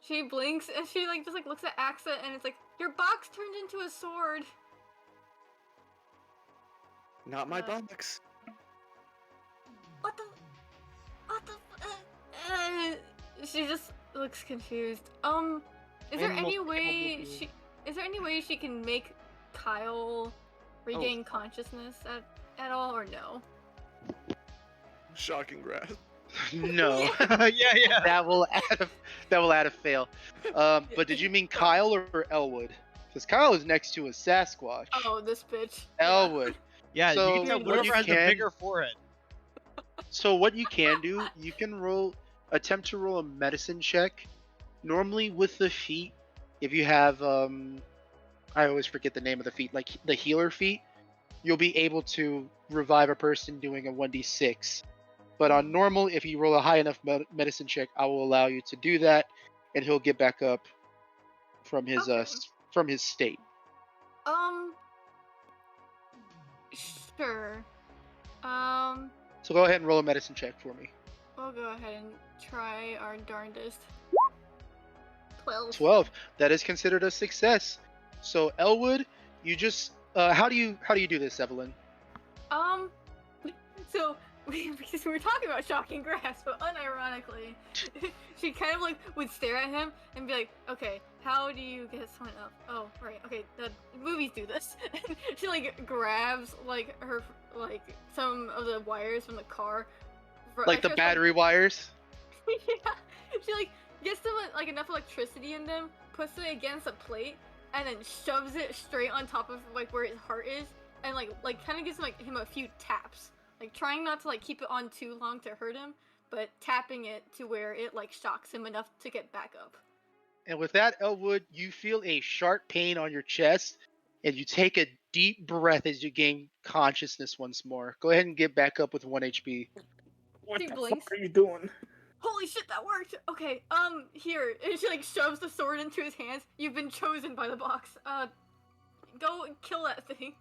She blinks and she like just like looks at Axa and it's like, your box turned into a sword. Not my box. What the she just looks confused. Is there any way she can make Kyle regain consciousness at all, or no? Shocking grasp. No. Yeah. That will add a fail. But did you mean Kyle or Elwood? Because Kyle is next to a Sasquatch. Oh, this bitch. Elwood. Yeah, So you can tell what whoever has the bigger forehead. So what you can do, you can attempt to roll a medicine check. Normally with the feat, if you have I always forget the name of the feat, like the healer feat, you'll be able to revive a person doing a 1d6. But on normal, if you roll a high enough medicine check, I will allow you to do that, and he'll get back up from his from his state. Sure. So go ahead and roll a medicine check for me. We'll go ahead and try our darndest. 12. 12. That is considered a success. So Elwood, you just how do you do this, Evelyn? So because we were talking about shocking grasp, but unironically, she kind of like would stare at him and be like, "Okay, how do you get someone up? Oh, right, okay, the movies do this." She like grabs like her some of the wires from the car, Like the battery wires. Yeah, she like gets them like enough electricity in them, puts it against a plate, and then shoves it straight on top of like where his heart is, and like kind of gives him a few taps. Like, trying not to, like, keep it on too long to hurt him, but tapping it to where it, like, shocks him enough to get back up. And with that, Elwood, you feel a sharp pain on your chest, and you take a deep breath as you gain consciousness once more. Go ahead and get back up with 1 HP. What She the blinks. fuck are you doing? Holy shit, that worked! Okay, here. And she, like, shoves the sword into his hands. You've been chosen by the box. Go kill that thing.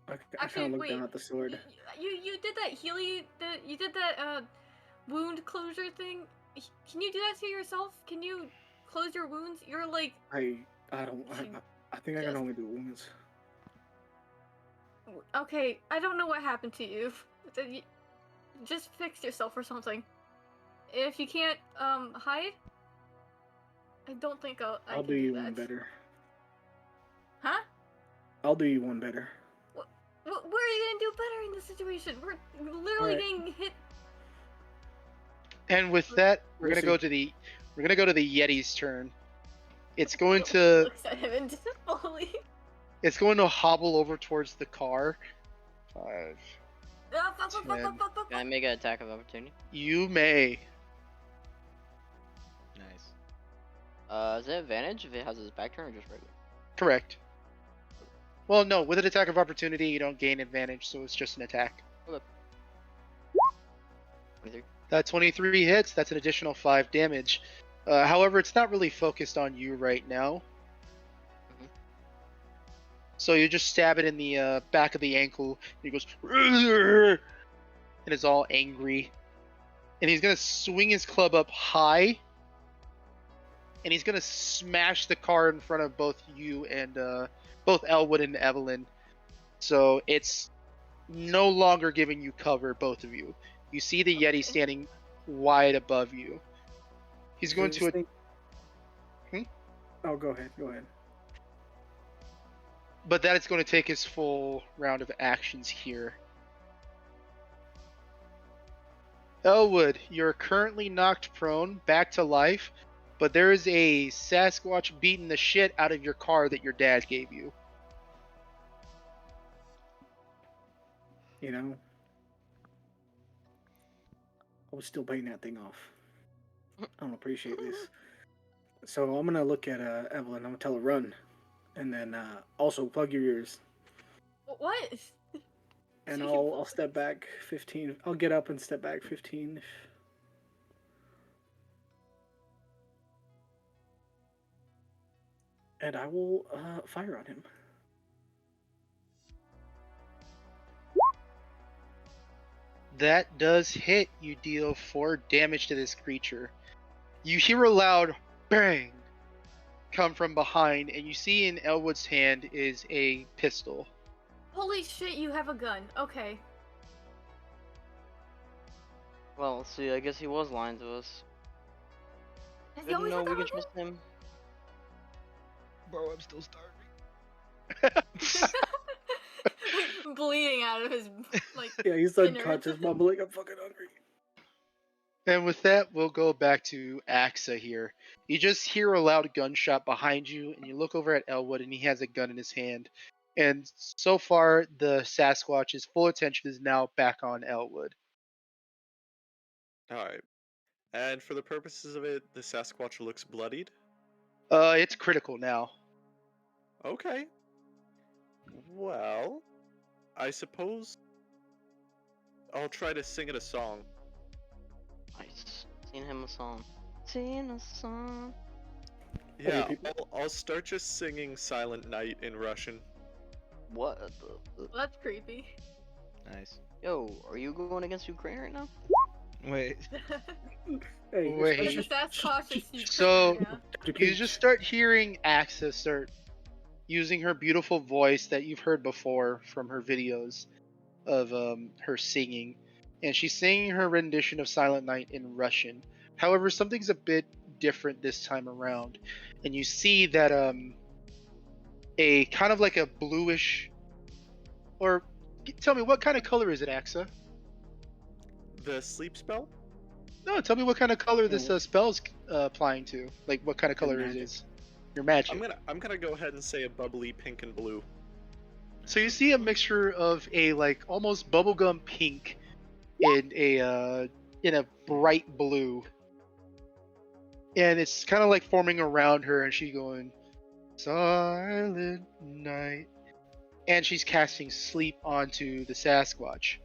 I kind of look down at the sword. You did that you did that wound closure thing. Can you do that to yourself? Can you close your wounds? You're like I think I can only do wounds. Okay, I don't know what happened to you. Just fix yourself or something. If you can't hide, I don't think I'll do you one better. Huh? I'll do you one better. What are you gonna do better in this situation? We're literally getting hit. And with that, we're gonna go to the Yeti's turn. It's going to Looks at him and disbelief. It's going to hobble over towards the car. 5. 10. Can I make an attack of opportunity? You may. Nice. Is it advantage if it has its back turn or just regular? Correct. Well, no, with an attack of opportunity, you don't gain advantage, so it's just an attack. Okay. 23. That 23 hits, that's an additional 5 damage. However, it's not really focused on you right now. Mm-hmm. So you just stab it in the back of the ankle, and he goes, and is all angry. And he's going to swing his club up high, and he's going to smash the car in front of both you and both Elwood and Evelyn. So it's no longer giving you cover, both of you. You see the Yeti standing wide above you. He's going to... Oh, go ahead. But that is going to take his full round of actions here. Elwood, you're currently knocked prone, back to life, but there is a Sasquatch beating the shit out of your car that your dad gave you. You know, I was still paying that thing off. I don't appreciate this. So I'm gonna look at Evelyn. I'm gonna tell her run, and then also plug your ears. What? And I'll step back 15. I'll get up and step back 15. And I will fire on him. That does hit. You deal 4 damage to this creature. You hear a loud bang come from behind, and you see in Elwood's hand is a pistol. Holy shit, you have a gun. Okay. Well, see, I guess he was lying to us. Has he Didn't always know had we that could trust him. Bro, I'm still starving. Like, bleeding out of his, like, Yeah, he's innards. unconscious, mumbling, I'm fucking hungry. And with that, we'll go back to Axa here. You just hear a loud gunshot behind you, and you look over at Elwood, and he has a gun in his hand. And so far, the Sasquatch's full attention is now back on Elwood. Alright. And for the purposes of it, the Sasquatch looks bloodied? It's critical now. Okay. Well, I suppose I'll try to sing it a song. Nice. Sing him a song. Sing a song. Yeah, I'll start just singing Silent Night in Russian. What the? Well, that's creepy. Nice. Yo, are you going against Ukraine right now? Wait. Hey, Wait. But the Sasquatch is So- yeah. You just start hearing Axa start using her beautiful voice that you've heard before from her videos of her singing. And she's singing her rendition of Silent Night in Russian. However, something's a bit different this time around. And you see that a kind of like a bluish, or tell me, what kind of color is it, Axa? The sleep spell? No, tell me what kind of color this spell's applying to. Like, what kind of color it magic. is. Your magic. I'm gonna go ahead and say a bubbly pink and blue. So you see a mixture of a like almost bubblegum pink and in a bright blue. And it's kind of like forming around her, and she's going, Silent Night. And she's casting sleep onto the Sasquatch.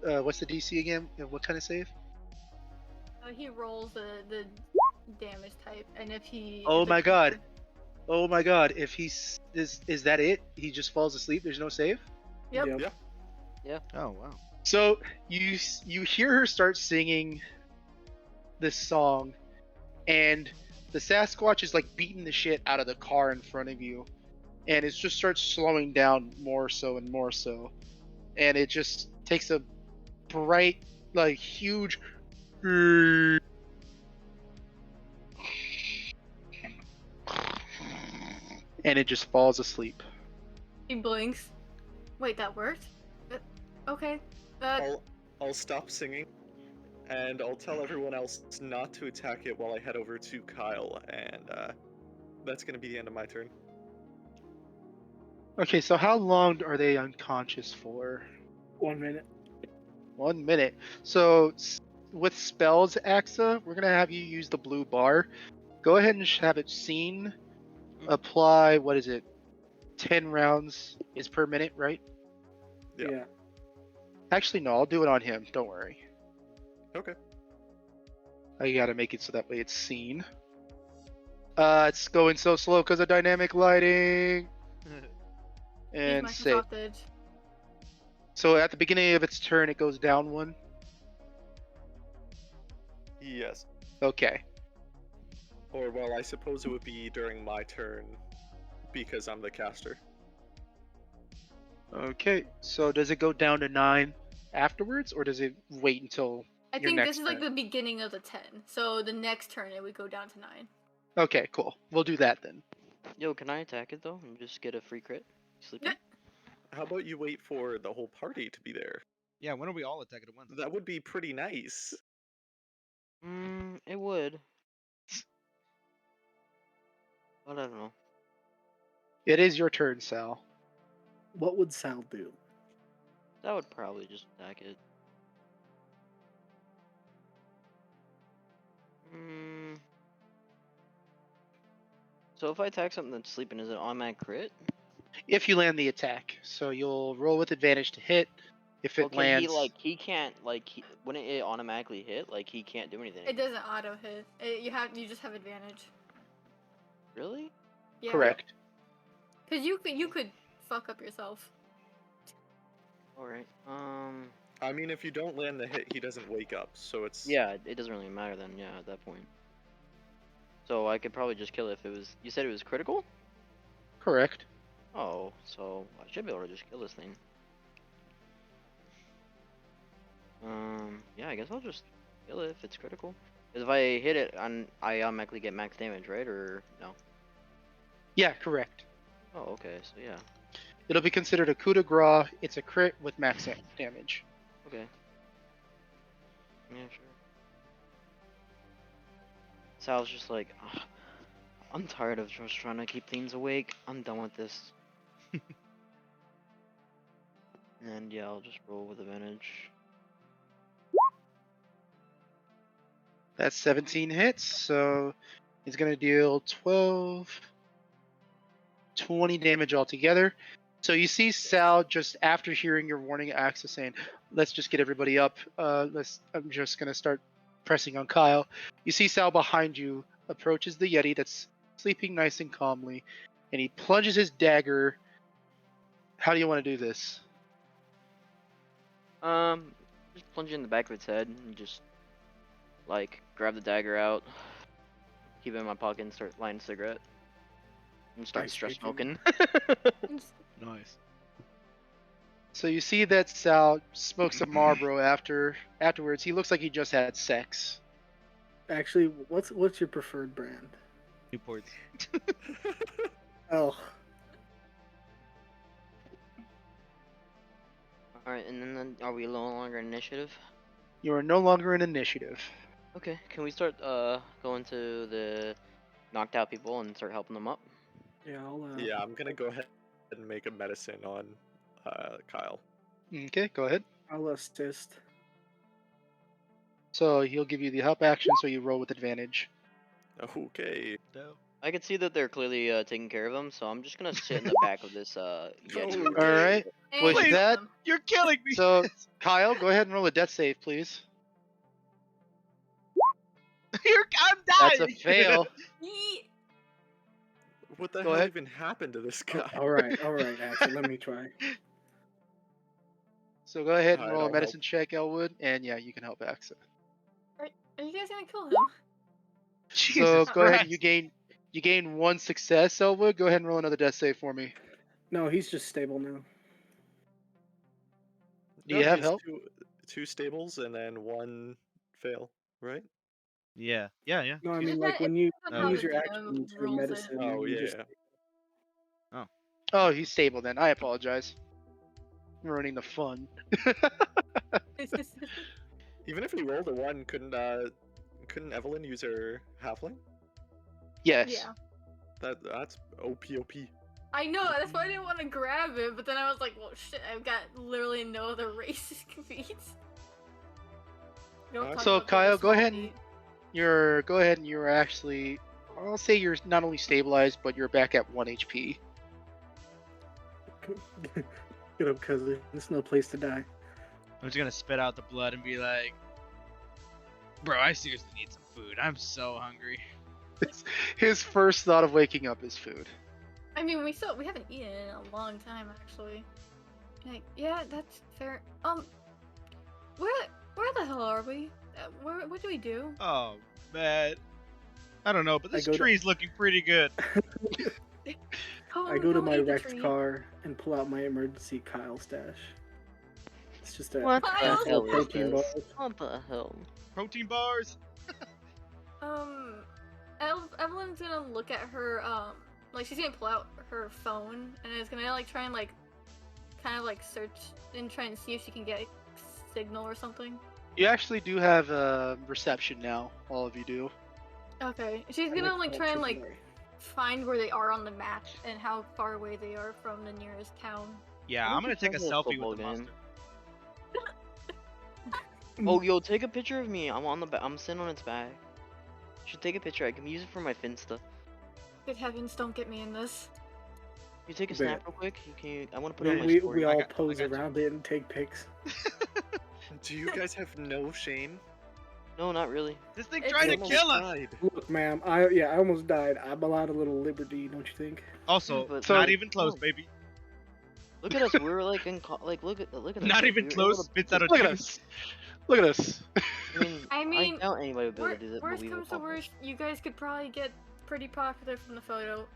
What's the DC again? What kind of save? He rolls the damage type, and if he. Oh if my it's- god. Oh my god. If he's. Is that it? He just falls asleep? There's no save? Yep. Yeah. Oh wow. So you hear her start singing this song, and the Sasquatch is like beating the shit out of the car in front of you, and it just starts slowing down more so and more so, and it just takes a bright, like huge, and it just falls asleep. He blinks. Wait, that worked? Okay. I'll stop singing, and I'll tell everyone else not to attack it while I head over to Kyle, and that's gonna be the end of my turn. Okay, so how long are they unconscious for? 1 minute. 1 minute. So with spells, Axa, we're gonna have you use the blue bar. Go ahead and have it seen. Apply, what is it? 10 rounds is per minute, right? Yeah. Actually, no, I'll do it on him. Don't worry. Okay. I gotta make it so that way it's seen. It's going so slow because of dynamic lighting. And Use save. Microsoft Edge. So at the beginning of its turn, it goes down 1. Yes. Okay. Or, well, I suppose it would be during my turn, because I'm the caster. Okay. So does it go down to 9 afterwards, or does it wait until I your think next this is like turn? the beginning of the 10. So the next turn it would go down to 9. Okay, cool. We'll do that then. Yo, can I attack it though and just get a free crit? Sleeping? How about you wait for the whole party to be there? Yeah, when are we all attacking at once? That would be pretty nice. It would. But I don't know. It is your turn, Sal. What would Sal do? That would probably just attack it. So if I attack something that's sleeping, is it automatic crit? If you land the attack, so you'll roll with advantage to hit. If it Okay, lands, he can't wouldn't it automatically hit? Like he can't do anything. It doesn't auto hit. You just have advantage. Really? Yeah. correct. Because you could fuck up yourself. All right. I mean, if you don't land the hit, he doesn't wake up, so it's... Yeah, it doesn't really matter then. Yeah, at that point. So I could probably just kill it if it was. You said it was critical? Correct. Oh, so I should be able to just kill this thing. Yeah, I guess I'll just kill it if it's critical. Because if I hit it, I automatically get max damage, right? Or no? Yeah, correct. Oh, okay. So yeah. It'll be considered a coup de grace. It's a crit with max damage. Okay. Yeah, sure. Sal's just like, "Ugh, I'm tired of just trying to keep things awake. I'm done with this. And yeah, I'll just roll with advantage. That's 17 hits, so he's going to deal 12, 20 damage altogether. So you see Sal just after hearing your warning access saying, let's just get everybody up. I'm just going to start pressing on Kyle. You see Sal behind you approaches the Yeti that's sleeping nice and calmly, and he plunges his dagger. How do you want to do this? Just plunge it in the back of its head and just like grab the dagger out, keep it in my pocket, and start lighting a cigarette. And start Nice stress thinking. smoking. Nice. So you see that Sal smokes a Marlboro afterwards. He looks like he just had sex. Actually, what's your preferred brand? Newports. Oh, Alright, and then are we no longer initiative? You are no longer in initiative. Okay, can we start going to the knocked out people and start helping them up? yeah, Yeah, I'm gonna go ahead and make a medicine on Kyle. Okay, go ahead. I'll assist. So he'll give you the help action, so you roll with advantage. Okay. No. I can see that they're clearly taking care of them, so I'm just gonna sit in the back of this Yeti. Okay. All right. And With Please. that, You're killing me. so Kyle, go ahead and roll a death save, please. I'm That's dying. a fail. What the Go hell ahead. even happened to this guy? All right, actually, let me try. So go ahead and Alright, roll a I'll medicine check, Elwood, and yeah, you can help Axa. Are you guys gonna kill him? Jesus So go ahead. Christ. You gain one success, Elwood. Go ahead and roll another death save for me. No, he's just stable now. Do you have he has help? two stables and then one fail, right? Yeah. No, I She's- mean like when you on how use the your action to rules it. medicine, Oh you yeah. just Oh, he's stable then. I apologize. I'm ruining the fun. Even if he rolled a 1, couldn't Evelyn use her halfling? Yes. Yeah. That's OP. I know, that's why I didn't want to grab it, but then I was like, well, shit, I've got literally no other races competes. So, Kyle, go ahead and you're actually, I'll say you're not only stabilized, but you're back at 1 HP. get up, cousin. There's no place to die. I'm just gonna spit out the blood and be like, bro, I seriously need some food. I'm so hungry. His first thought of waking up is food. I mean, we haven't eaten in a long time, actually. Like, yeah, that's fair. Where the hell are we? What do we do? Oh man, I don't know, but this go to- tree's looking pretty good. I go to don't my eat the wrecked tree. car and pull out my emergency Kyle stash. It's just a What the handful hell of is protein this? bars. What the hell? Protein bars. Evelyn's gonna look at her, like she's gonna pull out her phone and is gonna like try and like, kind of like search and try and see if she can get a signal or something. You actually do have reception now. All of you do. Okay, she's I gonna like like try and like AAA. find where they are on the map and how far away they are from the nearest town. Yeah, What I'm gonna if take a it's a selfie football with the game? monster. Oh, yo, take a picture of me. I'm on the I'm sitting on its back. You should take a picture. I can use it for my Finsta. Good heavens, don't get me in this. You take a Bet. snap real quick. I want to put it on my We story. all I pose got you. around it and take pics. Do you guys have no shame? No, not really. This thing It's tried to Almost kill us. died. Look, ma'am, I almost died. I'm allowed a little liberty, don't you think? Also, But So- not even close, no. baby. Look at us. We're like look at us. Not like, even we were close. able to- Spits out a Look at tooth. us. Look at us. I mean, I doubt anybody would be able to do that. but worst we will comes to accomplish. worst, you guys could probably get pretty popular from the photo.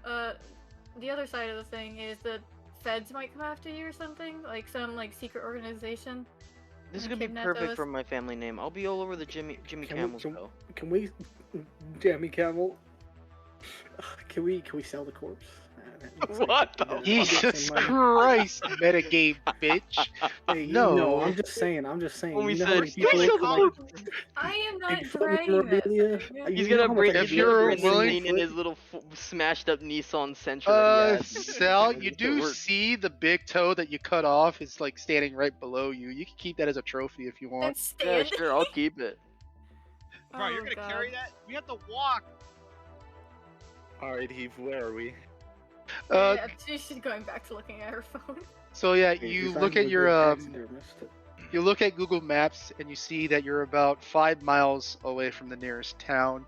The other side of the thing is that feds might come after you or something, like some like secret organization. This is and gonna be kidnap perfect us. for my family name. I'll be all over the Jimmy Can we- Campbell can- show. Can we, Jammy Camel? Can we sell the corpse? What the fuck? Jesus Christ, metagame, bitch. Hey, No. I'm just saying. When we You know how said many people special look like I am not Bigfoot dragging this. memorabilia? Okay? He's You know gonna how much bring. I If He's gonna you're bring this willing- scene in his little smashed up Nissan Sentra that he has. Sal, you Just to do work. see the big toe that you cut off is like standing right below you. You can keep that as a trophy if you want. It's Yeah, stand. sure, I'll keep it. Bro, you're Oh, gonna God. carry that? We have to walk. Alright, Eve, where are we? Uh, She's going back to looking at her phone. so yeah, Hey, you if I look at would your be a taxidermist. you look at Google Maps and you see that you're about 5 miles away from the nearest town,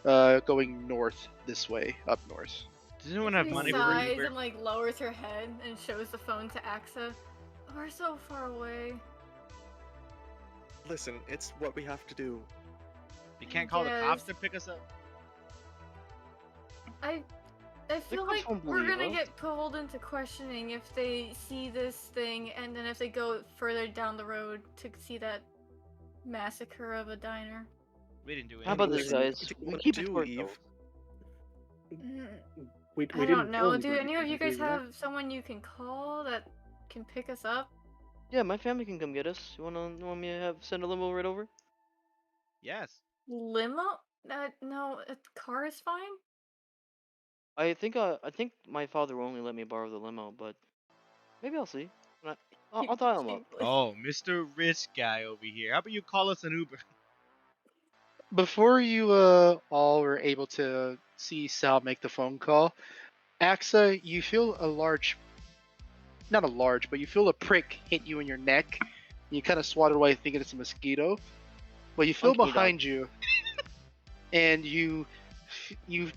going north this way, up north. Does anyone have She money for sighs Uber? and like lowers her head and shows the phone to Axa. We're so far away. Listen, it's what we have to do. You can't call the cops Yes. to pick us up? I feel cops like won't we're believe gonna us. get pulled into questioning if they see this thing, and then if they go further down the road to see that massacre of a diner. We didn't do anything. How about this, Listen, guys? We keep it to ourselves. We I didn't don't know. kill Do anybody, any of you did we, guys right? have someone you can call that can pick us up? Yeah, my family can come get us. You want me to send a limo right over? Yes. Limo? No, a car is fine. I think my father will only let me borrow the limo, but maybe I'll see. I'll dial him up. Oh, Mr. Rich Guy over here. How about you call us an Uber? Before you all were able to see Sal make the phone call, Axa, you feel not a large, but you feel a prick hit you in your neck. And you kind of swat it away thinking it's a mosquito. But you feel Uncanny behind you, and you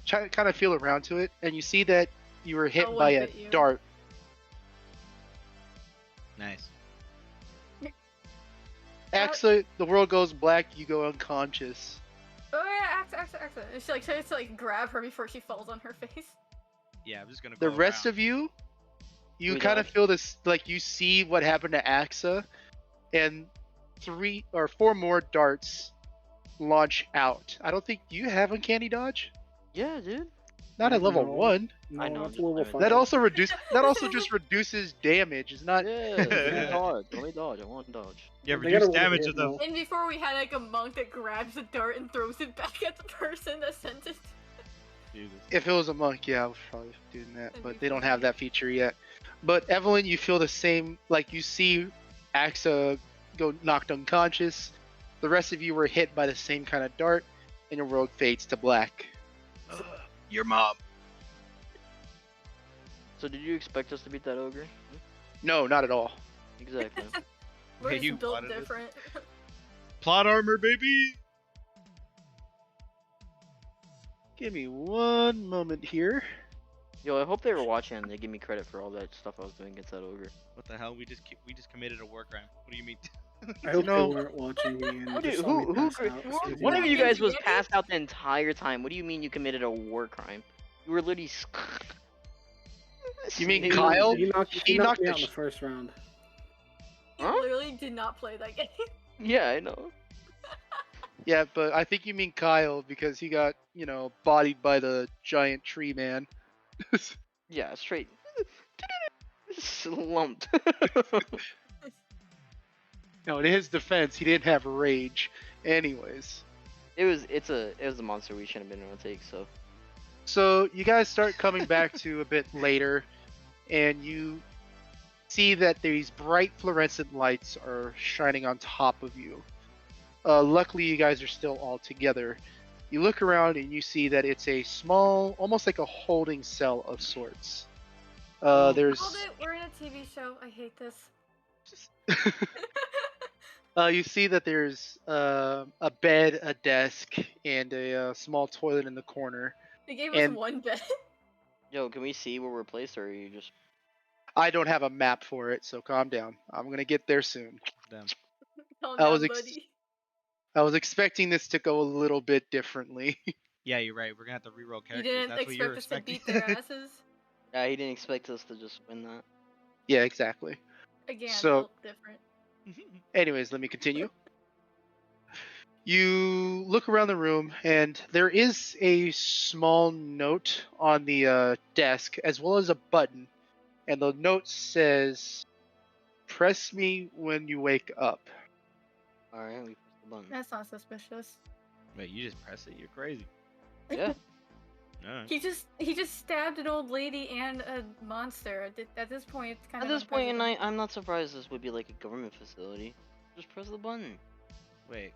kind of feel around to it, and you see that you were hit Elwood by a bit you. dart. Nice. Axa, the world goes black, you go unconscious. Oh yeah, Axa. And she like tries to like grab her before she falls on her face. Yeah, I'm just gonna The go rest around. of you, you We kind of dodge. feel this, like you see what happened to Axa, and 3 or 4 more darts launch out. I don't think you have uncanny dodge. Yeah, dude. Not at level No. 1. No, I know, that's I'm level just- 5. That also just reduces damage. It's not. Yeah, let me dodge. Let me dodge. I want dodge. Yeah, They gotta reduce roll to damage hit, of the. though. And before we had like a monk that grabs the dart and throws it back at the person that sent it. Jesus. If it was a monk, yeah, I was probably doing that, That'd but be they don't funny. have that feature yet. But Evelyn, you feel the same. Like you see Axa go knocked unconscious. The rest of you were hit by the same kind of dart, and your world fades to black. Your mom. So did you expect us to beat that ogre? No, not at all. Exactly. We're Hey, just you built wanted this? different. Plot armor, baby. Give me one moment here. Yo, I hope they were watching and they give me credit for all that stuff I was doing against that ogre. What the hell? We just committed a war crime. What do you mean? I hope know- they weren't watching me and Dude, just saw me who pass out. so they one of didn't- you guys was Really? passed out the entire time. What do you mean you committed a war crime? You were literally. You mean Dude. Kyle? He knocked He knocked me the out in the sh- first round. You Huh? literally did not play that game. Yeah, I know. Yeah, but I think you mean Kyle because he got, bodied by the giant tree man. Yeah, straight. Slumped. No, in his defense, he didn't have rage. Anyways. it was a monster we shouldn't have been able to take. So So you guys start coming back to a bit later, and you see that these bright fluorescent lights are shining on top of you. Luckily, you guys are still all together. You look around and you see that it's a small, almost like a holding cell of sorts. There's, Hold it, we're in a TV show. I hate this. you see that there's a bed, a desk, and a small toilet in the corner. They gave And- us one bed. yo, can we see where we're placed, or are you just? I don't have a map for it, so calm down. I'm gonna get there soon. Damn. Calm I was down, ex- buddy. I was expecting this to go a little bit differently. Yeah, you're right. We're gonna have to reroll You characters. didn't That's what you're expect us to expecting. beat their asses. Yeah, he didn't expect us to just win that. Yeah, exactly. Again, So- built different. Anyways, let me continue. You look around the room, and there is a small note on the desk, as well as a button. And the note says, "Press me when you wake up." Alright, we press the button. That's not suspicious. Wait, you just press it? You're crazy. Yeah. Alright. He just stabbed an old lady and a monster. At this point, it's kind At of this point in unprecedented. night, I'm not surprised this would be like a government facility. Just press the button. Wait.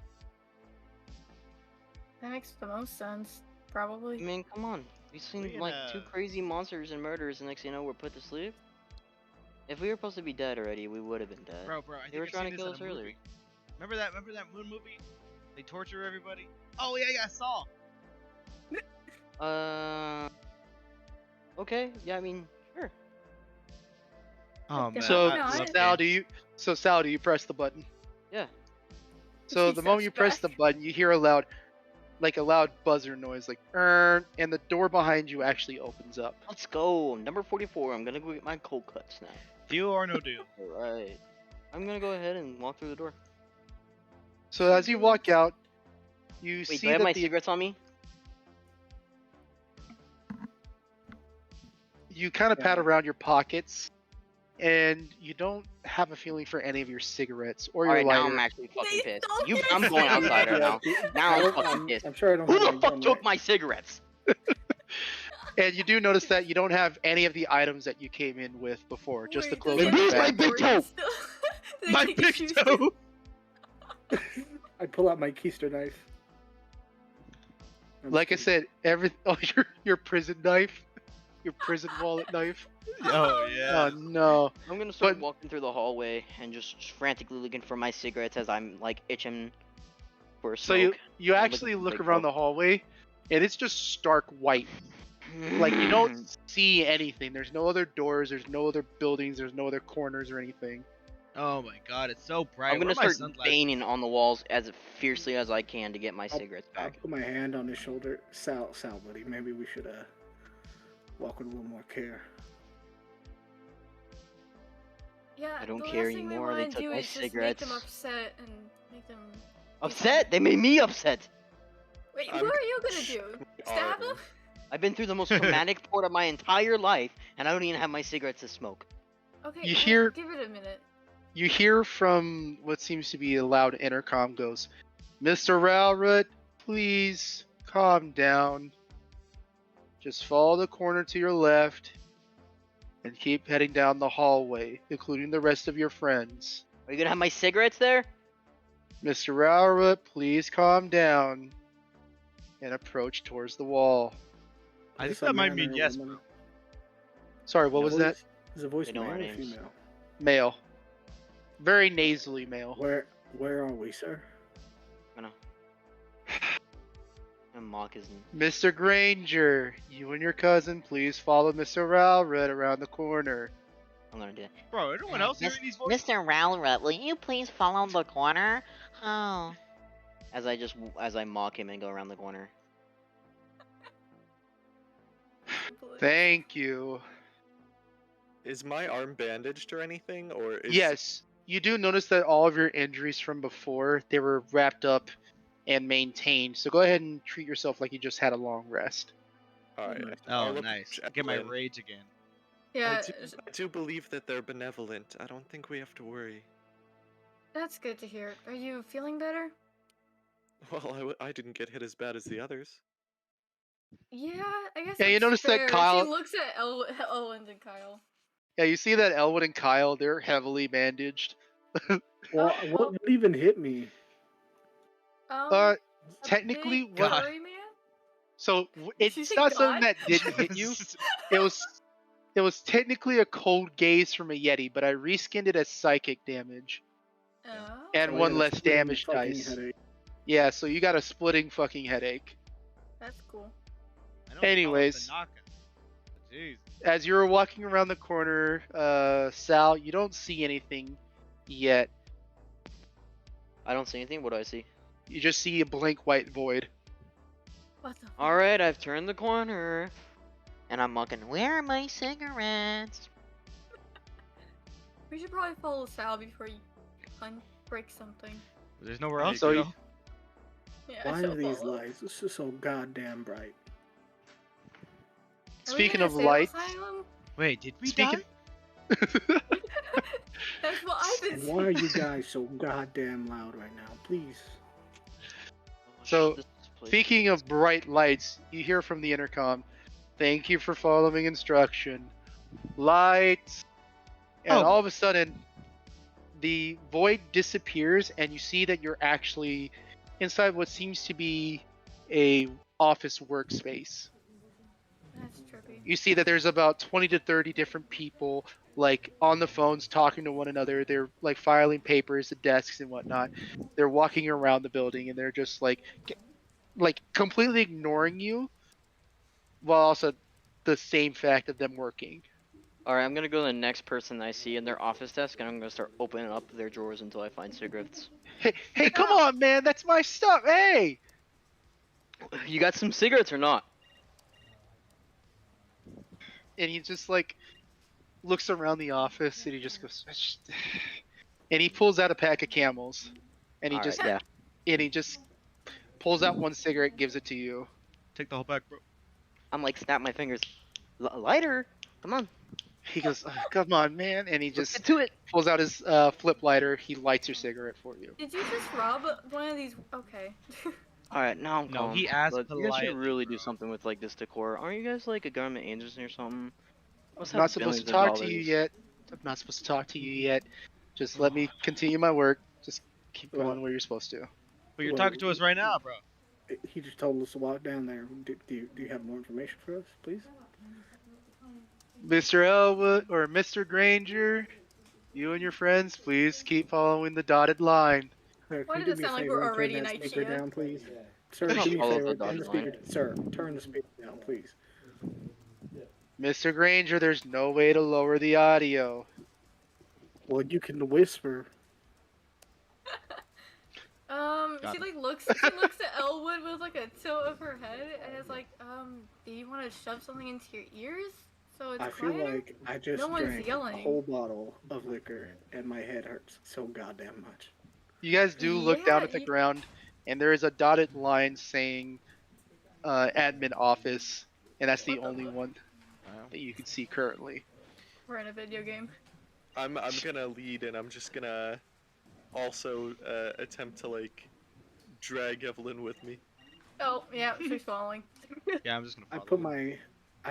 That makes the most sense, I probably. mean, come on. We've seen We like gonna- 2 crazy monsters and murders, and next thing you know, we're put to sleep. If we were supposed to be dead already, we would have been dead. Bro, I think They were I've trying seen to kill this us in a earlier. movie. Remember that moon movie? They torture everybody. Oh yeah, I saw. Okay. Yeah, I mean, sure. Oh man, So, I love Sal, do you press the button? Yeah. So He the moment steps you press the back. button, you hear a loud buzzer noise, like and the door behind you actually opens up. Let's go. Number 44. I'm gonna go get my cold cuts now. Deal or no deal? Alright. I'm gonna go ahead and walk through the door. So as you walk out, you Wait, see do I have that my cigarettes on me? you kind of pat around your pockets, and you don't have a feeling for any of your cigarettes or your Alright, now lighter. I'm actually fucking They pissed. stole your I'm going outside right now. Now I'm fucking pissed. I'm sure I don't Who have the any fuck gun, took right? my cigarettes? And you do notice that you don't have any of the items that you came in with before, just the Wait, clothing. does and Where's my bag. big toe? They My take big shoes toe. I pull out my keister knife. I'm Like I just kidding. said, your prison knife, your prison wallet knife. Oh yeah. Oh no! I'm gonna start But- walking through the hallway and just frantically looking for my cigarettes as I'm like itching for a So smoke. you I'm actually looking for look big around toe. the hallway, and it's just stark white. Like you don't see anything. There's no other doors. There's no other buildings. There's no other corners or anything. Oh my god, it's so bright. I'm gonna Where are my start sunglasses? banging on the walls as fiercely as I can to get my cigarettes I'll back. put my hand on his shoulder. Sal, buddy, maybe we should walk with a little more care. Yeah, I don't the care last thing anymore, We they wanna took do my is just cigarettes. Make them upset and make them. Upset? They made me upset. Wait, I'm what are you gonna do? Stab them? I've been through the most traumatic part of my entire life, and I don't even have my cigarettes to smoke. Okay, You wait, hear- Give it a minute. You hear from what seems to be a loud intercom goes, "Mr. Ralrut, please calm down. Just follow the corner to your left and keep heading down the hallway, including the rest of your friends. Are you gonna have my cigarettes there? Mr. Ralrut, please calm down and approach towards the wall." I Is think this a that might man mean or a yes, woman? bro. Sorry, what was that? Is the voice They know male our or names. female? Male. Very nasally male. Where are we, sir? And mock his name. Mr. Grainger, you and your cousin, please follow Mr. Ralrut around the corner. I'm gonna do it. Bro, anyone else hearing these voices? Mr. Ralrut, will you please follow the corner? Oh. As I mock him and go around the corner. Thank you. Is my arm bandaged or anything, or is... Yes, you do notice that all of your injuries from before, they were wrapped up and maintained. So go ahead and treat yourself like you just had a long rest. Alright. Oh, I'll nice. approach Get my Evelyn. rage again. Yeah, I do believe that they're benevolent. I don't think we have to worry. that's good to hear. Are you feeling better? Well, I didn't get hit as bad as the others. Yeah, I guess. Yeah, you that's notice that fair. Kyle- She looks at Elwood and Kyle. Yeah, you see that Elwood and Kyle, they're heavily bandaged. Well, what even hit me? Uh, A technically, big what? God. furry man? So Did you it's say not something God? that didn't hit you. It was technically a cold gaze from a Yeti, but I reskinned it as psychic damage Oh. and So I one got a less splitting damage fucking dice. headache. Yeah, so you got a splitting fucking headache. That's cool. I know we call it the Anyways. knockout. Jeez. As you're walking around the corner, Sal, you don't see anything yet. I don't see anything. What do I see? You just see a blank white void. What the? fuck? Alright, I've turned the corner. And I'm mocking, where are my cigarettes? We should probably follow Sal before you break something. There's nowhere I else So to you- go. Yeah, Why she'll are these follow. lights so goddamn bright? Are we Speaking in a of state lights, asylum? Wait, did we Speaking- die? That's what I've been And saying. why are you guys so goddamn loud right now? Please. So, This place speaking is- of bright lights, you hear from the intercom, "Thank you for following instruction. Lights." And Oh. all of a sudden, the void disappears, and you see that you're actually inside what seems to be a office workspace. That's trippy. You see that there's about 20 to 30 different people like on the phones talking to one another. They're like filing papers at desks and whatnot. They're walking around the building and they're just like completely ignoring you, while also the same fact of them working. Alright, I'm gonna go to the next person I see in their office desk, and I'm gonna start opening up their drawers until I find cigarettes. Hey, come on, man, that's my stuff. Hey, You got some cigarettes or not? and he just like looks around the office and he just goes, and he pulls out a pack of Camels, and he Alright, just yeah. and he just pulls out one cigarette, gives it to you. Take the whole pack, bro. I'm like, snap my fingers. Lighter? Come on. He goes, "Come on, man," and he Let's just get to it. pulls out his flip lighter. He lights your cigarette for you. Did you just rob one of these? Okay. Alright, now I'm No, calm. he asked Look, you guys should politely, really do bro. something with like this decor. Aren't you guys like a government agency or something? Must I'm have not supposed to billions of talk to you dollars. yet. I'm not supposed to talk to you yet. Just let me continue my work. Just keep going where you're supposed to. But you're Well, talking to us right now, bro. He just told us to walk down there. Do you have more information for us, please? Mr. Elwood or Mr. Grainger, you and your friends, please keep following the dotted line. Sir, Why can you does do it me a sound like favor we're and turn already in that speaker IKEA? down, please? Sir, I'll do me a follow the favor. Turn dotted the speaker. line. Sir, turn the speaker down, please. Mr. Grainger, there's no way to lower the audio. Well, you can whisper. Got She it. like looks. She looks at Elwood with like a tilt of her head, and is like, do you want to shove something into your ears so it's I feel quieter? like I just No one's drank yelling. a whole bottle of liquor, and my head hurts so goddamn much. You guys do look down Yeah, at the ground, and there is a dotted line saying admin office, and that's the What the only fuck? one that you can see currently. We're in a video game. I'm gonna lead, and I'm just gonna also attempt to like drag Evelyn with me. Oh yeah, she's following. Yeah, I'm just gonna I follow.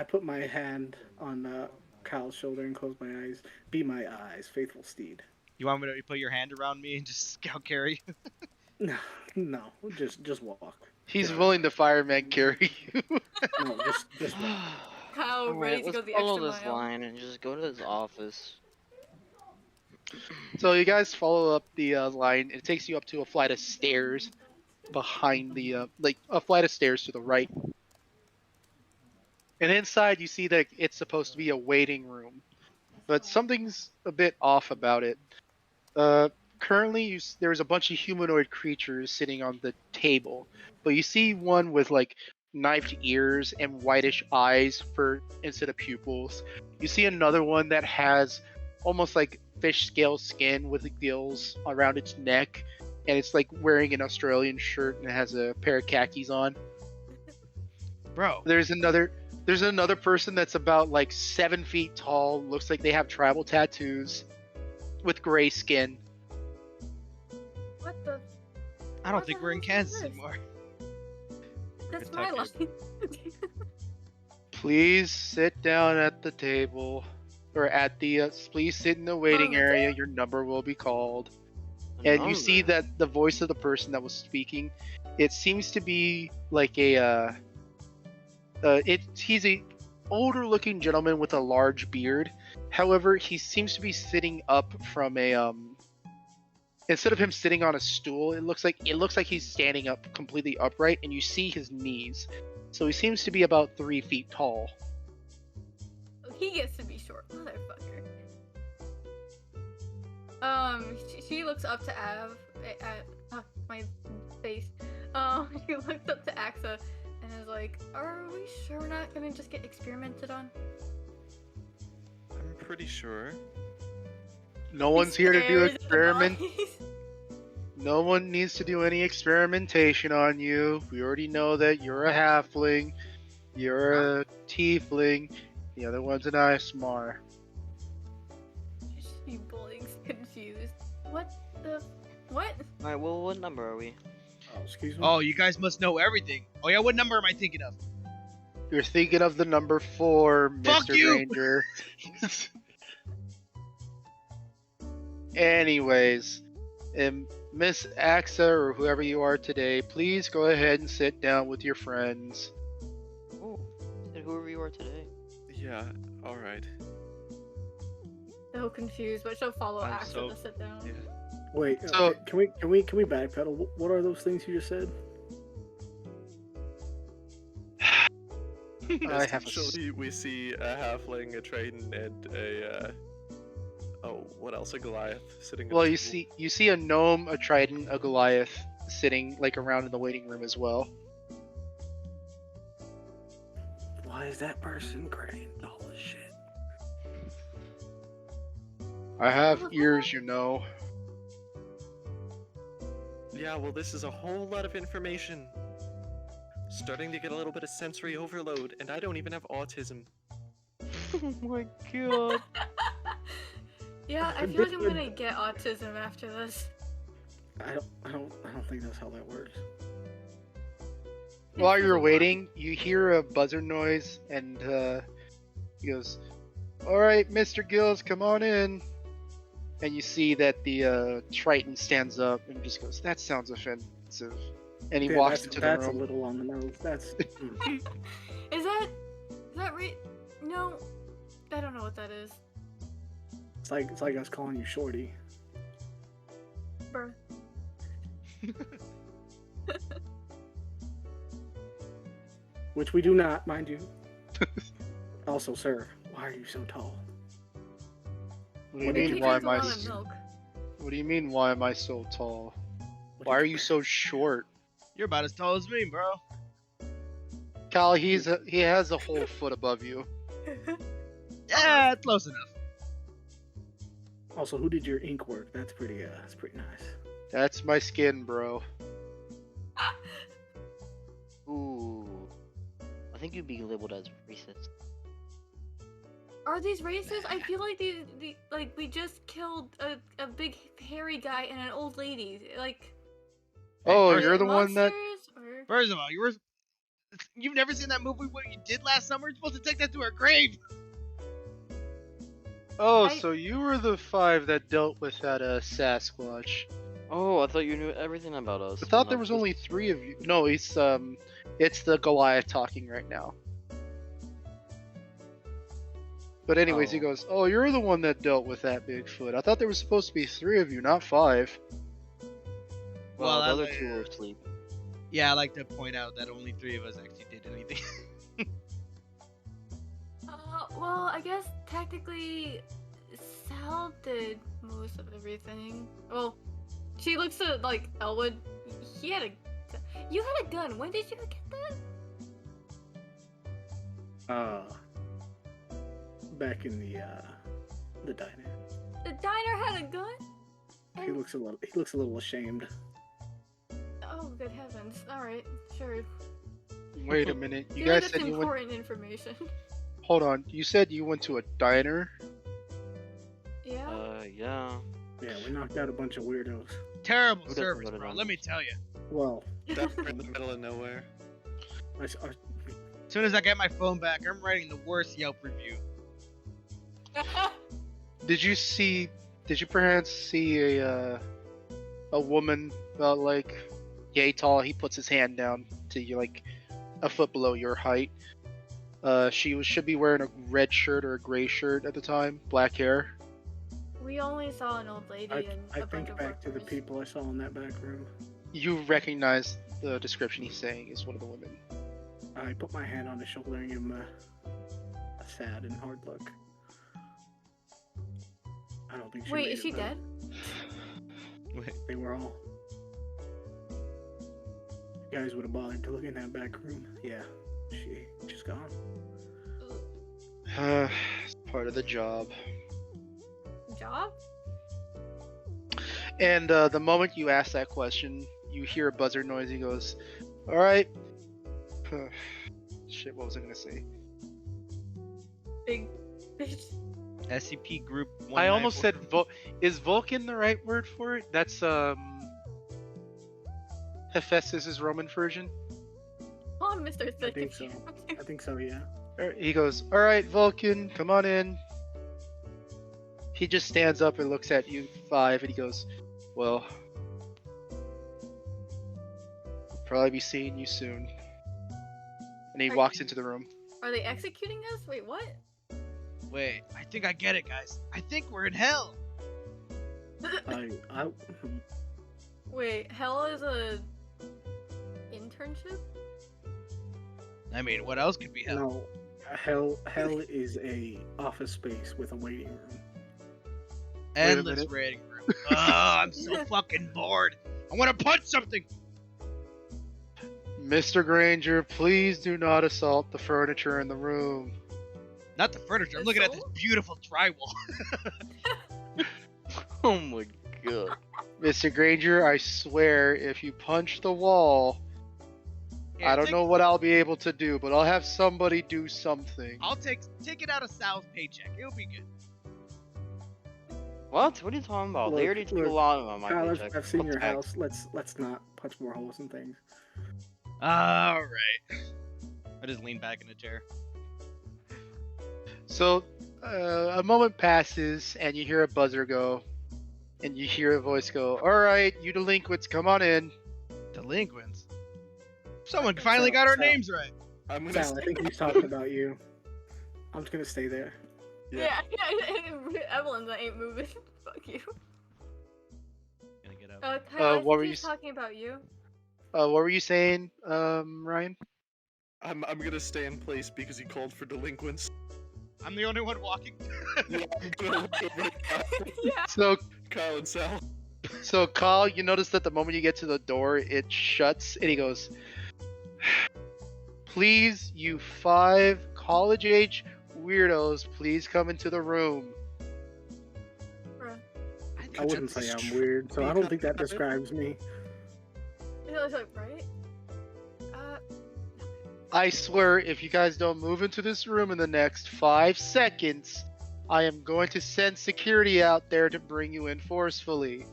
put my hand on Kyle's shoulder and close my eyes. Be my eyes, faithful steed. You want me to put your hand around me and just scout carry? No, just walk. He's Yeah. willing to fireman carry you. No, just walk. Kyle ready Alright, to go let's the follow extra this mile. line and just go to his office. So you guys follow up the line. It takes you up to a flight of stairs behind the like a flight of stairs to the right. And inside you see that it's supposed to be a waiting room, but something's a bit off about it. Currently there's a bunch of humanoid creatures sitting on the table, but you see one with like knifed ears and whitish eyes for instead of pupils. You see another one that has almost like fish scale skin with the gills around its neck, and it's like wearing an Australian shirt and it has a pair of khakis on. Bro. There's another person that's about like 7 feet tall, looks like they have tribal tattoos with gray skin. What the? I don't What think the we're in hell is Kansas this? anymore. That's Good my talk, line. Please sit down at the table, or at the please sit in the waiting the area. Your number will be called. And you see Number. that the voice of the person that was speaking, it seems to be like a he's a older looking gentleman with a large beard. However, he seems to be sitting up from a instead of him sitting on a stool, it looks like he's standing up completely upright, and you see his knees. So he seems to be about 3 feet tall. He gets to be short, motherfucker. She looks up to Av. My face. She looks up to Axa and is like, "Are we sure we're not gonna just get experimented on?" I'm pretty sure. No one's here to do Stares at the experiment. bodies. No one needs to do any experimentation on you. We already know that you're a halfling, you're a tiefling, the other one's an Ismar. She blinks, confused. What the? What? Alright, well, what number are we? Oh, excuse me. Oh, you guys must know everything. Oh yeah, what number am I thinking of? You're thinking of the number 4, Fuck Mr. you! Grainger. Anyways, Miss Axa or whoever you are today, please go ahead and sit down with your friends. Oh, whoever you are today. Yeah, alright. So confused, but she'll follow I'm Axa so- to sit down. Yeah. Wait, So- can we backpedal? What are those things you just said? I have a Essentially, we see a halfling, a Triton, and a what else? A Goliath sitting. at Well, a you table. see a gnome, a trident, a Goliath sitting like around in the waiting room as well. Why is that person graying all this shit? I have ears, you know. Yeah, well, this is a whole lot of information. Starting to get a little bit of sensory overload, and I don't even have autism. Oh my god. Yeah, I feel like I'm gonna get autism after this. I don't think that's how that works. While you're waiting, you hear a buzzer noise, and he goes, "All right, Mr. Gills, come on in." And you see that the Triton stands up and just goes, "That sounds offensive." And he Yeah, walks that's, into the that's room. a little on the nose. That's Is that right? No, I don't know what that is. it's like us calling you shorty. Bruh. Which we do not, mind you. Also, sir, why are you so tall? What do you What mean? He Why drinks am a I? lot of milk. What do you mean? Why am I so tall? What Why did are you so short? You're about as tall as me, bro. Cal, he has a whole foot above you. Yeah, close enough. Also, who did your ink work? That's pretty nice. That's my skin, bro. Ooh. I think you'd be labeled as racist. Are these racist? I feel like like we just killed a big hairy guy and an old lady. Like. Oh, are you're they the one that. monsters, or- First of all, you've never seen that movie what you did last summer? You're supposed to take that to her grave. Oh, I- so you were the 5 that dealt with that Sasquatch. Oh, I thought you knew everything about us. I thought Not there was just- only 3 of you. No, it's the Goliath talking right now. But anyways, he Oh. goes, "Oh, you're the one that dealt with that Bigfoot. I thought there was supposed to be 3 of you, not 5." Well, the I other like- 2 were asleep. Yeah, I like to point out that only 3 of us actually did anything. Well, I guess technically Sal did most of everything. Well, she looks at like Elwood. He had a. You had a gun. When did you get that? Back in the diner. The diner had a gun. He And looks a little ashamed. oh, good heavens! All right, sure. Wait a minute. I You feel like guys that's said you went. important information. Hold on. You said you went to a diner? Yeah. Yeah. Yeah, we knocked out a bunch of weirdos. Terrible Who doesn't service, let it bro. on? Let me tell you. Well, That's in the middle of nowhere. As soon as I get my phone back, I'm writing the worst Yelp review. Did you perhaps see a woman about like yay tall? He puts his hand down to you like a foot below your height. Should be wearing a red shirt or a gray shirt at the time, black hair. We only saw an old lady and I a bunch think of back to the workers. people I saw in that back room. You recognize the description he's saying is one of the women. I put my hand on his shoulder and give him a sad and hard look. I don't think she Wait, made is it, she though. dead? Wait. They were all. You guys would have bothered to look in that back room. Yeah, she's gone. It's part of the job. Job? And the moment you ask that question, you hear a buzzer noise. He goes, "All right." Shit, what was I gonna say? Big bitch. SCP group. I almost said is Vulcan the right word for it? That's Hephaestus' Roman version. Oh, Mr. I think so. I think so, yeah. He goes, "All right, Vulcan, come on in." He just stands up and looks at you 5, and he goes, "Well, I'll probably be seeing you soon." And he walks into the room. Are they executing us? Wait, what? Wait, I think I get it, guys. I think we're in hell. Wait, hell is a internship? I mean, what else could be hell? No, hell is a office space with a waiting room. Endless waiting room. Oh, I'm so fucking bored. I want to punch something. Mr. Grainger, please do not assault the furniture in the room. Not the furniture. I'm looking at this beautiful drywall. Oh my god. Mr. Grainger, I swear, if you punch the wall, Here, I don't know what I'll be able to do, but I'll have somebody do something. I'll take it out of Sal's paycheck. It'll be good. What? What are you talking about? They already took a lot of my Kyle, paycheck. I've seen your What the heck? house. Let's not punch more holes in things. All right. I just lean back in the chair. So, a moment passes, and you hear a buzzer go, and you hear a voice go, "All right, you delinquents, come on in." Delinquents. Someone finally got our names right. I'm gonna. Sal, I think he's talking about you. I'm just gonna stay there. Yeah, Evelyn ain't moving. Fuck you. Gonna get out. Kyle, what were he's you talking about you? What were you saying, Ryan? I'm gonna stay in place because he called for delinquents. I'm the only one walking. Yeah, I'm gonna look over at Kyle. Yeah. So, Kyle and Sal. Kyle, you notice that the moment you get to the door, it shuts, and he goes, "Please, you 5 college-age weirdos, please come into the room." Bruh. I wouldn't say I'm weird, so I don't think that describes me. You know, it's like, right? I swear, if you guys don't move into this room in the next 5 seconds, I am going to send security out there to bring you in forcefully.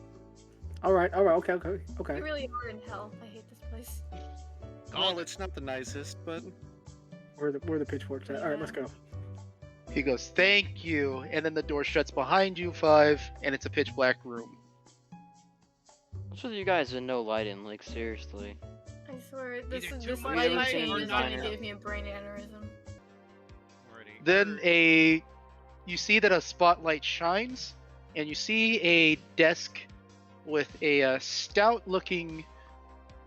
Alright, okay. We really are in hell. I hate this place. Well, it's not the nicest, but Where the pitchforks at? Alright, let's go. He goes, "Thank you," and then the door shuts behind you 5, and it's a pitch black room. What's with you guys with no lighting? Like, seriously. I swear, this Either is too this much lighting lighting change or is not gonna enough. give me a brain aneurysm. Then you see that a spotlight shines, and you see a desk with a stout-looking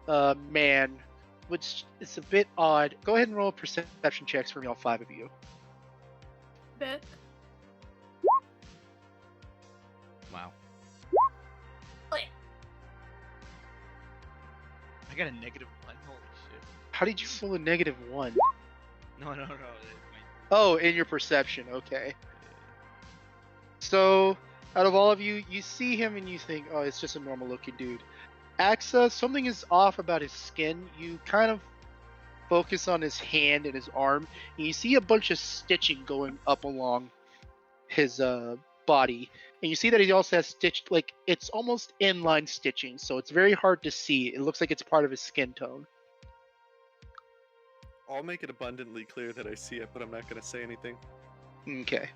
man, which is a bit odd. Go ahead and roll perception checks for me, all 5 of you. Bet. Wow. Wait. I got a -1. Holy shit. How did you roll a -1? No. Oh, in your perception, okay. So, out of all of you, you see him and you think, "Oh, it's just a normal-looking dude." Axa, something is off about his skin. You kind of focus on his hand and his arm, and you see a bunch of stitching going up along his body. And you see that he also has stitched, like, it's almost inline stitching, so it's very hard to see. It looks like it's part of his skin tone. I'll make it abundantly clear that I see it, but I'm not gonna say anything. Okay.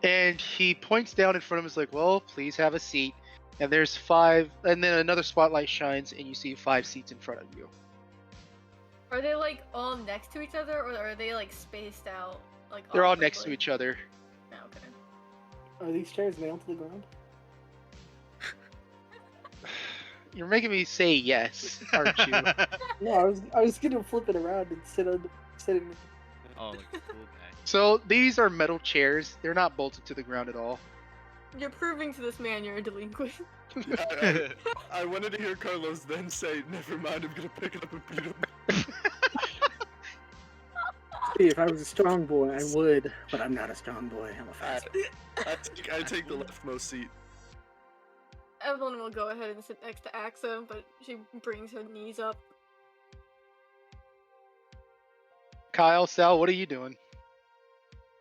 And he points down in front of him, is like, "Well, please have a seat." And there's 5, and then another spotlight shines, and you see 5 seats in front of you. Are they like all next to each other, or are they like spaced out? Like They're all next to awkwardly? each other. Oh, okay. Are these chairs nailed to the ground? You're making me say yes, aren't you? No, I was gonna flip it around and sit in. Oh, like a cool guy. So these are metal chairs. They're not bolted to the ground at all. You're proving to this man you're a delinquent. I wanted to hear Carlos then say, "Never mind, I'm gonna pick it up and beat him." See, if I was a strong boy, I would, but I'm not a strong boy. I'm a fast. I take the leftmost seat. Evelyn will go ahead and sit next to Axa, but she brings her knees up. Kyle, Sal, what are you doing?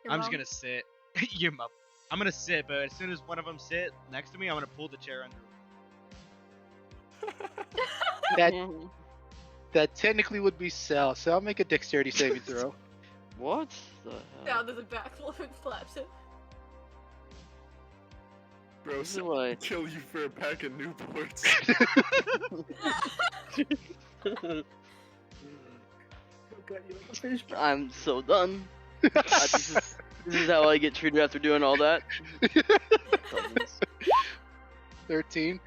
I'm just gonna sit. Your mom. I'm gonna sit, but as soon as one of them sit next to me, I'm gonna pull the chair under. That technically would be Sal. Sal, make a dexterity saving throw. What the hell? Sal does a backflip and slaps it. Bro, This is so why- kill you for a pack of Newports. I'm so done. This is how I get treated after doing all that. 13.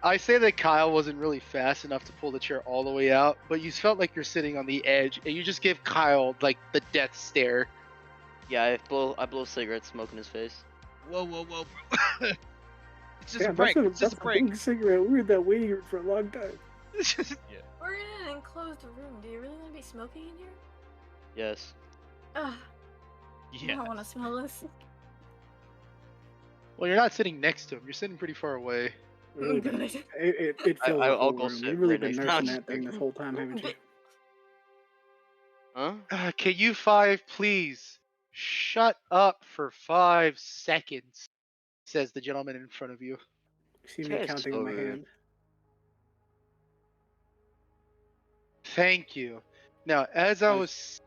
I say that Kyle wasn't really fast enough to pull the chair all the way out, but you felt like you're sitting on the edge, and you just give Kyle like the death stare. Yeah, I blow cigarette smoke in his face. Whoa, bro. It's just Yeah, a prank. It's just a prank. big cigarette. We were that waiting for a long time. Yeah. We're in an enclosed room. Do you really want to be smoking in here? Yes. Ugh. Yeah. I don't want to smell this. Well, you're not sitting next to him. You're sitting pretty far away. Really Good. bad. It fills the I'll whole go room. sit You've really right been next to nursing him. that thing this whole time, haven't you? Huh? Can you 5 please shut up for 5 seconds? Says the gentleman in front of you. See me Yes, counting on my over. hand. Thank you. Now, as I was...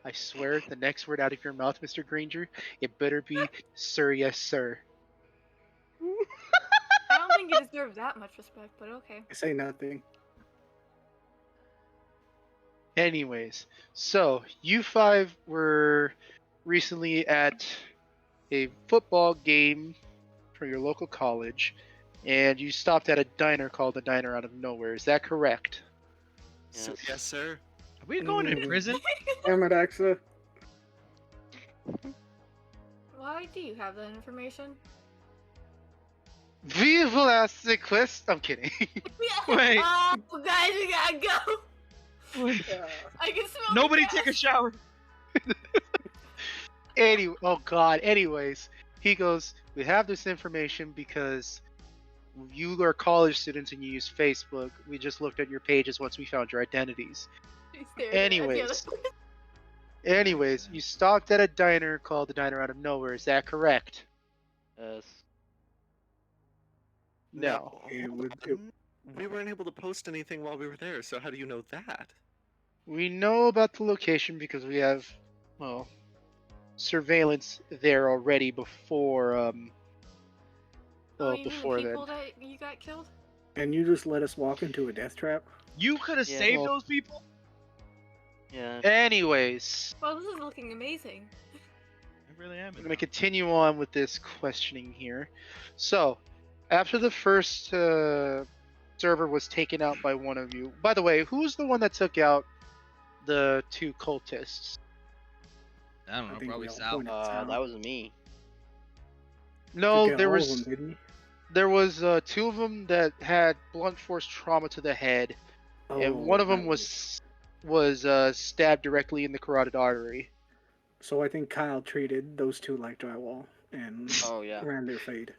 I swear, the next word out of your mouth, Mr. Grainger, it better be, sir, yes, sir. I don't think you deserve that much respect, but okay. I say nothing. Anyways, so you 5 were recently at a football game for your local college, and you stopped at a diner called the Diner Out of Nowhere. Is that correct? So, Yes. yes, sir. Are we going to prison? Damn it, Axa. Why do you have that information? We will ask the quest. I'm kidding. Wait. Oh, guys, we gotta go. I can smell. Nobody the take a gas. shower. Oh God. Anyways, he goes, we have this information because you are college students and you use Facebook. We just looked at your pages once we found your identities. She stared at the Anyways, other- anyways, you stopped at a diner called the Diner Out of Nowhere. Is that correct? Yes. No. We weren't able to post anything while we were there, so how do you know that? We know about the location because we have, well, surveillance there already before, Oh, well, you mean before the then. people that you got killed? And you just let us walk into a death trap? You could have Yeah, saved well- those people. Yeah. Anyways, Well, this is looking amazing. I really am. I'm going to continue on with this questioning here. So, after the first server was taken out by one of you, by the way, who was the one that took out the 2 cultists? I don't I know. think Probably we all Sal. pointed Sal. That was me. No, Took out there all of was them, didn't he? there was 2 of them that had blunt force trauma to the head, and one of them was stabbed directly in the carotid artery. So I think Kyle treated those 2 like drywall and Oh yeah. ran their fade.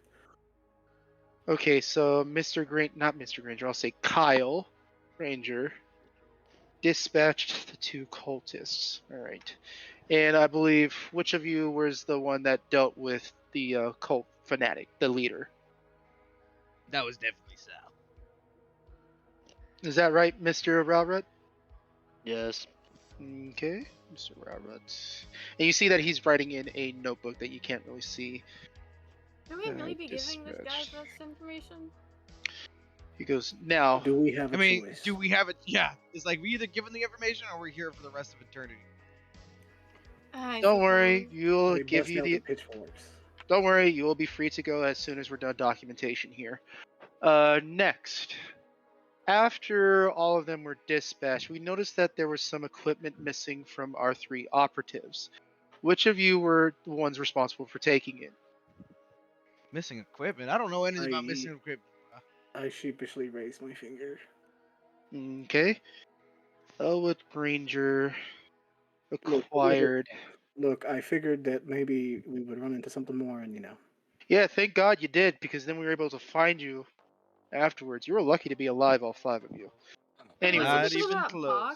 Okay, so not Mr. Grainger, I'll say Kyle Grainger dispatched the 2 cultists. All right, and I believe which of you was the one that dealt with the cult fanatic, the leader? That was definitely Sal. Is that right, Mr. Ralrut? Yes. Okay, Mr. Ralrut. And you see that he's writing in a notebook that you can't really see. Should we really be giving this guy dispatched. this information? He goes, now, Do we have a I mean, choice? do we have it? Yeah. It's like we either given the information or we're here for the rest of eternity. don't worry, you'll We give bust you out the pitchforks. Don't worry, you will be free to go as soon as we're done documentation here. Next, after all of them were dispatched, we noticed that there was some equipment missing from our 3 operatives. Which of you were the ones responsible for taking it? Missing equipment. I don't know anything about missing equipment. I sheepishly raised my finger. Okay. Elwood Grainger acquired. Look, I figured that maybe we would run into something more, and Yeah, thank God you did, because then we were able to find you afterwards. You were lucky to be alive, all 5 of you. Anyways, Not Because of even that close.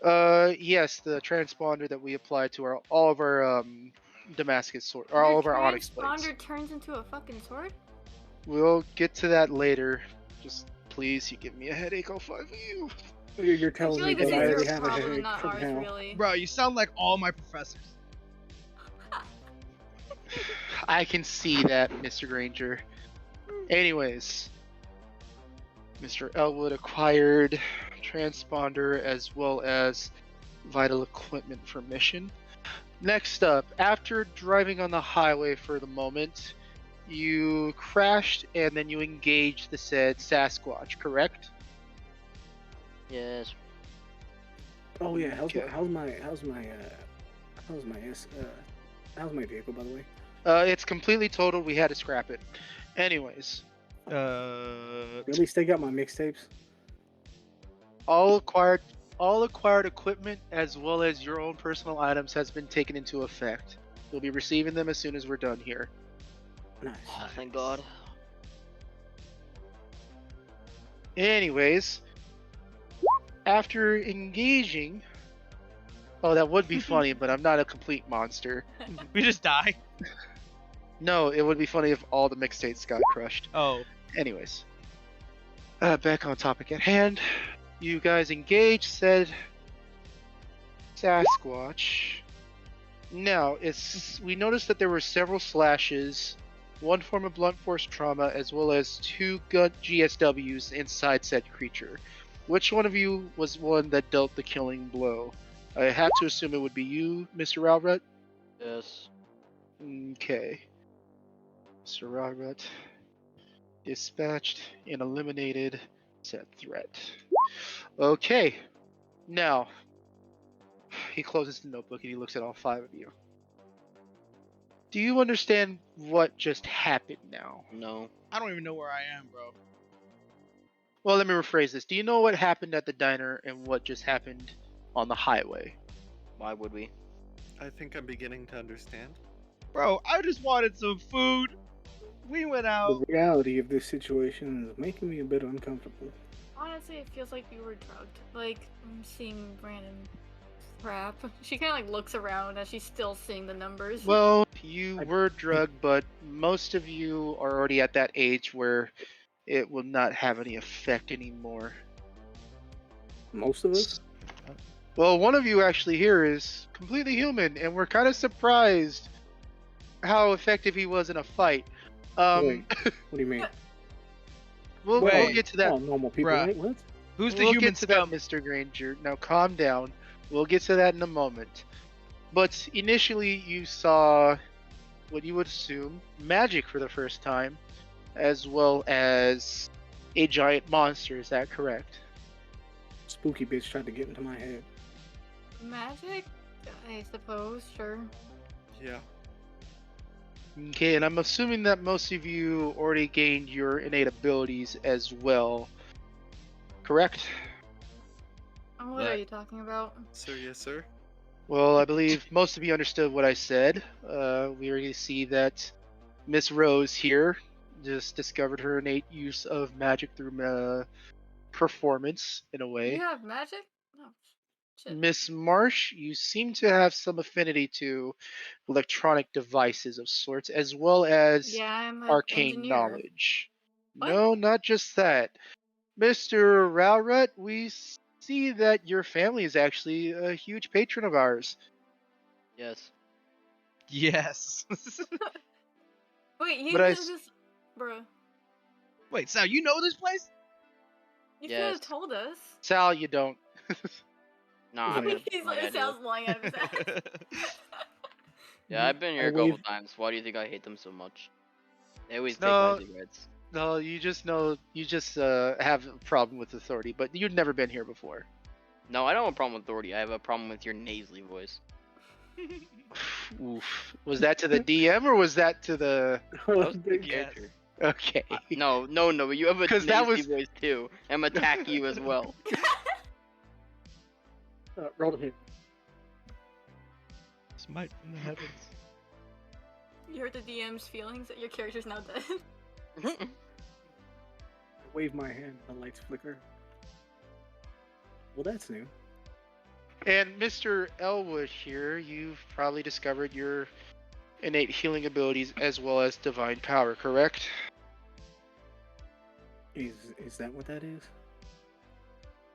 box? yes, the transponder that we applied to all of our Damascus sword, or Your all of our onyx plates. transponder turns into a fucking sword? We'll get to that later. Just please, you give me a headache, all 5 of you. You're I telling feel me like this that I is your already have a problem, headache not from ours, hell. really. Bro, you sound like all my professors. I can see that, Mr. Grainger. Anyways, Mr. Elwood acquired transponder as well as vital equipment for mission. Next up, after driving on the highway for the moment, you crashed and then you engaged the said Sasquatch, correct? Yes. Oh yeah, Okay. how's my vehicle, by the way? It's completely totaled. We had to scrap it. Anyways, At least they got my mixtapes. all acquired equipment as well as your own personal items has been taken into effect. You'll be receiving them as soon as we're done here. Nice. Oh, thank God. Anyways, after engaging, oh, that would be funny, but I'm not a complete monster. We just die. No, it would be funny if all the mixtapes got crushed. Oh. Anyways, back on topic at hand. You guys engaged said Sasquatch. Now, we noticed that there were several slashes, one form of blunt force trauma, as well as 2 gun GSWs inside said creature. Which one of you was one that dealt the killing blow? I have to assume it would be you, Mr. Ralrut? Yes. Okay. Mr. Ralrut dispatched and eliminated said threat. Okay. Now, he closes the notebook and he looks at all 5 of you. Do you understand what just happened now? No. I don't even know where I am, bro. Well, let me rephrase this. Do you know what happened at the diner and what just happened on the highway? Why would we? I think I'm beginning to understand. Bro, I just wanted some food. We went out. The reality of this situation is making me a bit uncomfortable. Honestly, it feels like we were drugged. Like, I'm seeing random crap. She kind of like looks around as she's still seeing the numbers. Well, you were drugged, but most of you are already at that age where it will not have any effect anymore. Most of us? Well, one of you actually here is completely human, and we're kind of surprised how effective he was in a fight. Wait, what do you mean? We'll get to that. Oh, normal people, Bruh. right? What? Who's the We'll human get to scum? that, Mr. Grainger. Now calm down. We'll get to that in a moment. But initially, you saw what you would assume magic for the first time, as well as a giant monster. Is that correct? Spooky bitch tried to get into my head. Magic? I suppose, sure. Yeah. Okay, and I'm assuming that most of you already gained your innate abilities as well. Correct? What are you talking about? Sir, yes, sir. Well, I believe most of you understood what I said. We already see that Miss Rose here just discovered her innate use of magic through performance, in a way. You have magic? Oh, shit. Miss Marsh, you seem to have some affinity to electronic devices of sorts, as well as Yeah, I'm an arcane engineer. knowledge. What? No, not just that. Mr. Ralrut, we see that your family is actually a huge patron of ours. Yes. Yes. Wait, you But I knew s- this, bruh. Wait, Sal, you know this place? You should Yes. have told us. Sal, you don't. Nah, Yeah. He's no, like, I it do. sounds lying out of his ass. Yeah, I've been here I a couple wave- times. Why do you think I hate them so much? They always take No. my cigarettes. No, you just have a problem with authority, but you've never been here before. No, I don't have a problem with authority. I have a problem with your nasally voice. Oof. Was that to the DM or was that to the? That was the Yes. character. Okay. No, you have a 'Cause nasally that was- voice too. I'm attack you as well. Roll the hit. Smite from the heavens. You hurt the DM's feelings that your character's now dead. I wave my hand, the lights flicker. Well, that's new. And Mr. Elwood here, you've probably discovered your innate healing abilities as well as divine power, correct? Is that what that is?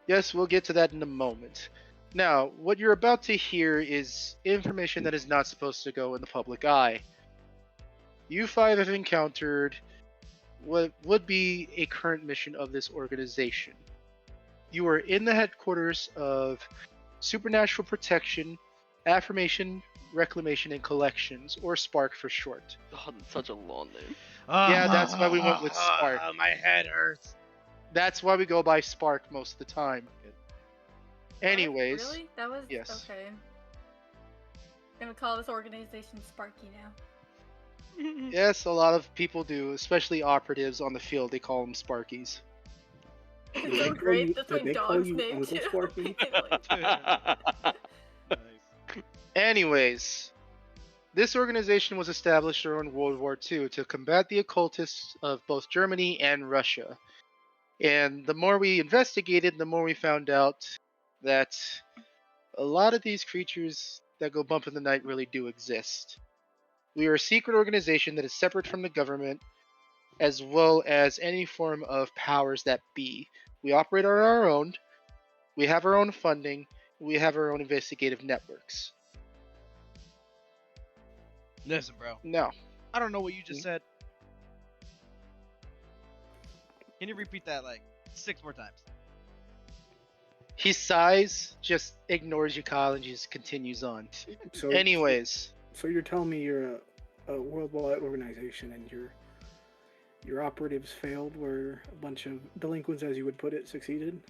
Yes, we'll get to that in a moment. Now, what you're about to hear is information that is not supposed to go in the public eye. You five have encountered what would be a current mission of this organization. You are in the headquarters of Supernatural Protection, Affirmation, Reclamation, and Collections, or S.P.A.R.C for short. God, that's such a long name. Yeah, that's why we went with S.P.A.R.C. My head hurts. That's why we go by S.P.A.R.C most of the time. Anyways, Really? That was yes. Okay. I'm gonna call this organization Sparky now. Yes, a lot of people do, especially operatives on the field. They call them Sparkies. It's so great. That's my dog's name Uncle too. Sparky? Nice. Anyways, this organization was established during World War II to combat the occultists of both Germany and Russia. And the more we investigated, the more we found out that a lot of these creatures that go bump in the night really do exist. We are a secret organization that is separate from the government, as well as any form of powers that be. We operate on our own, we have our own funding, we have our own investigative networks. Listen, bro. Now, I don't know what you just said. Can you repeat that like 6 more times? he sighs, just ignores you, Kyle, and just continues on. So, Anyways, so you're telling me you're a worldwide organization and your operatives failed, where a bunch of delinquents, as you would put it, succeeded?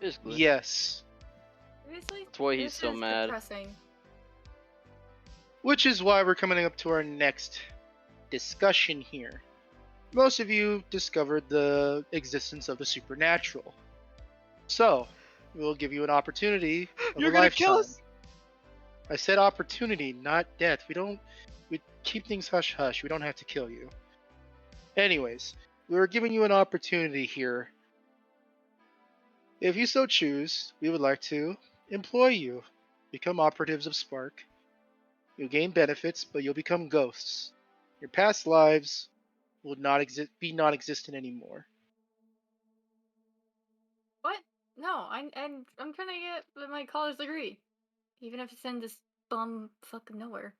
Basically. yes. Seriously? That's why he's This so is mad. Depressing. Which is why we're coming up to our next discussion here. Most of you discovered the existence of the supernatural. So, we'll give you an opportunity of You're a gonna lifetime. kill us? I said opportunity, not death. We keep things hush hush. We don't have to kill you. Anyways, we're giving you an opportunity here. If you so choose, we would like to employ you. Become operatives of S.P.A.R.C. You'll gain benefits, but you'll become ghosts. Your past lives will not be non-existent anymore. What? No, I'm trying to get my college degree. Even if it's in this bum fucking nowhere.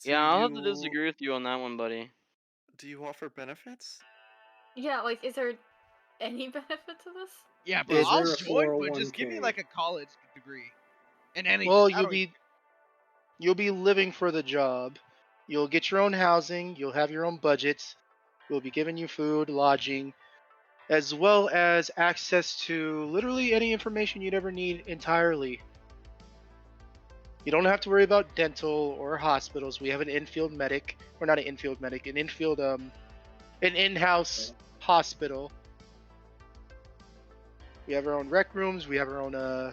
Yeah, I'll have to disagree with you on that one, buddy. Do you offer benefits? Yeah, like, is there any benefit to this? Yeah, bro, Is I'll there a join, but just give me 401k? like a college degree. And anything. Well, I don't even you'll be living for the job. You'll get your own housing. You'll have your own budget. We'll be giving you food, lodging, as well as access to literally any information you'd ever need entirely. You don't have to worry about dental or hospitals. We have an infield medic, or not an infield medic, an infield an in-house hospital. We have our own rec rooms. We have our own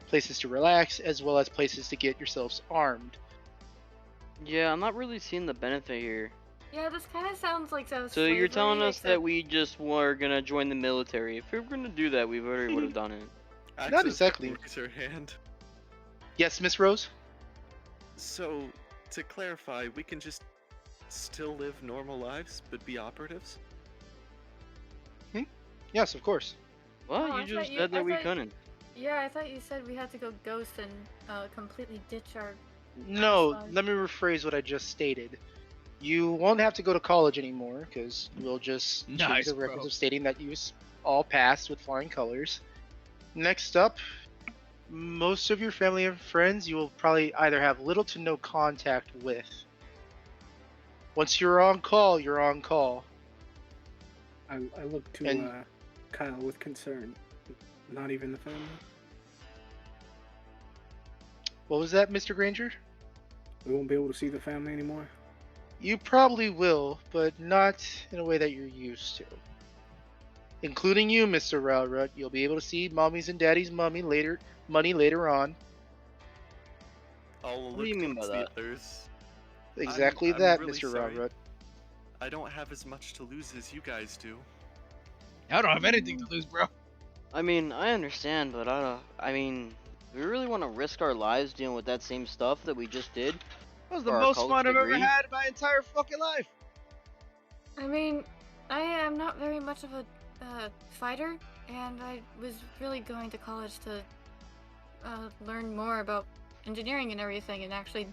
places to relax, as well as places to get yourselves armed. Yeah, I'm not really seeing the benefit here. Yeah, this kind of sounds like So slavery, you're telling us except... that we just were gonna join the military. If we were gonna do that, we already would have done it. Not exactly. Raise her hand. Yes, Miss Rose? So, to clarify, we can just still live normal lives, but be operatives? Yes, of course. Well, Oh, I you just thought said that we I thought- couldn't. Yeah, I thought you said we had to go ghost and completely ditch our... No, Fine. let me rephrase what I just stated. You won't have to go to college anymore, because we'll just change Nice, the records bro. of stating that you all passed with flying colors. Next up, most of your family and friends you will probably either have little to no contact with. Once you're on call, you're on call. I look to And- Kyle with concern. Not even the family? What was that, Mr. Grainger? We won't be able to see the family anymore? You probably will, but not in a way that you're used to. Including you, Mr. Ralrut. You'll be able to see mommy's and daddy's money later on. I'll What look do you mean by towards that? the others. Exactly I'm that, really Mr. sorry. Ralrut. I don't have as much to lose as you guys do. I don't have anything to lose, bro. I mean, I understand, but I mean, do we really want to risk our lives dealing with that same stuff that we just did That was the for our most college fun I've ever degree? had in my entire fucking life. I mean, I am not very much of a fighter, and I was really going to college to learn more about engineering and everything, and actually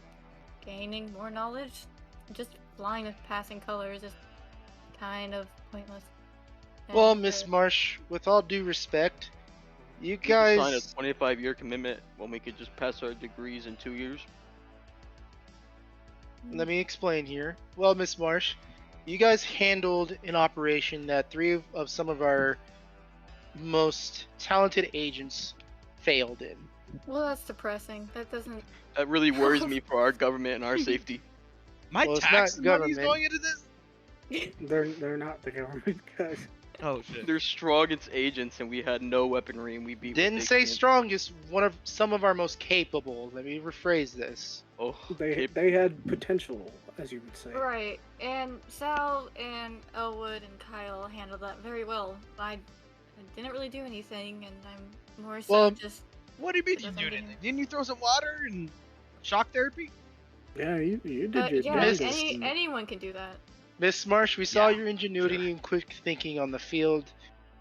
gaining more knowledge. Just flying with passing colors is kind of pointless. Well, And, Miss Marsh, with all due respect, you We could sign a guys 25-year commitment when we could just pass our degrees in 2 years. Let me explain here. Well, Miss Marsh, you guys handled an operation that three of some of our most talented agents failed in. well, that's depressing. That doesn't. That really worries me for our government and our safety. My Well, it's tax not money is government. going into this. They're not the government, guys. Oh shit. They're strongest agents, and we had no weaponry, and we beat. what Didn't they say can. strongest, one of some of our most capable. Let me rephrase this. Oh, They had potential, as you would say. Right, and Sal and Elwood and Kyle handled that very well. I didn't really do anything, and I'm more so Well, just. What do you mean Because you I'm do getting- anything? Didn't you throw some water and shock therapy? Yeah, you did your Yeah, damnedest. anyone can do that. Miss Marsh, we saw Yeah, your ingenuity and quick thinking on the field.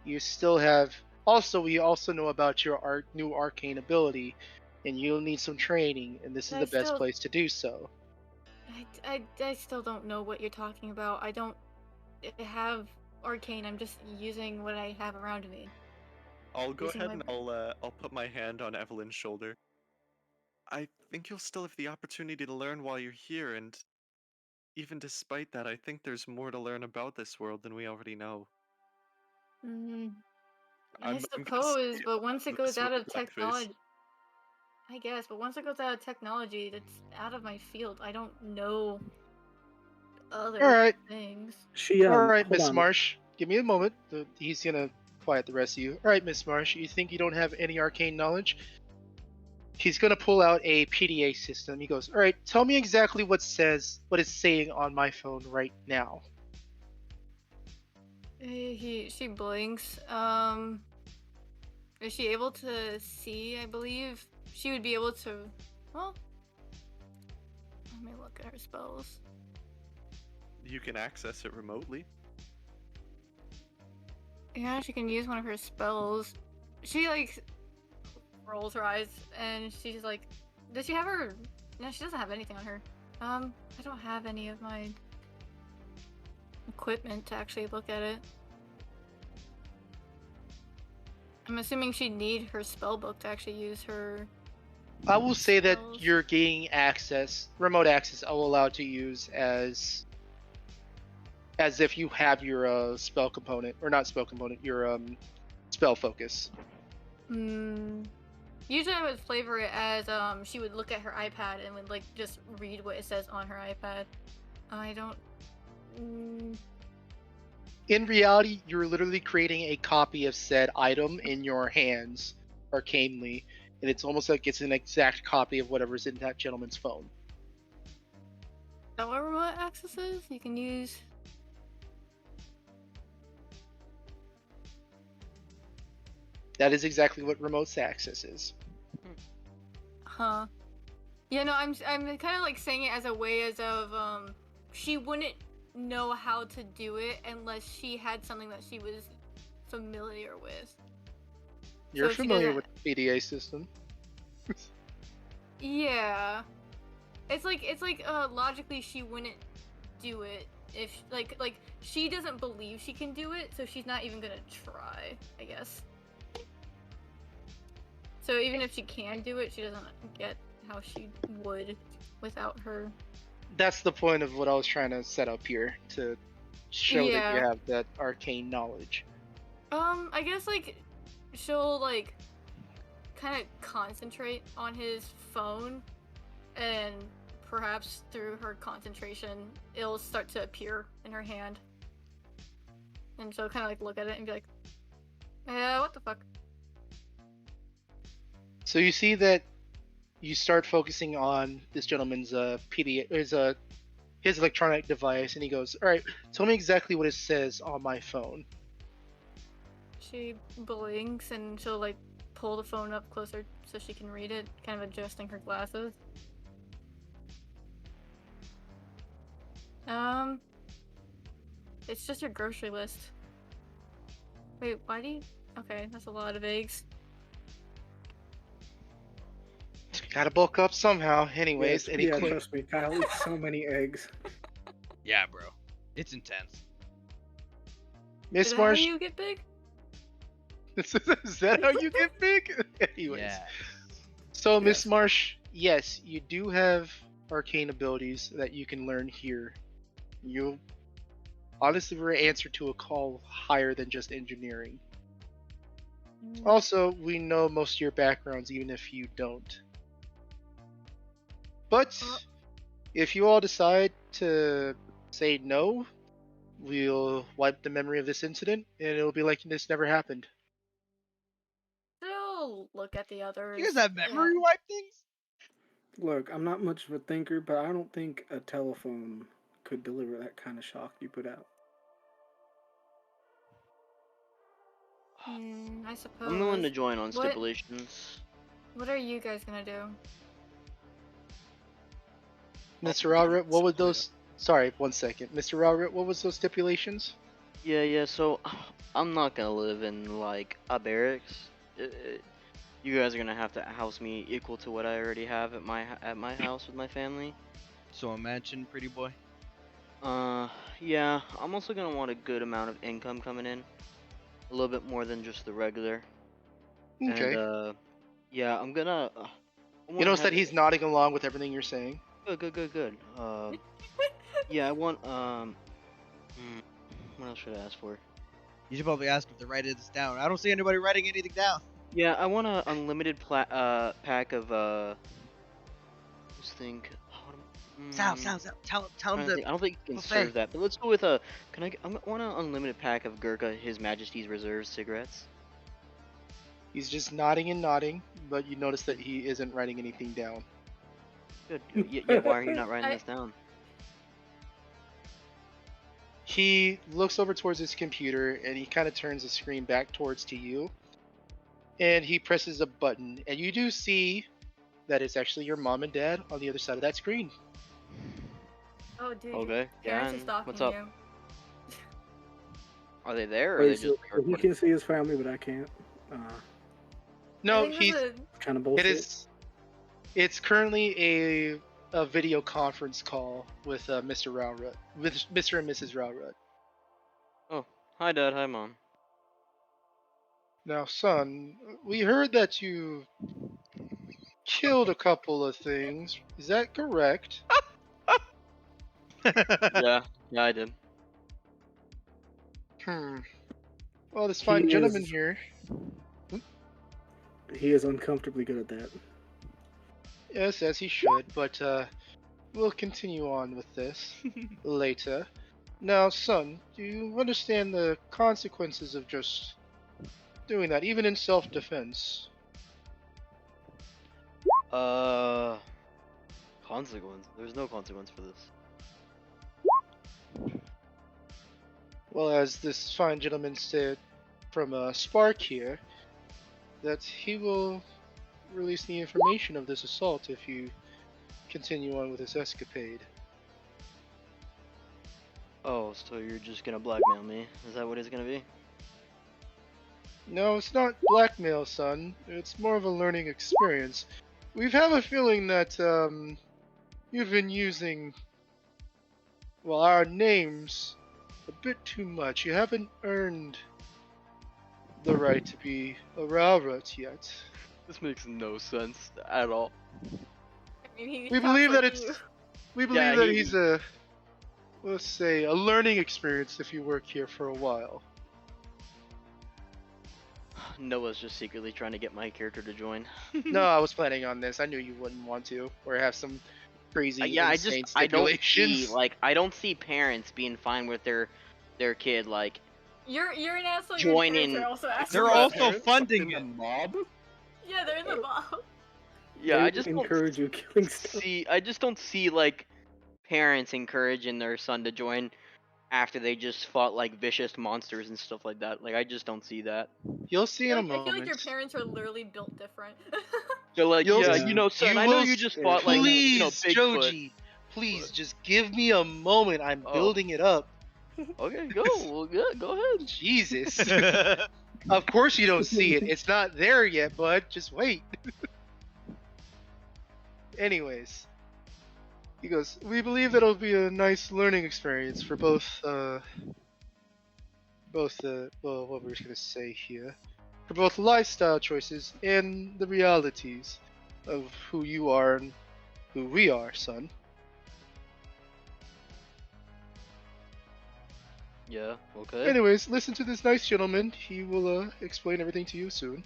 You still have. Also, we also know about your new arcane ability, and you'll need some training, and this is I the best still- place to do so. I still don't know what you're talking about. I don't have arcane. I'm just using what I have around me. I'll go Using ahead my- and I'll put my hand on Evelyn's shoulder. I think you'll still have the opportunity to learn while you're here, and even despite that, I think there's more to learn about this world than we already know. I I'm gonna suppose, say but once it this goes out with of a black face. technology, I guess. But once it goes out of technology, that's out of my field. I don't know other Alright. things. All right, Hold Miss on. Marsh. Give me a moment. He's gonna quiet the rest of you. All right, Miss Marsh. You think you don't have any arcane knowledge? He's gonna pull out a PDA system. He goes, "All right, tell me exactly what it's saying on my phone right now." She blinks. Is she able to see? I believe she would be able to. Well, let me look at her spells. You can access it remotely. Yeah, she can use one of her spells. She like rolls her eyes and she's like, "Does she have her?" No, she doesn't have anything on her. I don't have any of my equipment to actually look at it. I'm assuming she'd need her spell book to actually use her. I will say that Spells. you're gaining remote access. I will allow to use as if you have your spell component, or not spell component, your spell focus. Usually I would flavor it as she would look at her iPad and would like just read what it says on her iPad. I don't. In reality, you're literally creating a copy of said item in your hands, arcanely, and it's almost like it's an exact copy of whatever's in that gentleman's phone. Is that what remote access is? You can use. That is exactly what remote access is. Huh. Yeah, no, I'm kind of like saying it as a way as of she wouldn't know how to do it unless she had something that she was familiar with. You're So she familiar doesn't- with the PDA system. Yeah. It's like logically she wouldn't do it if like she doesn't believe she can do it, so she's not even gonna try, I guess. So even if she can do it, she doesn't get how she would without her. That's the point of what I was trying to set up here, to show that you Yeah. have that arcane knowledge. I guess like she'll like kind of concentrate on his phone, and perhaps through her concentration, it'll start to appear in her hand, and she'll kind of like look at it and be like, what the fuck?" So you see that you start focusing on this gentleman's PDA, his his electronic device, and he goes, "All right, tell me exactly what it says on my phone." She blinks and she'll like pull the phone up closer so she can read it, kind of adjusting her glasses. It's just your grocery list. Wait, why do you... Okay, that's a lot of eggs. Gotta bulk up somehow. Anyways, yeah, and he yeah, click. trust me, Kyle eats so many eggs. Yeah, bro. It's intense. Miss Is that how Marsh, you get big? is that how you get big? Anyways, Yeah. so Miss Yes. Marsh, yes, you do have arcane abilities that you can learn here. You honestly were answer to a call higher than just engineering. Also, we know most of your backgrounds, even if you don't. But if you all decide to say no, we'll wipe the memory of this incident, and it'll be like this never happened. Still look at the others. You guys have memory wipe things? Look, I'm not much of a thinker, but I don't think a telephone could deliver that kind of shock you put out. I suppose. I'm willing to join on stipulations. What are you guys gonna do? Mr. Ralrut, what would those... Sorry, 1 second. Mr. Ralrut, what was those stipulations? Yeah, so I'm not gonna live in like a barracks. You guys are gonna have to house me equal to what I already have at my house with my family. So a mansion, pretty boy. Yeah, I'm also gonna want a good amount of income coming in. A little bit more than just the regular. Okay. And yeah, I'm gonna You notice that he's nodding along with everything you're saying? Good. Yeah, I want what else should I ask for? You should probably ask if they're writing this down. I don't see anybody writing anything down. Yeah, I want an unlimited pack of let's think. Sal, tell him to. I don't think you can buffet. serve that, but let's go with I want an unlimited pack of Gurkha His Majesty's Reserve cigarettes. He's just nodding and nodding, but you notice that he isn't writing anything down. Good. Yeah, why are you not writing this down? He looks over towards his computer and he kind of turns the screen back towards to you. And he presses a button, and you do see that it's actually your mom and dad on the other side of that screen. Oh, dude. Okay. Your parents are Yeah. stalking What's up? you. Are they there, or are they Wait, just? so he can see his family, but I can't. No, I think he's... this is Kind of bullshit. It is... It's currently a video conference call with Mr. Ralrut, with Mr. and Mrs. Ralrut. Oh, hi, Dad. Hi, Mom. Now, son, we heard that you killed a couple of things. Is that correct? Yeah, I did. Well, this fine He gentleman is- here... He is uncomfortably good at that. Yes, as he should, but we'll continue on with this later. Now, son, do you understand the consequences of just doing that, even in self-defense? Consequence? There's no consequence for this. Well, as this fine gentleman said from S.P.A.R.C here, that he will release the information of this assault if you continue on with this escapade. Oh, so you're just gonna blackmail me? Is that what it's gonna be? No, it's not blackmail, son. It's more of a learning experience. We have a feeling that you've been using, well, our names a bit too much. You haven't earned the right to be a Ralrut yet. This makes no sense at all. I mean, he We talks believe that like it's... you. We believe Yeah, that he- he's a... Let's say, a learning experience if you work here for a while. Noah's just secretly trying to get my character to join. No, I was planning on this. I knew you wouldn't want to, or have some crazy, Yeah, insane I don't see stipulations. I don't see parents being fine with their kid like You're an asshole. Join Your in- parents are also assholes. They're also Parents funding in the it. mob. Yeah, they're in the mob. yeah, They I just don't encourage you killing stuff. see I just don't see like parents encouraging their son to join after they just fought like vicious monsters and stuff like that. Like I just don't see that. You'll see in a I feel like your moment. parents are literally built different. They're like, You'll yeah, see. you know, son, You I know will you s- just yeah, fought like, you know, Please, Bigfoot. Joji. Please, just give me a moment. I'm Oh. building it up. Okay, go. Well, yeah, go ahead. Jesus. Of course you don't see it. It's not there yet, bud. Just wait. Anyways. He goes, we believe that it'll be a nice learning experience for both, well, what we're gonna say here. For both lifestyle choices and the realities of who you are and who we are, son. Yeah, okay. Anyways, listen to this nice gentleman. He will, explain everything to you soon.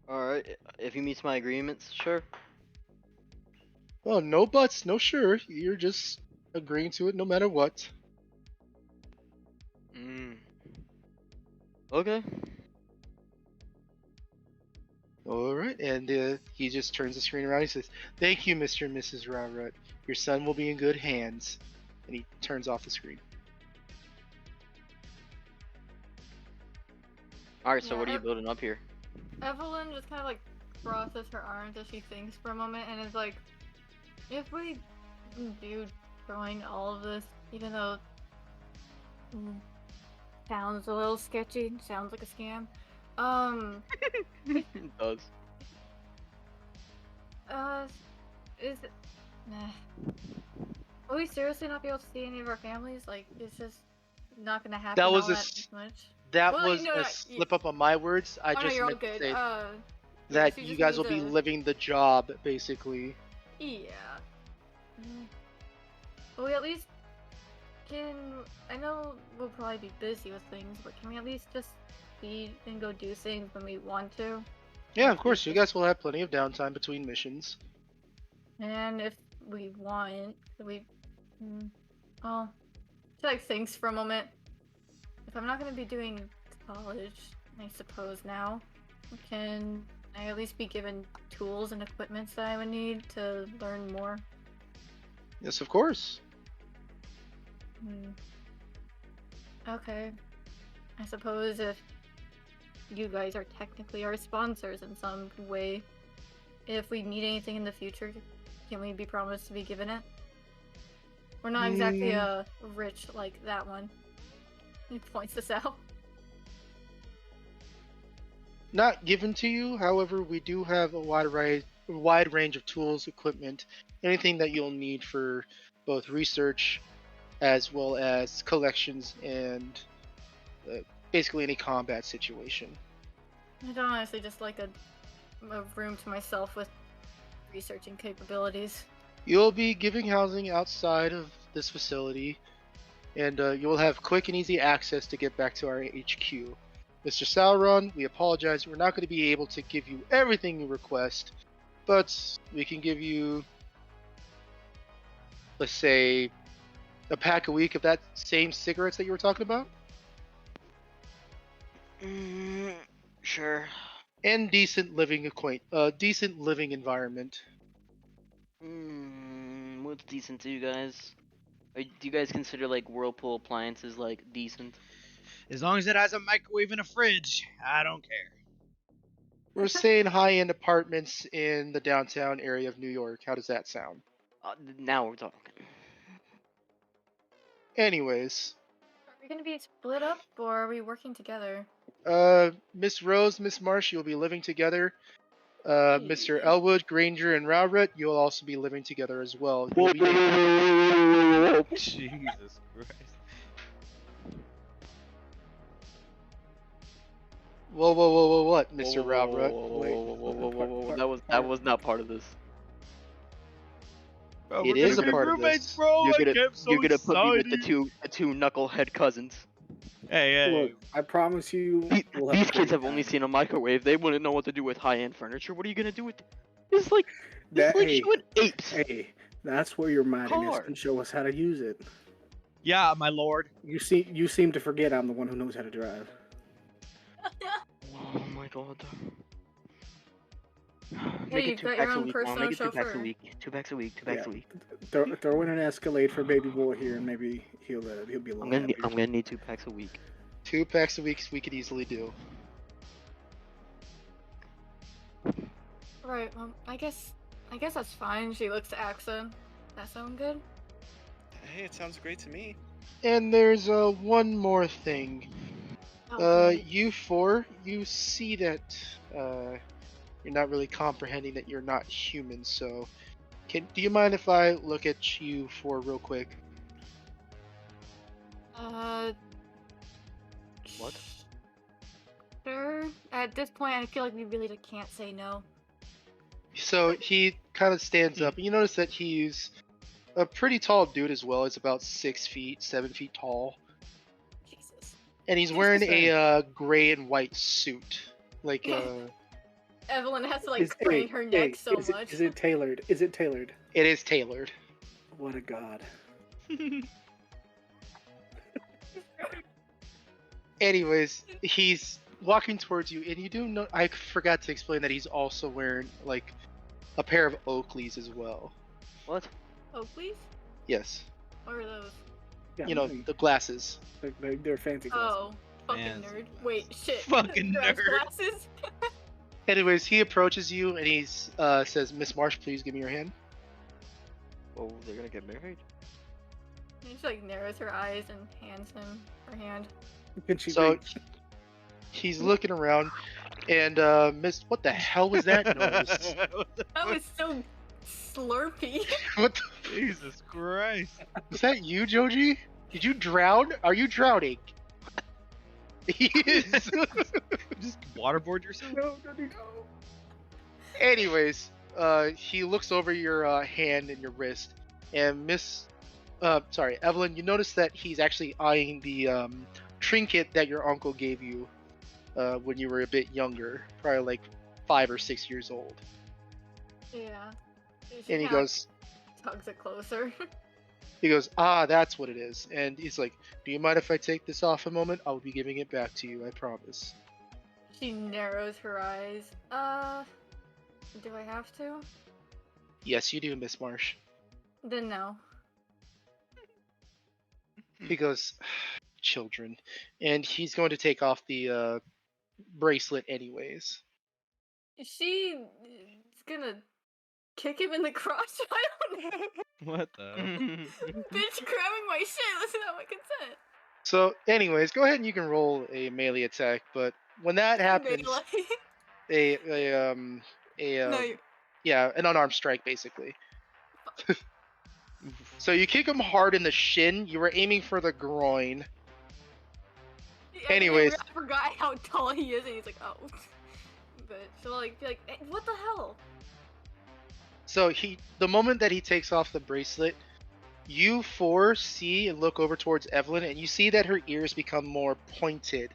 Alright, if he meets my agreements, sure. Well, no buts, no sure. You're just agreeing to it no matter what. Okay. Alright, and he just turns the screen around. He says, thank you, Mr. and Mrs. Ralrut. Your son will be in good hands. And he turns off the screen. Alright, so Yeah, what are you building up here? Evelyn just kind of like crosses her arms as she thinks for a moment and is like, if we do join all of this, even though sounds a little sketchy, sounds like a scam, It does. is it, will we seriously not be able to see any of our families? Like, it's just not gonna happen That was all a that much. That Well, was you know, a slip up on my words. I Oh no, just you're all meant to good. say Yeah, that she you just guys will needs be a- living the job, basically. Yeah. Well, we at least can. I know we'll probably be busy with things, but can we at least just eat and go do things when we want to? Yeah, of course. You guys will have plenty of downtime between missions. And if we want, well, she like thinks for a moment. If I'm not gonna be doing college, I suppose now, can I at least be given tools and equipment that I would need to learn more? Yes, of course. Okay. I suppose if you guys are technically our sponsors in some way, if we need anything in the future, can we be promised to be given it? We're not exactly rich like that one. He points this out. Not given to you, however, we do have a wide range of tools, equipment, anything that you'll need for both research as well as collections and basically any combat situation. I'd honestly just like a room to myself with researching capabilities. You'll be giving housing outside of this facility, and you will have quick and easy access to get back to our HQ. Mr. Salron, we apologize. We're not going to be able to give you everything you request, but we can give you, let's say, a pack a week of that same cigarettes that you were talking about. Sure. And decent living decent living environment. What's decent to you guys? Do you guys consider like Whirlpool appliances like decent? As long as it has a microwave and a fridge, I don't care. We're saying high-end apartments in the downtown area of New York. How does that sound? Now we're talking. Anyways. Are we gonna be split up or are we working together? Miss Rose, Miss Marsh, you'll be living together. Mr. Elwood, Grainger, and Ralrut, you'll also be living together as well. Jesus Christ. Whoa, what, Mr. Ralrut? Whoa. That was not part of this. Bro, It is a part of this. Bro. You're gonna put me with excited. the two knucklehead cousins. Hey. Look, I promise you. We'll These a kids great have only time. seen a microwave. They wouldn't know what to do with high-end furniture. What are you gonna do with? It's like Hey, showing apes. hey, that's where your mindiness Car. can show us how to use it. Yeah, my lord. You seem to forget I'm the one who knows how to drive. Oh my god. Make it you've 2 got your packs a own week, Mom. personal Make it 2 packs a chauffeur. week. 2 packs a week. 2 packs a week. Throw in an Escalade for Baby Boy here, and maybe he'll be a little happier. I'm gonna need 2 packs a week. 2 packs a week we could easily do. Right. Well, I guess that's fine. She looks to Axa. That sound good? Hey, it sounds great to me. And there's one more thing. Okay. You four, you see that you're not really comprehending that you're not human. So, do you mind if I look at you for real quick? What? Sure. At this point, I feel like we really can't say no. So he kind of stands up, and you notice that he's a pretty tall dude as well. He's about 6 feet, 7 feet tall. Jesus. And he's wearing a gray and white suit. Like, Evelyn has to like crane her neck so much. Is it tailored? Is it tailored? It is tailored. What a god. Anyways, he's walking towards you, and you do know. I forgot to explain that he's also wearing like a pair of Oakleys as well. What? Oakleys? Yes. What are those? Yeah, You know, the glasses. They're fancy glasses. Oh, fucking Fancy nerd. Wait, shit. Fucking Grass nerd. Glasses? Anyways, he approaches you and he says, "Miss Marsh, please give me your hand." Oh, they're gonna get married? And she like narrows her eyes and hands him her hand. Can she So read? he's looking around, and Miss, what the hell was that noise? That was so slurpy. What Jesus Christ. was that? You, Joji? Did you drown? Are you drowning? He is. Just waterboard yourself? No. Anyways, he looks over your hand and your wrist, and Evelyn, you notice that he's actually eyeing the trinket that your uncle gave you when you were a bit younger, probably like 5 or 6 years old. Yeah. And he goes, tugs it closer. He goes, "Ah, that's what it is." And he's like, "Do you mind if I take this off a moment? I'll be giving it back to you, I promise." She narrows her eyes. Do I have to? Yes, you do, Miss Marsh. Then no. He goes, "Children," and he's going to take off the bracelet anyways. She's gonna kick him in the crotch? I don't know. What the? Bitch grabbing my shit without my consent. So, anyways, go ahead and you can roll a melee attack. But when that happens, Melee. yeah, an unarmed strike basically. So you kick him hard in the shin. You were aiming for the groin. Anyways, I forgot how tall he is, and he's like, oh. But she'll like be like, hey, what the hell? So the moment that he takes off the bracelet, you four see and look over towards Evelyn, and you see that her ears become more pointed,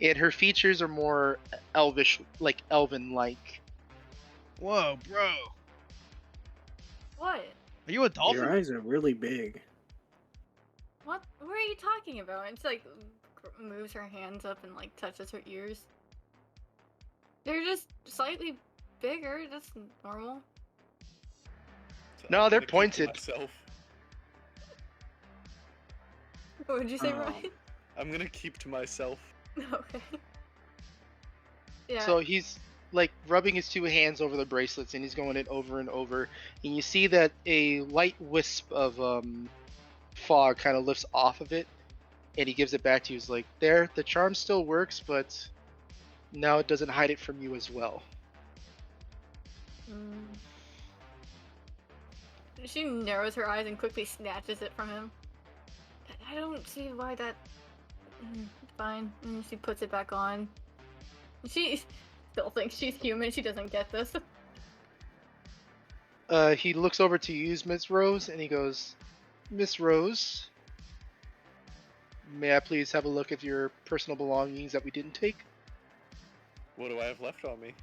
and her features are more elvish, like elven-like. Whoa, bro. What? Are you a dolphin? Your eyes are really big. What are you talking about? And she like moves her hands up and like touches her ears. They're just slightly bigger. That's normal. So No, I'm they're gonna keep to pointed. myself. What would you say, Ryan? I'm gonna keep to myself. Okay. Yeah. So he's like rubbing his two hands over the bracelets, and he's going it over and over. And you see that a light wisp of fog kind of lifts off of it, and he gives it back to you. He's like, "There, the charm still works, but now it doesn't hide it from you as well." She narrows her eyes and quickly snatches it from him. I don't see why that. Fine. And she puts it back on. She still thinks she's human. She doesn't get this. He looks over to you, Miss Rose, and he goes, "Miss Rose, may I please have a look at your personal belongings that we didn't take?" What do I have left on me?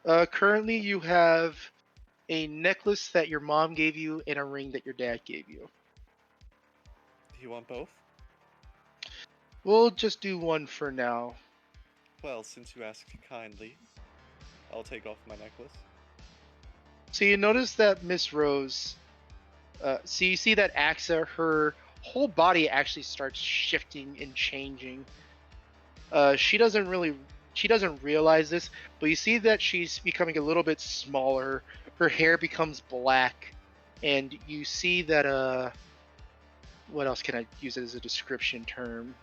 Currently you have a necklace that your mom gave you and a ring that your dad gave you. Do you want both? We'll just do one for now. Well, since you asked kindly, I'll take off my necklace. So you notice that Miss Rose, so you see that Axa, her whole body actually starts shifting and changing. She doesn't realize this, but you see that she's becoming a little bit smaller. Her hair becomes black, and you see that what else can I use it as a description term?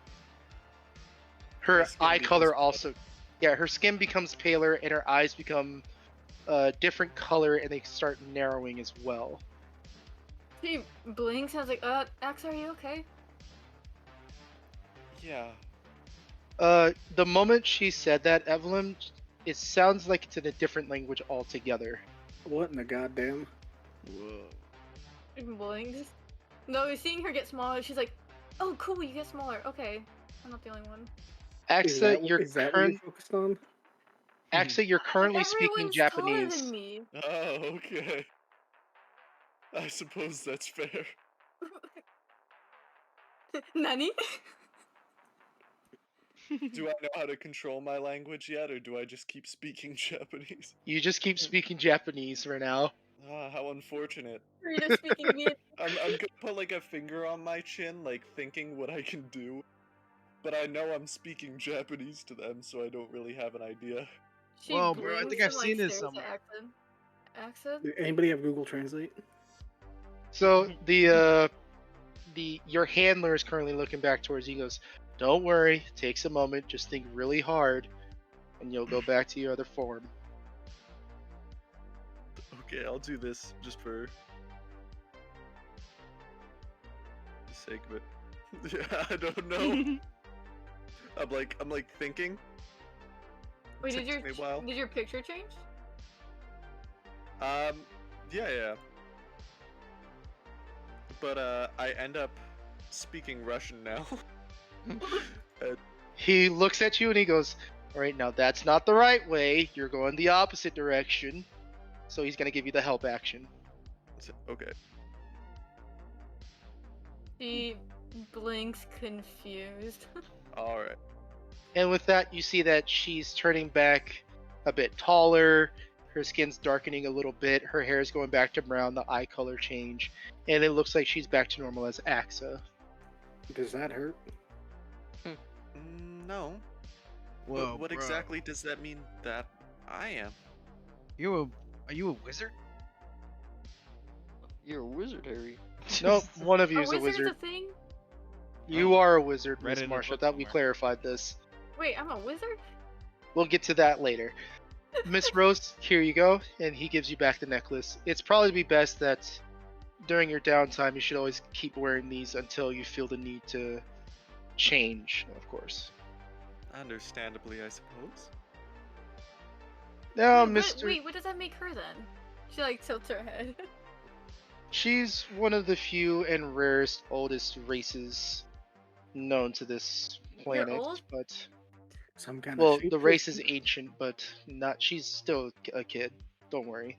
Her eye color also, yeah, her skin becomes paler and her eyes become a different color and they start narrowing as well. She blinks. I was like, Axe, are you okay? Yeah. The moment she said that, Evelyn, it sounds like it's in a different language altogether. What in the goddamn? Whoa. She blinks. No, seeing her get smaller, she's like, oh, cool, you get smaller. Okay, I'm not the only one. Axa, Is that what you're focused on? Axa, you're currently speaking Everyone's Japanese. taller than me. Oh, okay. I suppose that's fair. Nani? Do I know how to control my language yet, or do I just keep speaking Japanese? You just keep speaking Japanese for now. Ah, how unfortunate. You're just speaking Vietnamese. I'm gonna put like a finger on my chin, like thinking what I can do. But I know I'm speaking Japanese to them, so I don't really have an idea. Whoa, bro, I think I've seen this somewhere. Accent? Anybody have Google Translate? So your handler is currently looking back towards you. He goes, "Don't worry, takes a moment. Just think really hard, and you'll go back to your other form." Okay, I'll do this just for the sake of it. Yeah, I don't know. I'm like thinking. Wait, Takes me a while. did your picture change? Yeah. But I end up speaking Russian now. He looks at you and he goes, "All right, now that's not the right way. You're going the opposite direction." So he's gonna give you the help action. Okay. She blinks confused. All right. And with that, you see that she's turning back a bit taller. Her skin's darkening a little bit. Her hair is going back to brown. The eye color change, and it looks like she's back to normal as Axa. Does that hurt? No. Whoa, what bro. exactly does that mean that I am? Are you a wizard? You're a wizard, Harry. Nope, one of you A is a wizard's wizard. a thing? You are a wizard, Read Miss it in a Marsh. I book thought we somewhere. clarified this. Wait, I'm a wizard? We'll get to that later. Miss Rose, here you go, and he gives you back the necklace. It's probably be best that during your downtime you should always keep wearing these until you feel the need to change, of course. Understandably, I suppose. Now, Wait, Mr. what does that make her then? She like tilts her head. She's one of the few and rarest oldest races known to this planet, old? but Some kind well, of shape the race is ancient, but not. She's still a kid. Don't worry.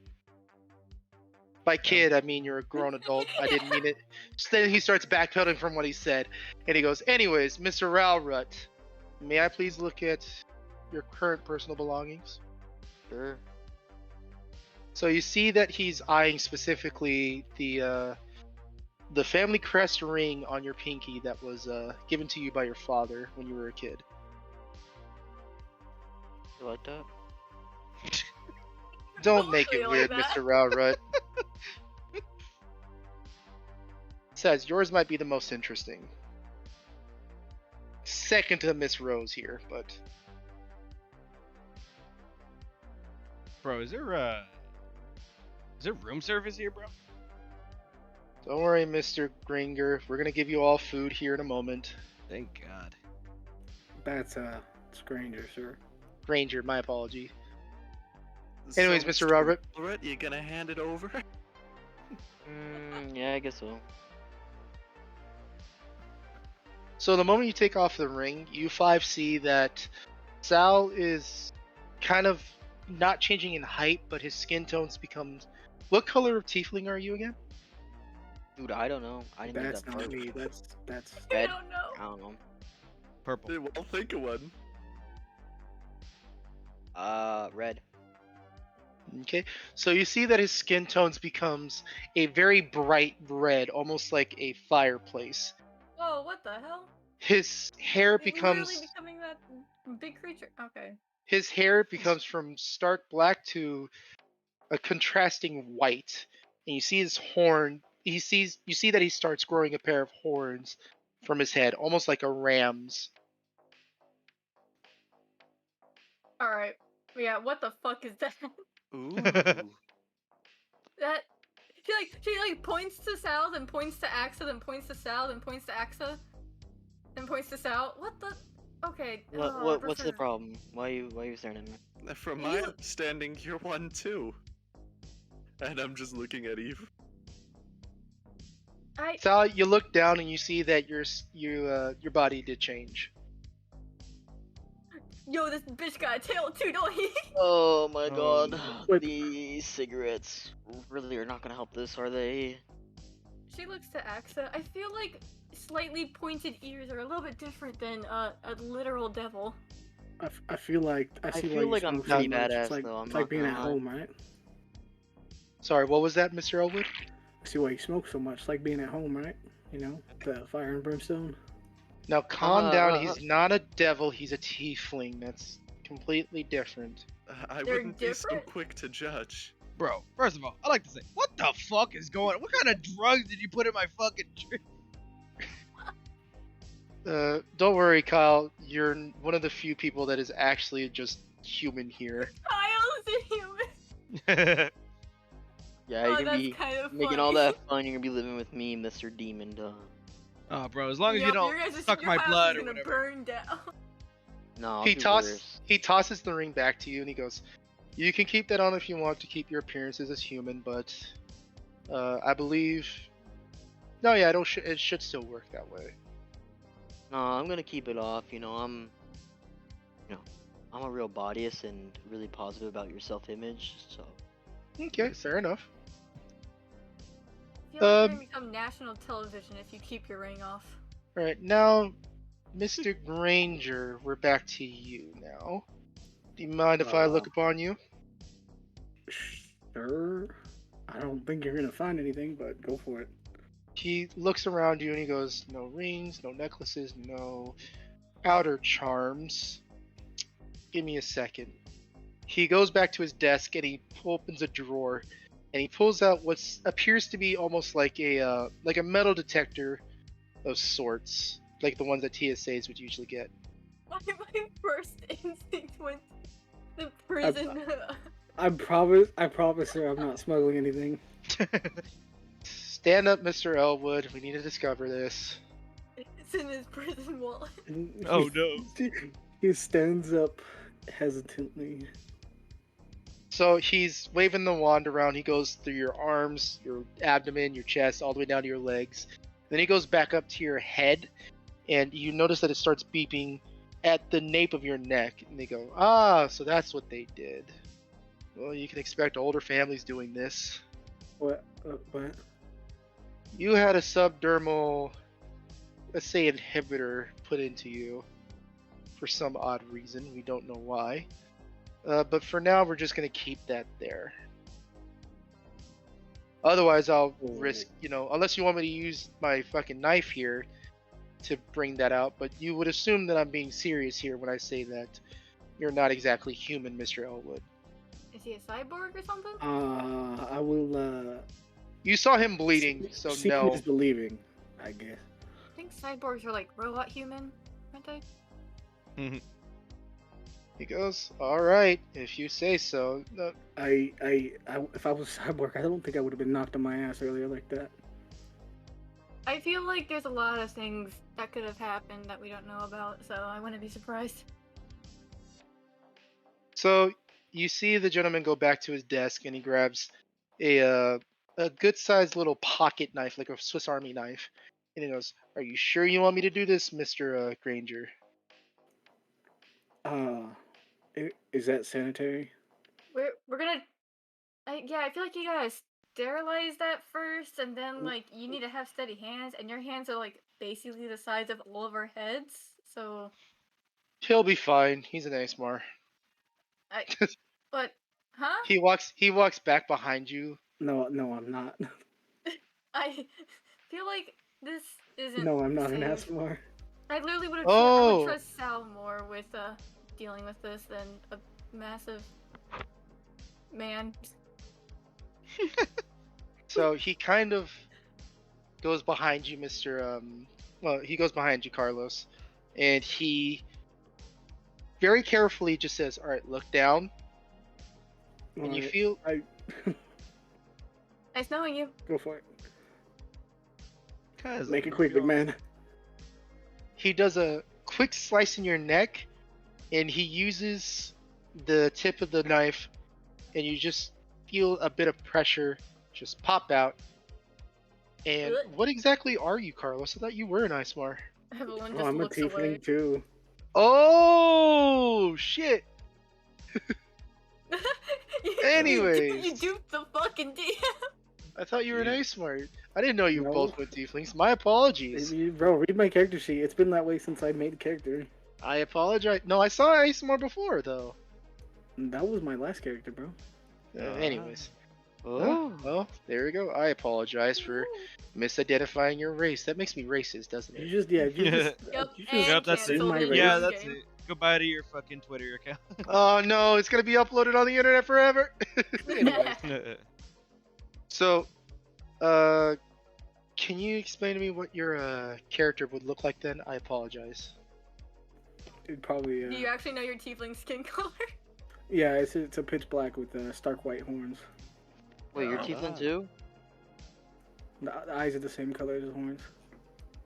By kid, I mean you're a grown adult. I didn't mean it. So then he starts backpedaling from what he said, and he goes, "Anyways, Mr. Ralrut, may I please look at your current personal belongings?" Sure. So you see that he's eyeing specifically the family crest ring on your pinky that was given to you by your father when you were a kid. You like that? Don't make it Don't weird, like that. Mr. Ralrut. Says yours might be the most interesting. Second to Miss Rose here, but Bro, is there room service here, bro? don't worry, Mr. Grainger. We're gonna give you all food here in a moment. Thank God. That's Grainger, sir. Grainger, my apology. Anyways, Mr. Ralrut. You gonna hand it over? Yeah, I guess so. So the moment you take off the ring, you five see that Sal is kind of not changing in height, but his skin tones becomes. What color of tiefling are you again? Dude, I don't know. I didn't That's make that not part. me. That's I Red? don't know. I don't know. Purple. I'll think of one. Red. Okay, so you see that his skin tones becomes a very bright red, almost like a fireplace. Whoa, what the hell? His hair Like, literally becomes becoming that big creature. Okay. his hair becomes from stark black to a contrasting white, and you see his horn. You see that he starts growing a pair of horns from his head, almost like a ram's. All right. Yeah. What the fuck is that? Ooh. That she like points to Sal, then points to Axa, then points to Sal, then points to Axa, then points to Sal. What the? Okay. What's the problem? Why are you staring at me? From my understanding, you're one too. And I'm just looking at Eve. Sal, you look down and you see that your body did change. Yo, this bitch got a tail too, don't he? Oh my god. Wait. These cigarettes really are not gonna help this, are they? She looks to Axa. I feel like slightly pointed ears are a little bit different than a literal devil. I feel like I feel like I'm pretty badass though. It's like being at home, right? Sorry, what was that, Mr. Elwood? I see why you smoke so much. It's like being at home, right? You know, the fire and brimstone. Now calm down. He's not a devil. He's a tiefling. That's completely different. I They're wouldn't be so different? quick to judge. Bro, first of all, I like to say, what the fuck is going on? What kind of drugs did you put in my fucking drink? Don't worry, Kyle. You're one of the few people that is actually just human here. Kyle's a human. Yeah, you're gonna be kind of making all that fun. You're gonna be living with me, Mr. Demon Dog. Oh, bro, as long as you don't suck my blood or whatever. Burn down. No, He tosses the ring back to you and he goes, "You can keep that on if you want to keep your appearances as human, but I believe, no, yeah, it should still work that way." No, I'm gonna keep it off. I'm a real bodyist and really positive about your self-image. So. Okay, fair enough. I feel like you're gonna become national television if you keep your ring off. All right, now, Mr. Grainger, we're back to you now. Do you mind if I look upon you? Sure. I don't think you're gonna find anything, but go for it. He looks around you and he goes, "No rings, no necklaces, no outer charms. Give me a second." He goes back to his desk and he opens a drawer and he pulls out what appears to be almost like a metal detector of sorts, like the ones that TSAs would usually get. My first instinct went to the prison. I promise her I'm not smuggling anything. Stand up, Mr. Elwood. We need to discover this. It's in his prison wallet. Oh no. He stands up hesitantly. So he's waving the wand around. He goes through your arms, your abdomen, your chest, all the way down to your legs. Then he goes back up to your head, and you notice that it starts beeping at the nape of your neck. And they go, "Ah, so that's what they did. Well, you can expect older families doing this." What? What? You had a subdermal, let's say, inhibitor put into you for some odd reason. We don't know why. But for now, we're just going to keep that there. Otherwise, I'll risk, unless you want me to use my fucking knife here to bring that out. But you would assume that I'm being serious here when I say that you're not exactly human, Mr. Elwood. Is he a cyborg or something? I will, You saw him bleeding, so seeing no. is believing, I guess. I think cyborgs are like robot human, aren't they? He goes, "All right, if you say so." If I was cyborg, I don't think I would have been knocked on my ass earlier like that. I feel like there's a lot of things that could have happened that we don't know about, so I wouldn't be surprised. So you see the gentleman go back to his desk and he grabs a good-sized little pocket knife, like a Swiss Army knife, and he goes, "Are you sure you want me to do this, Mr. Grainger?" Is that sanitary? We're gonna. I feel like you gotta sterilize that first, and then like you need to have steady hands, and your hands are like basically the size of all of our heads. So He'll be fine. He's an ASMR. but Huh? He walks back behind you. No, I'm not. I feel like this isn't. No, I'm not an safe. S.P.A.R. I literally would have. I Oh. would trust Sal more with dealing with this than a massive man. So he kind of goes behind you, he goes behind you, Carlos, and he very carefully just says, "All right, look down." And you feel Nice knowing you. Go for it. Cause Make it quick, big man. he does a quick slice in your neck, and he uses the tip of the knife, and you just feel a bit of pressure just pop out. And what exactly are you, Carlos? I thought you were an Ismar. Evelyn just I'm a looks away. tiefling too. Oh shit! Anyways. you duped the fucking DM. I thought you were an Ismar. I didn't know you No. both were tieflings. My apologies. Bro, read my character sheet. It's been that way since I made the character. I apologize. No, I saw Ismar before though. That was my last character, bro. Anyways. Oh. Well, there we go. I apologize for misidentifying your race. That makes me racist, doesn't You it? just, yeah, you just, Yep, you and just that's in cancel my the race. Yeah, game. that's it. Goodbye to your fucking Twitter account. Oh no, it's gonna be uploaded on the internet forever. Anyways. So, can you explain to me what your character would look like then? I apologize. It'd probably, Do you actually know your tiefling skin color? yeah, it's a pitch black with stark white horns. Wait, you're tiefling too? The eyes are the same color as the horns.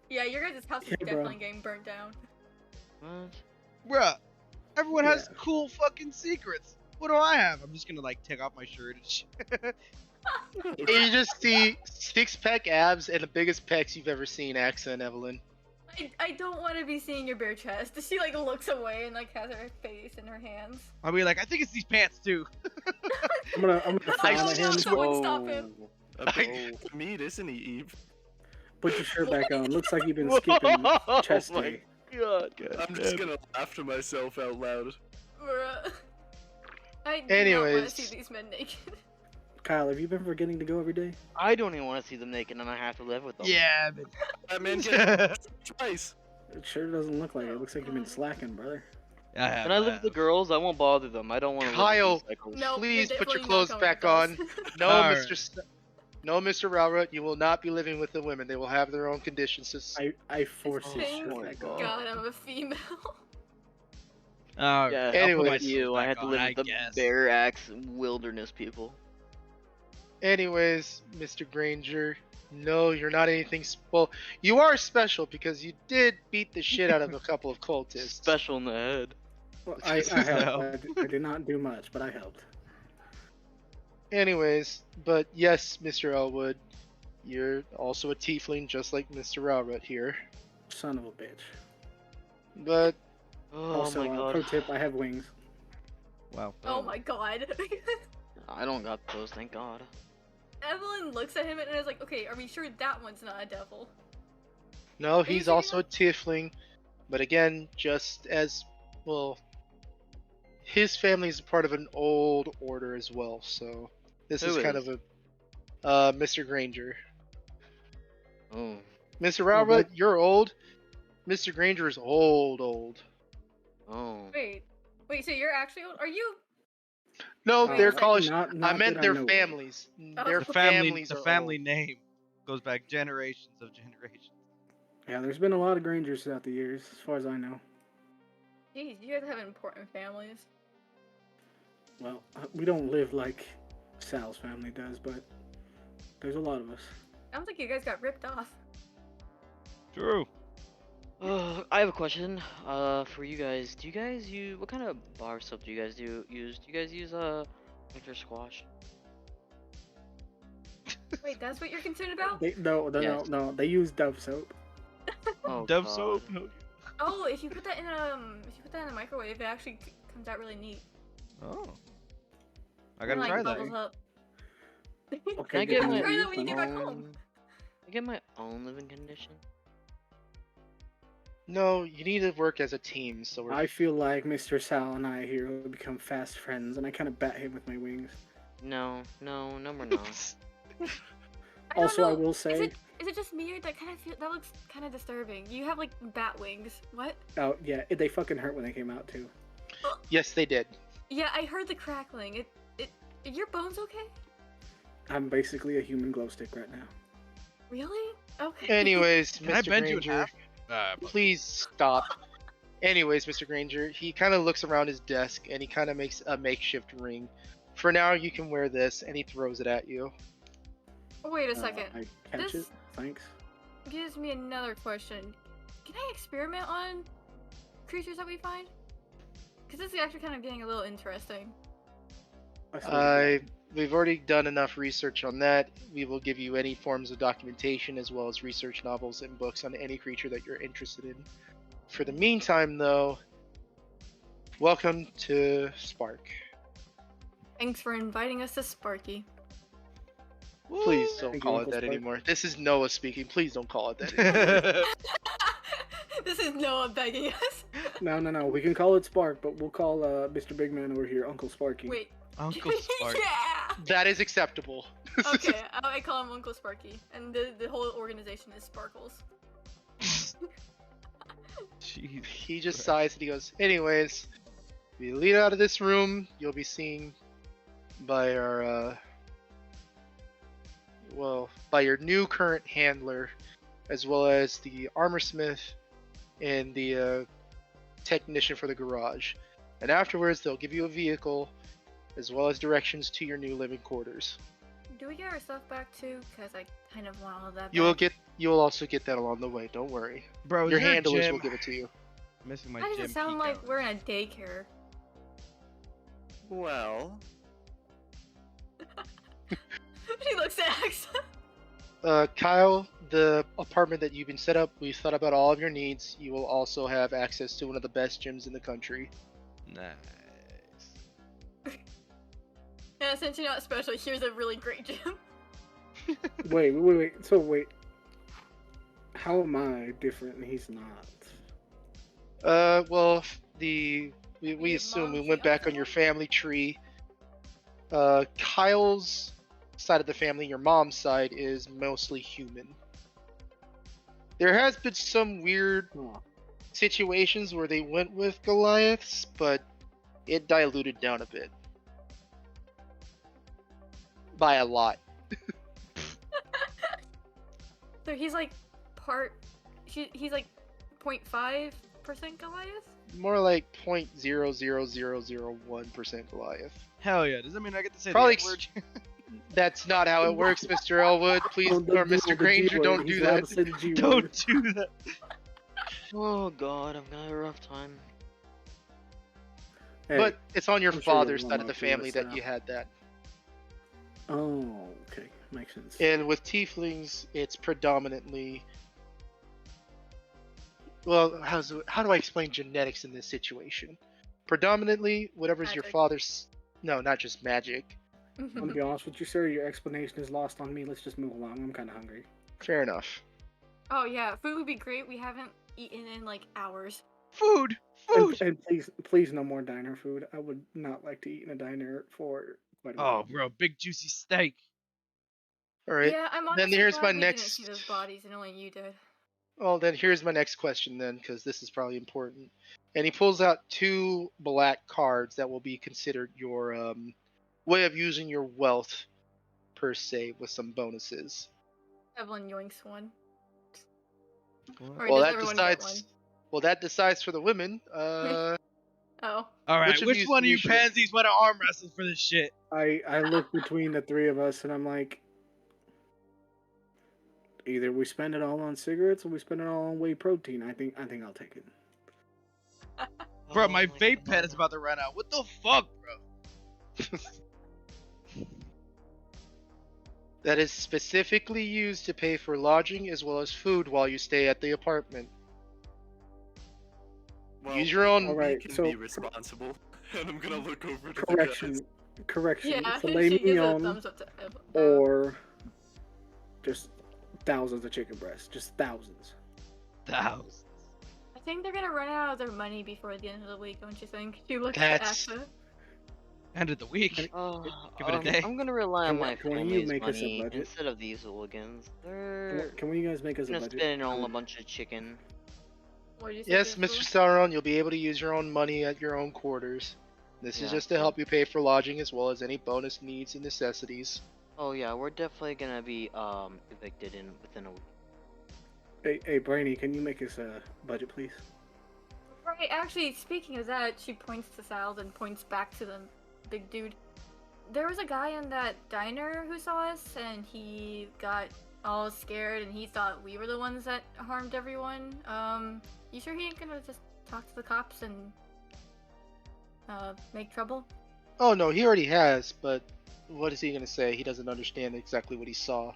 Yeah, your guys' house is Yeah, bro. definitely getting burnt down. What? Bruh, everyone has Yeah. cool fucking secrets. What do I have? I'm just gonna like take off my shirt and shit. And you just see six-pack abs and the biggest pecs you've ever seen, Axa and Evelyn. I don't want to be seeing your bare chest. She like looks away and like has her face in her hands. I'll be like, I think it's these pants too. I'm gonna frown at him. Someone stop him. For me, it isn't Eve. Put your shirt back on. Looks like you've been skipping chest Oh my day. god. I'm just gonna laugh to myself out loud. Bruh. I do not want Anyways. to see these men naked. Kyle, have you been forgetting to go every day? I don't even want to see them naked and I have to live with them. Yeah, but That man gets twice. It sure doesn't look like it. It looks like you've been slacking, brother. I have. When I live with the girls, I won't bother them. I don't want to Kyle. live with these cycles. No, Please you're put your definitely clothes not back going with on. us. No, Alright. No, Mr. Ralrut, you will not be living with the women. They will have their own conditions. Just... I force his Thank shirt back on. God, I'm a female. Oh, Yeah, Anyways. you, I had to live with the guess. bare axe wilderness people. Anyways, Mr. Grainger, no, you're not anything. Well, you are special because you did beat the shit out of a couple of cultists. Special in the head. Well, I helped. I did not do much, but I helped. Anyways, but yes, Mr. Elwood, you're also a tiefling just like Mr. Ralrut here. Son of a bitch. But Oh Also, my god. pro tip, I have wings. Wow. Oh my God. I don't got those, thank god. Evelyn looks at him and is like, okay, are we sure that one's not a devil? no, you he's sure also a tiefling. But again, just as well, his family is part of an old order as well. So this Who is kind is? of a Mr. Grainger. Oh. Mr. Oh, Ralrut, but- you're old. Mr. Grainger is old. Oh. Wait, so you're actually old? Are you? No, Wait, they're so- college. Not I that meant their know of. families. Their The families The are family old. name goes back generations of generations. Yeah, there's been a lot of Graingers throughout the years, as far as I know. Jeez, you guys have important families. Well, we don't live like Sal's family does, but there's a lot of us. Sounds like you guys got ripped off. True. I have a question. For you guys, do you guys use what kind of bar soap do you guys use? Do you guys use winter squash? Wait, that's what you're concerned about? Yes. No. They use Dove soap. Oh, Dove God. soap. Oh, if you put that in the microwave, it actually comes out really neat. Oh. I It, gotta like, try that. bubbles up. Can Okay, I get good. my Try that when you get back home. Can I get my own living condition? No, you need to work as a team. So we're... I feel like Mr. Sal and I here will become fast friends, and I kind of bat him with my wings. No, we're not. Also, I will say... Is it just me or that kind of feel that looks kind of disturbing? You have like bat wings. What? Oh yeah, they fucking hurt when they came out too. Yes, they did. Yeah, I heard the crackling. Your bones okay? I'm basically a human glow stick right now. Really? Okay. Anyways, Can I Mr. bend you in Grainger, half? please stop. Anyways, Mr. Grainger, he kind of looks around his desk and he kind of makes a makeshift ring. For now, you can wear this, and he throws it at you. Wait a second. I catch This- it. Thanks. Gives me another question. Can I experiment on creatures that we find? Because this is actually kind of getting a little interesting. We've already done enough research on that. We will give you any forms of documentation as well as research novels and books on any creature that you're interested in. For the meantime, though, welcome to S.P.A.R.C. Thanks for inviting us to Sparky. Please don't Thank you, call it Uncle that Spark. anymore. This is Noah speaking. Please don't call it that anymore. This is Noah begging us. No. We can call it Spark, but we'll call Mr. Big Man over here Uncle Sparky. Wait. Uncle Spark. Yeah. That is acceptable. Okay, I call him Uncle Sparky, and the whole organization is Sparkles. Jeez. He just sighs and he goes, anyways, if you lead out of this room, you'll be seen by our, by your new current handler, as well as the armor smith and the technician for the garage. And afterwards, they'll give you a vehicle, as well as directions to your new living quarters. Do we get our stuff back too? Because I kind of want all of that. You will also get that along the way. Don't worry. Bro, Your is there a handlers gym? will give it to you. Missing my How does gym it sound key like count. we're in a daycare? Well, She looks at Axe. Kyle, the apartment that you've been set up, we've thought about all of your needs. You will also have access to one of the best gyms in the country. Nice. Yeah, since you're not special, here's a really great gym. Wait. So wait. How am I different and he's not? Well, we Your assume we mom's went the back on other your one? family tree. Kyle's side of the family, your mom's side, is mostly human. There has been some weird Oh, situations where they went with Goliaths, but it diluted down a bit. By a lot. So he's like he's like 0.5% Goliath? More like 0.00001% Goliath. Hell yeah. Does that mean I get to say Probably the N-word? That's not how it works, Mr. Elwood. Please, oh, or Mr. Grainger, don't do that. Don't do that. Oh god, I'm gonna have a rough time. Hey, But it's on your I'm sure father's you'll side of want the to do family this that now. you had that. oh, okay, makes sense. And with tieflings, it's predominantly. Well, how do I explain genetics in this situation? Predominantly, whatever's your Magic. father's. No, not just magic. I'm gonna be honest with you, sir. Your explanation is lost on me. Let's just move along. I'm kind of hungry. Fair enough. Oh yeah, food would be great. We haven't eaten in like hours. Food. And please, no more diner food. I would not like to eat in a diner for quite a while. Oh, bro, big juicy steak. All right. Yeah, I'm Then honestly here's glad my we next. didn't see those bodies and only you did. Well, then here's my next question, then, because this is probably important. And he pulls out 2 black cards that will be considered your way of using your wealth, per se, with some bonuses. Evelyn yoinks one. What? Or Well, does that everyone get decides. Well, that decides for the women. Oh. All right, Which of which these one of do you you should- pansies want to arm wrestle for this shit? I look between the three of us and I'm like, either we spend it all on cigarettes or we spend it all on whey protein. I think I'll take it. Bro, Oh my vape pen God. is about to run out. What the fuck, bro? That is specifically used to pay for lodging as well as food while you stay at the apartment. well, Use your own. All right, we can so- be responsible. And I'm gonna look over to Correction. Yeah, Filet she gives a mignon thumbs up to Evelyn. or just thousands of chicken breasts. Just thousands. Thousands. think they're gonna run out of their money before the end of the week, don't you think? She looks That's- at AXA. End of the week. Oh, Give it a day. I'm gonna rely on my Can you family's make us a money budget? instead of these hooligans. They're Can you guys make us a gonna budget? spend on a bunch of chicken. What did you say? Yes, Crystal? Mr. Salron, you'll be able to use your own money at your own quarters. This is Yeah. just to help you pay for lodging as well as any bonus needs and necessities. Oh yeah, we're definitely gonna be evicted within a week. Hey, Brainy, can you make us a budget, please? Right, actually, speaking of that, she points to Sal's and points back to the big dude. There was a guy in that diner who saw us, and he got all scared, and he thought we were the ones that harmed everyone. You sure he ain't gonna just talk to the cops and, make trouble? Oh no, he already has, but what is he gonna say? He doesn't understand exactly what he saw.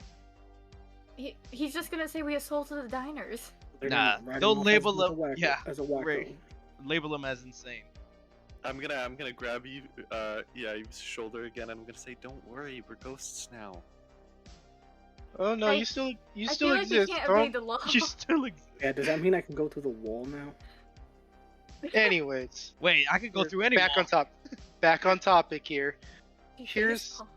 He's just gonna say we assaulted the diners. They're Nah, gonna write they'll him off label as a him- wacko- yeah, as a wacko. right. Label him as insane. I'm gonna grab you, Eve's shoulder again. I'm gonna say, "Don't worry, we're ghosts now." Oh no, Hey, you still I feel exist. like you can't evade the law. You still exist. Yeah, does that mean I can go through the wall now? Anyways, Wait, I could go we're through any back wall. on top. Back on topic here. You Here's- feel-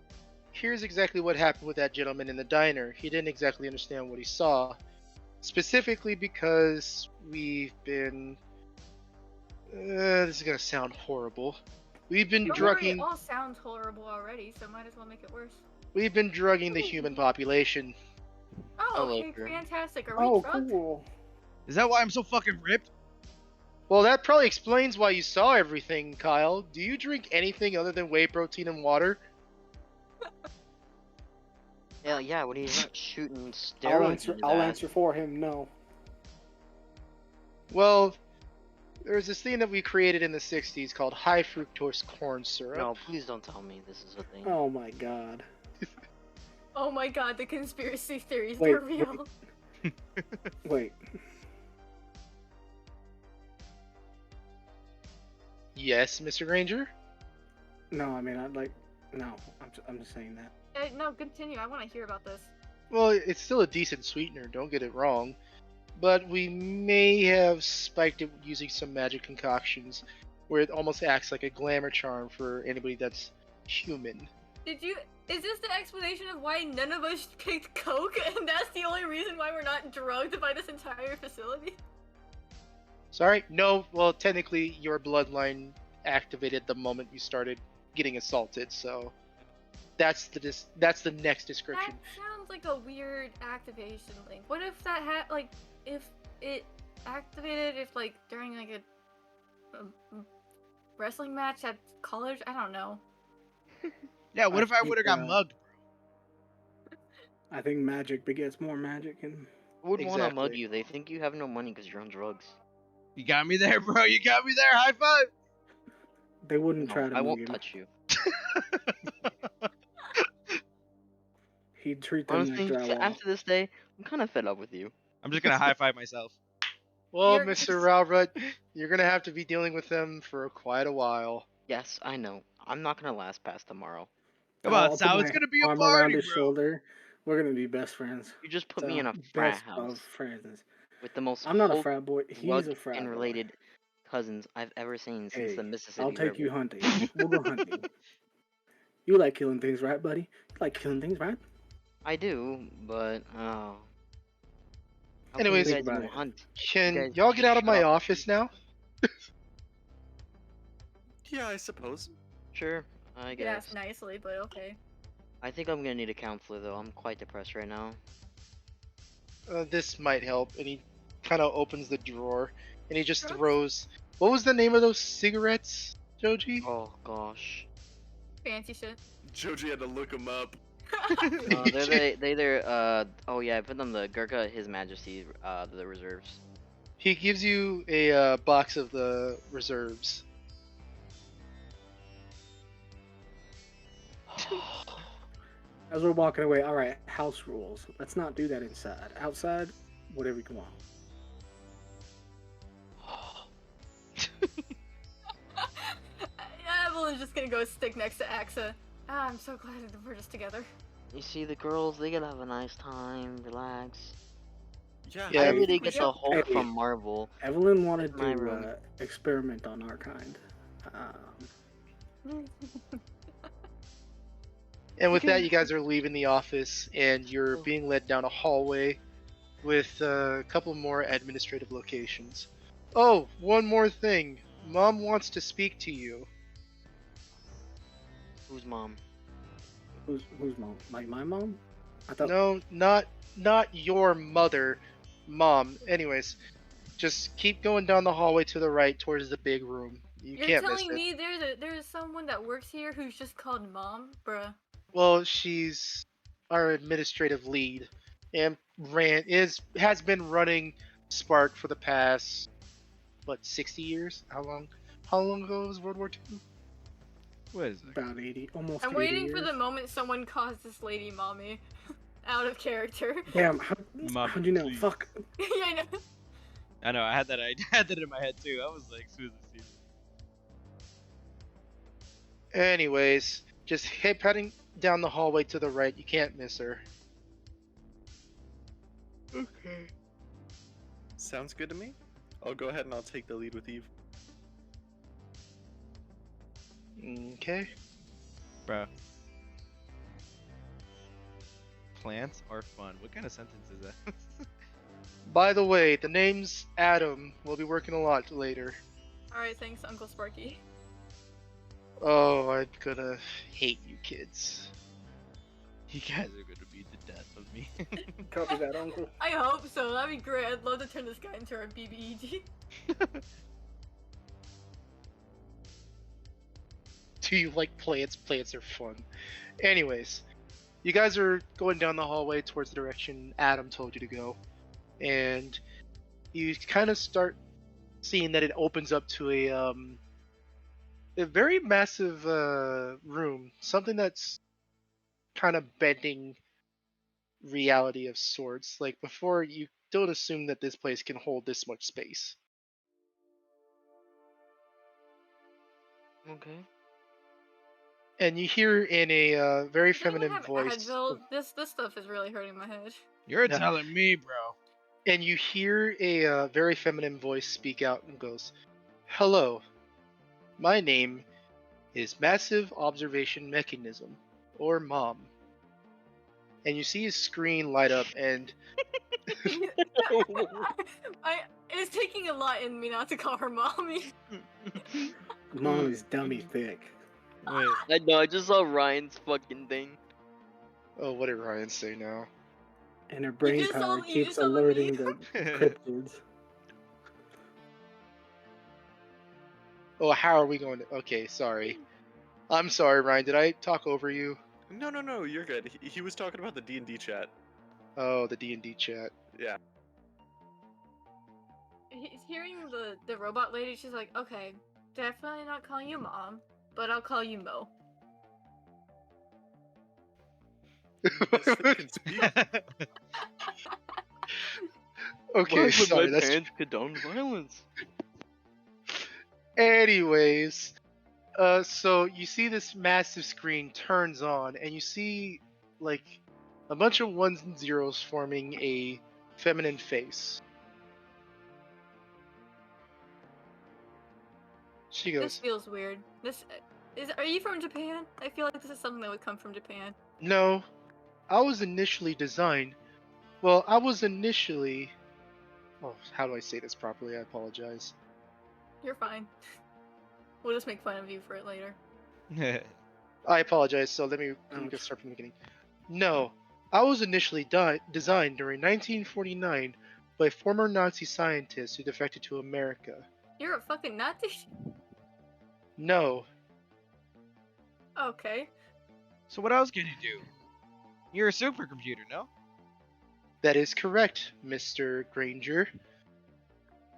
Here's exactly what happened with that gentleman in the diner. He didn't exactly understand what he saw. Specifically because we've been... this is gonna sound horrible. We've been Don't worry, drugging... it all sounds horrible already, so might as well make it worse. We've been drugging the human population. Oh, Hello, okay, sir. fantastic. Are we Oh, drugged? cool. Is that why I'm so fucking ripped? Well, that probably explains why you saw everything, Kyle. Do you drink anything other than whey protein and water? Yeah, when he's not shooting I'll steroids answer. in his I'll ass. answer for him. No. Well, there's this thing that we created in the 60s called high fructose corn syrup. No, please don't tell me this is a thing. Oh my god. Oh my god, the conspiracy theories Wait, are real. Wait. Yes, Mr. Grainger? No, I mean, I'd like. No, I'm just saying that. No, continue. I want to hear about this. Well, it's still a decent sweetener, don't get it wrong. But we may have spiked it using some magic concoctions where it almost acts like a glamour charm for anybody that's human. Is this the explanation of why none of us picked Coke, and that's the only reason why we're not drugged by this entire facility? Sorry? No, well, technically your bloodline activated the moment you started getting assaulted, so that's the next description. That sounds like a weird activation link. What if that if it activated during a wrestling match at college? I don't know. Yeah, what I if I think, would have got mugged, bro? I think magic begets more magic, and Who would want to mug Exactly. you? They think you have no money because you're on drugs. You got me there, bro. You got me there. High five. they wouldn't No, try to I move won't him. touch you. He'd treat them Honestly, like drywall. after this day, I'm kind of fed up with you. I'm just gonna high five myself. Well, You're- Mr. Ralrut, you're gonna have to be dealing with them for quite a while. Yes, I know. I'm not gonna last past tomorrow. Come I'll on, put Sal. my It's gonna be a arm around party, his bro. shoulder. We're gonna be best friends. You just put So, me in a frat best house of friends. with the most I'm not a folk frat boy. He's drug a frat and boy. related cousins I've ever seen since Hey, the Mississippi I'll take River. you hunting. We'll go hunting. You like killing things, right, buddy? You like killing things, right? I do, but How come Anyways- you Think guys about don't it. hunt? Can guys y'all get out of shut my up. office now? Yeah, I suppose. Sure, I You guess. asked nicely, but okay. I think I'm gonna need a counselor though. I'm quite depressed right now. This might help. And he kind of opens the drawer and he just Drugs? throws. What was the name of those cigarettes, Joji? Oh gosh. Fancy shit. Joji had to look him up. Oh yeah, I put them the Gurkha His Majesty, the reserves. He gives you a box of the reserves. As we're walking away, all right, house rules. Let's not do that inside. Outside, whatever you want. Evelyn's just gonna go stick next to Axa. Ah, I'm so glad that we're just together. You see, the girls, they gotta have a nice time, relax. Yeah. I Yeah. really get the Hulk Hey. from Marvel. Evelyn wanted My room. to experiment on our kind. And with Okay. that, you guys are leaving the office, and you're Oh. being led down a hallway with a couple more administrative locations. Oh, one more thing. Mom wants to speak to you. Who's mom? Who's mom? My mom? I thought. No, not your mother, Mom. Anyways, just keep going down the hallway to the right towards the big room. You You're can't miss telling it. me there's someone that works here who's just called mom, bruh. Well, she's our administrative lead, and has been running Spark for the past 60 years? How long? How long ago was World War II? What is it? About 80, almost I'm 80 waiting for years. the moment someone calls this lady mommy. Out of character. Damn, Mom, how'd you know? please. Fuck. Yeah, I know. I know. I had that in my head too. I was like, as soon as I see it. Anyways, just keep heading down the hallway to the right. You can't miss her. Okay. Sounds good to me. I'll go ahead and I'll take the lead with Eve. Okay. Bro. Plants are fun. What kind of sentence is that? By the way, the name's Adam. We'll be working a lot later. Alright, thanks, Uncle Sparky. Oh, I'm gonna hate you kids. You guys are gonna be the death of me. Copy that, uncle. I hope so, that'd be great. I'd love to turn this guy into our BBEG. Do you like plants? Plants are fun. Anyways, you guys are going down the hallway towards the direction Adam told you to go. And you kind of start seeing that it opens up to a very massive room. Something that's kind of bending reality of sorts. Like before, you don't assume that this place can hold this much space. Okay. And you hear in a very Does anyone feminine have voice. Advil? This stuff is really hurting my head. You're Yeah. telling me, bro. And you hear a very feminine voice speak out and goes, "Hello, my name is Massive Observation Mechanism, or MOM." And you see his screen light up, and It's taking a lot in me not to call her mommy. Mom is dummy thick. Wait. I know. I just saw Ryan's fucking thing. oh, what did Ryan say now? And her brain just power saw- you keeps just saw the alerting meme? the cryptids. Oh, how are we going to? Okay, sorry. I'm sorry, Ryan. Did I talk over you? No, you're good. He was talking about the D&D chat. Oh, the D&D chat. Yeah. He's hearing the robot lady. She's like, okay, definitely not calling you mom, but I'll call you Mo. This thing can speak. Okay, Why would sorry. my That's. parents condone violence? Anyways, so you see this massive screen turns on, and you see like a bunch of ones and zeros forming a feminine face. She This goes, feels weird. Are you from Japan? I feel like this is something that would come from Japan. "No, I was initially designed. Well, I was initially. Oh, how do I say this properly? I apologize. You're fine. We'll just make fun of you for it later. I apologize. So let me just start from the beginning. No, I was initially designed during 1949 by former Nazi scientists who defected to America. You're a fucking Nazi? No, Okay. So what else can you do? You're a supercomputer, no? that is correct, Mr. Grainger.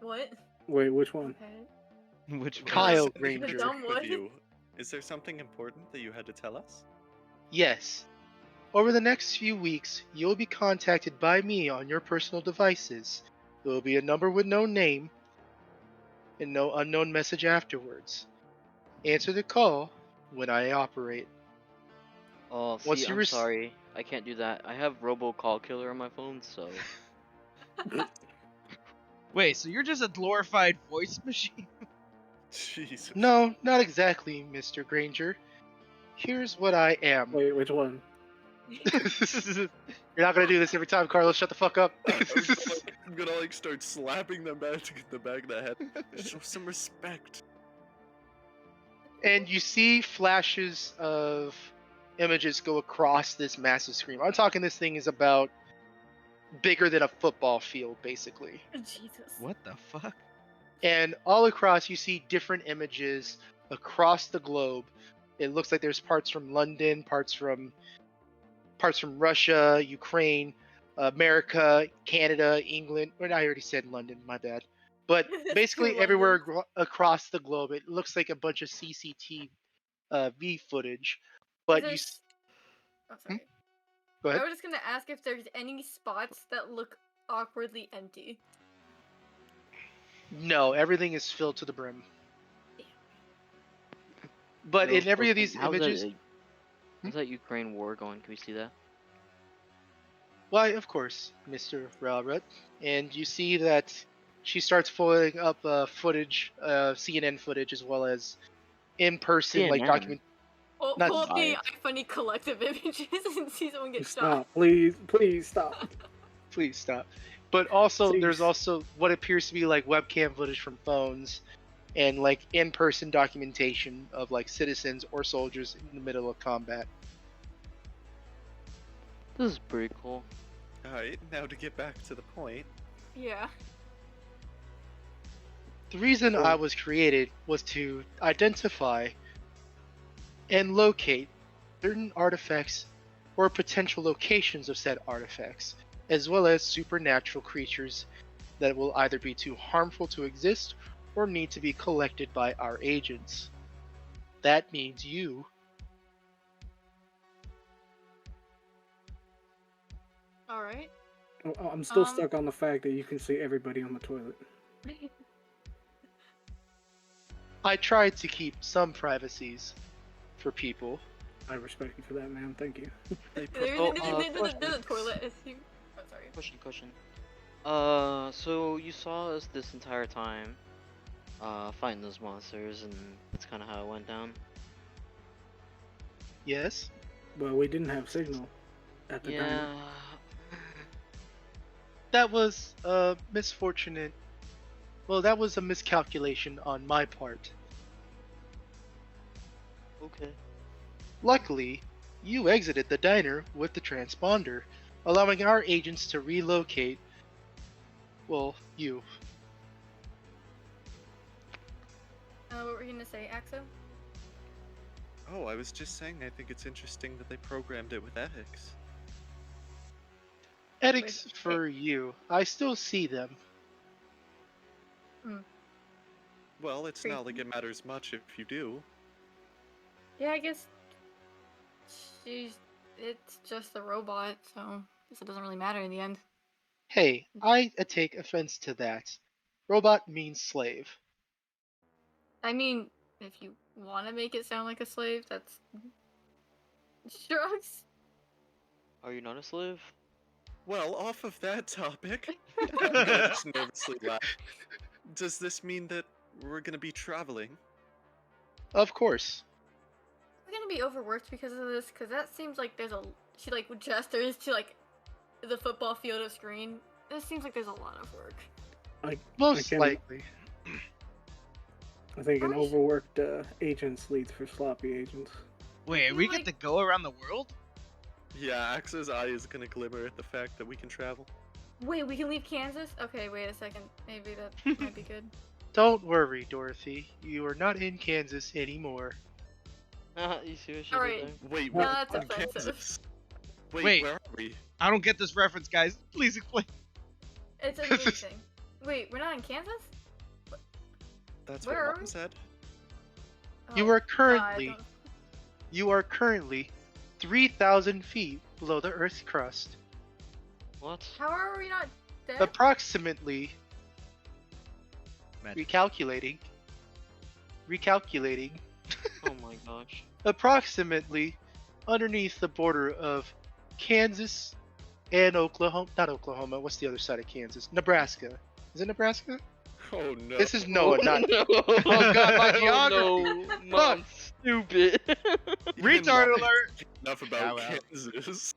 What? Wait, which one? Okay. Which one? Kyle What is it Grainger. Dumb with one. you? Is there something important that you had to tell us? Yes. Over the next few weeks, you'll be contacted by me on your personal devices. There will be a number with no name and no unknown message afterwards. Answer the call when I operate. Oh, Once see, you I'm rec- sorry. I can't do that. I have RoboCall Killer on my phone, so. Wait, so you're just a glorified voice machine? Jesus. No, not exactly, Mr. Grainger. Here's what I am. Wait, which one? You're not gonna do this every time, Carlos. Shut the fuck up. I'm gonna like start slapping them back to get the back of the head. Show some respect. And you see flashes of images go across this massive screen. I'm talking this thing is about bigger than a football field, basically. Jesus. What the fuck? And all across, you see different images across the globe. It looks like there's parts from London, parts from Russia, Ukraine, America, Canada, England. Or I already said London, my bad. But basically everywhere across the globe, it looks like a bunch of CCTV footage. But you. Oh, sorry. Go ahead. I was just gonna ask if there's any spots that look awkwardly empty. No, everything is filled to the brim. But in every of these images. How's that Ukraine war going? Can we see that? Why, of course, Mr. Ralrut. And you see that she starts pulling up footage, CNN footage, as well as in-person like document. Pull Not up the iFunny collective images and see someone get shot. Stop, please stop. Please stop. But also, Please. there's also what appears to be like webcam footage from phones, and like in-person documentation of like citizens or soldiers in the middle of combat. This is pretty cool. Alright, now to get back to the point. Yeah. The reason I was created was to identify and locate certain artifacts or potential locations of said artifacts, as well as supernatural creatures that will either be too harmful to exist or need to be collected by our agents. That means you. Alright. I'm still stuck on the fact that you can see everybody on the toilet. I tried to keep some privacies for people. I respect you for that, man. Thank you. There's a toilet. Oh, sorry. Question. So you saw us this entire time, fighting those monsters, and that's kind of how it went down. Yes? Well, we didn't have signal at the time. That was a misfortunate. Well, that was a miscalculation on my part. Okay. Luckily, you exited the diner with the transponder, allowing our agents to relocate. Well, you. What were you gonna say, Axo? Oh, I was just saying I think it's interesting that they programmed it with ethics. Ethics for you. I still see them. Well, it's not like it matters much if you do. Yeah, I guess it's just a robot, so I guess it doesn't really matter in the end. Hey, I take offense to that. Robot means slave. I mean, if you want to make it sound like a slave, that's shrugs. Are you not a slave? Well, off of that topic, I'm gonna just nervously laugh. Does this mean that we're gonna be traveling? Of course. We're gonna be overworked because of this, because that seems like she like gestures to like the football field of screen. It seems like there's a lot of work. Most likely. I think an overworked agents leads for sloppy agents. Wait, we get to go around the world? Yeah, Axe's eye is gonna glimmer at the fact that we can travel. Wait, we can leave Kansas? Okay, wait a second. Maybe that might be good. Don't worry, Dorothy. You are not in Kansas anymore. You see what she Alright. did there? Wait, No, we're that's in offensive. Kansas. Wait. Where are we? I don't get this reference, guys. Please explain. It's a movie thing. Wait, we're not in Kansas? That's Where are what we? Mom said. You Oh, are no, currently 3,000 feet below the Earth's crust. What? How are we not dead? Approximately, Magic. recalculating, Oh my gosh. approximately underneath the border of Kansas and Oklahoma. Not Oklahoma. What's the other side of Kansas? Nebraska. Is it Nebraska? Oh no. This is Noah, not. No. Oh god, my geography. Oh no, Mom, stupid. Retard alert. Enough about Wow. Kansas.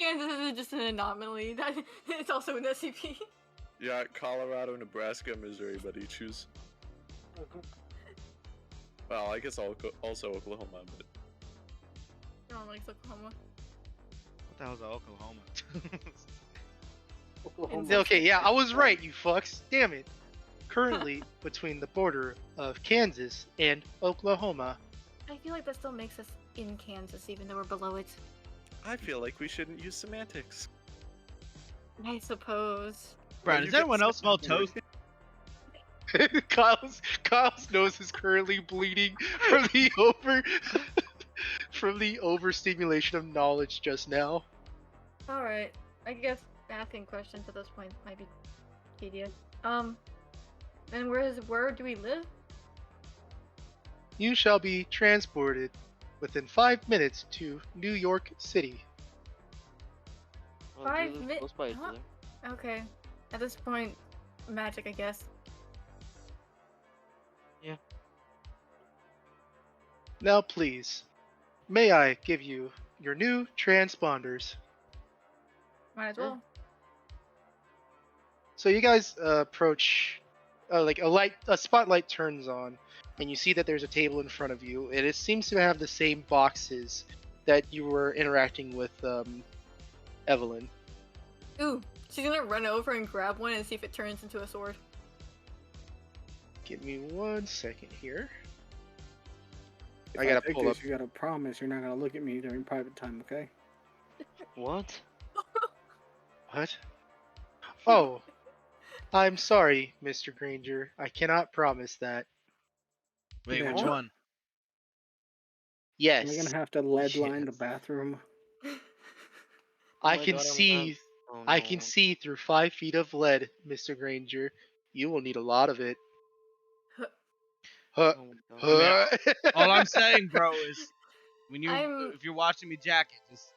Kansas isn't just an anomaly. That it's also an SCP. Yeah, Colorado, Nebraska, Missouri, buddy, choose. Well, I guess also Oklahoma, but No one likes Oklahoma. What the hell's Oklahoma? Okay, yeah, I was right, you fucks. Damn it. Currently between the border of Kansas and Oklahoma. I feel like that still makes us in Kansas, even though we're below it. I feel like we shouldn't use semantics. I suppose. Brian, does anyone else smell toast? Kyle's nose is currently bleeding from the overstimulation of knowledge just now. Alright, I guess asking questions at this point might be tedious. And where do we live? You shall be transported within 5 minutes to New York City. Well, 5 they live minutes? close by each Huh? other. Okay. At this point, magic, I guess. Now please, may I give you your new transponders? Might as well. So you guys approach, like a spotlight turns on, and you see that there's a table in front of you, and it seems to have the same boxes that you were interacting with Evelyn. Ooh, she's gonna run over and grab one and see if it turns into a sword. Give me 1 second here. If I gotta take pull this, up. You gotta promise you're not gonna look at me during private time, okay? What? What? Oh, I'm sorry, Mr. Grainger. I cannot promise that. Wait, Yeah, which what? one? Yes, Am I gonna have to lead line the Yes. bathroom? I my can God, I'm see. Oh, I no. can see through 5 feet of lead, Mr. Grainger. You will need a lot of it. Huh. Oh my God. Huh. All I'm saying, bro, is when I'm- if you're watching me jack it, just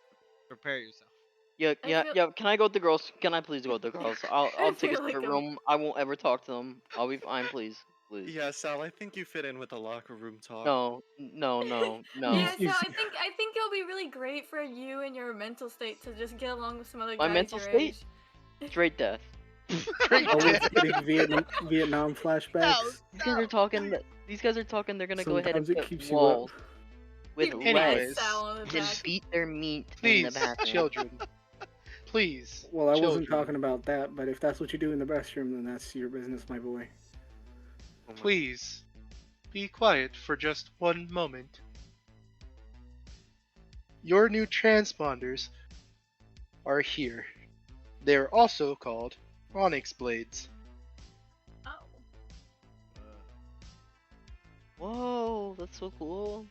prepare yourself. Yeah, I yeah, feel- yeah. Can I go with the girls? Can I please go with the girls? I'll take a feel like separate I'm- room. I won't ever talk to them. I'll be fine, please, please. Yeah, Sal, I think you fit in with the locker room talk. No, no, no, no. Yeah, so You- I think it'll be really great for you and your mental state to just get along with some other My guys mental your state? age. Straight death. Always getting Vietnam flashbacks. These guys are talking. These guys are talking. They're gonna go ahead and Sometimes it put keeps you walls up. with Anyways, lead Sal on the and back. beat their meat in Please, the bathroom. children. Please. Well, I wasn't children, talking about that, but if that's what you do in the restroom, then that's your business, my boy. Oh my- Please, be quiet for just 1 moment. Your new transponders are here. They're also called Onyx Blades. Oh. Whoa, that's so cool.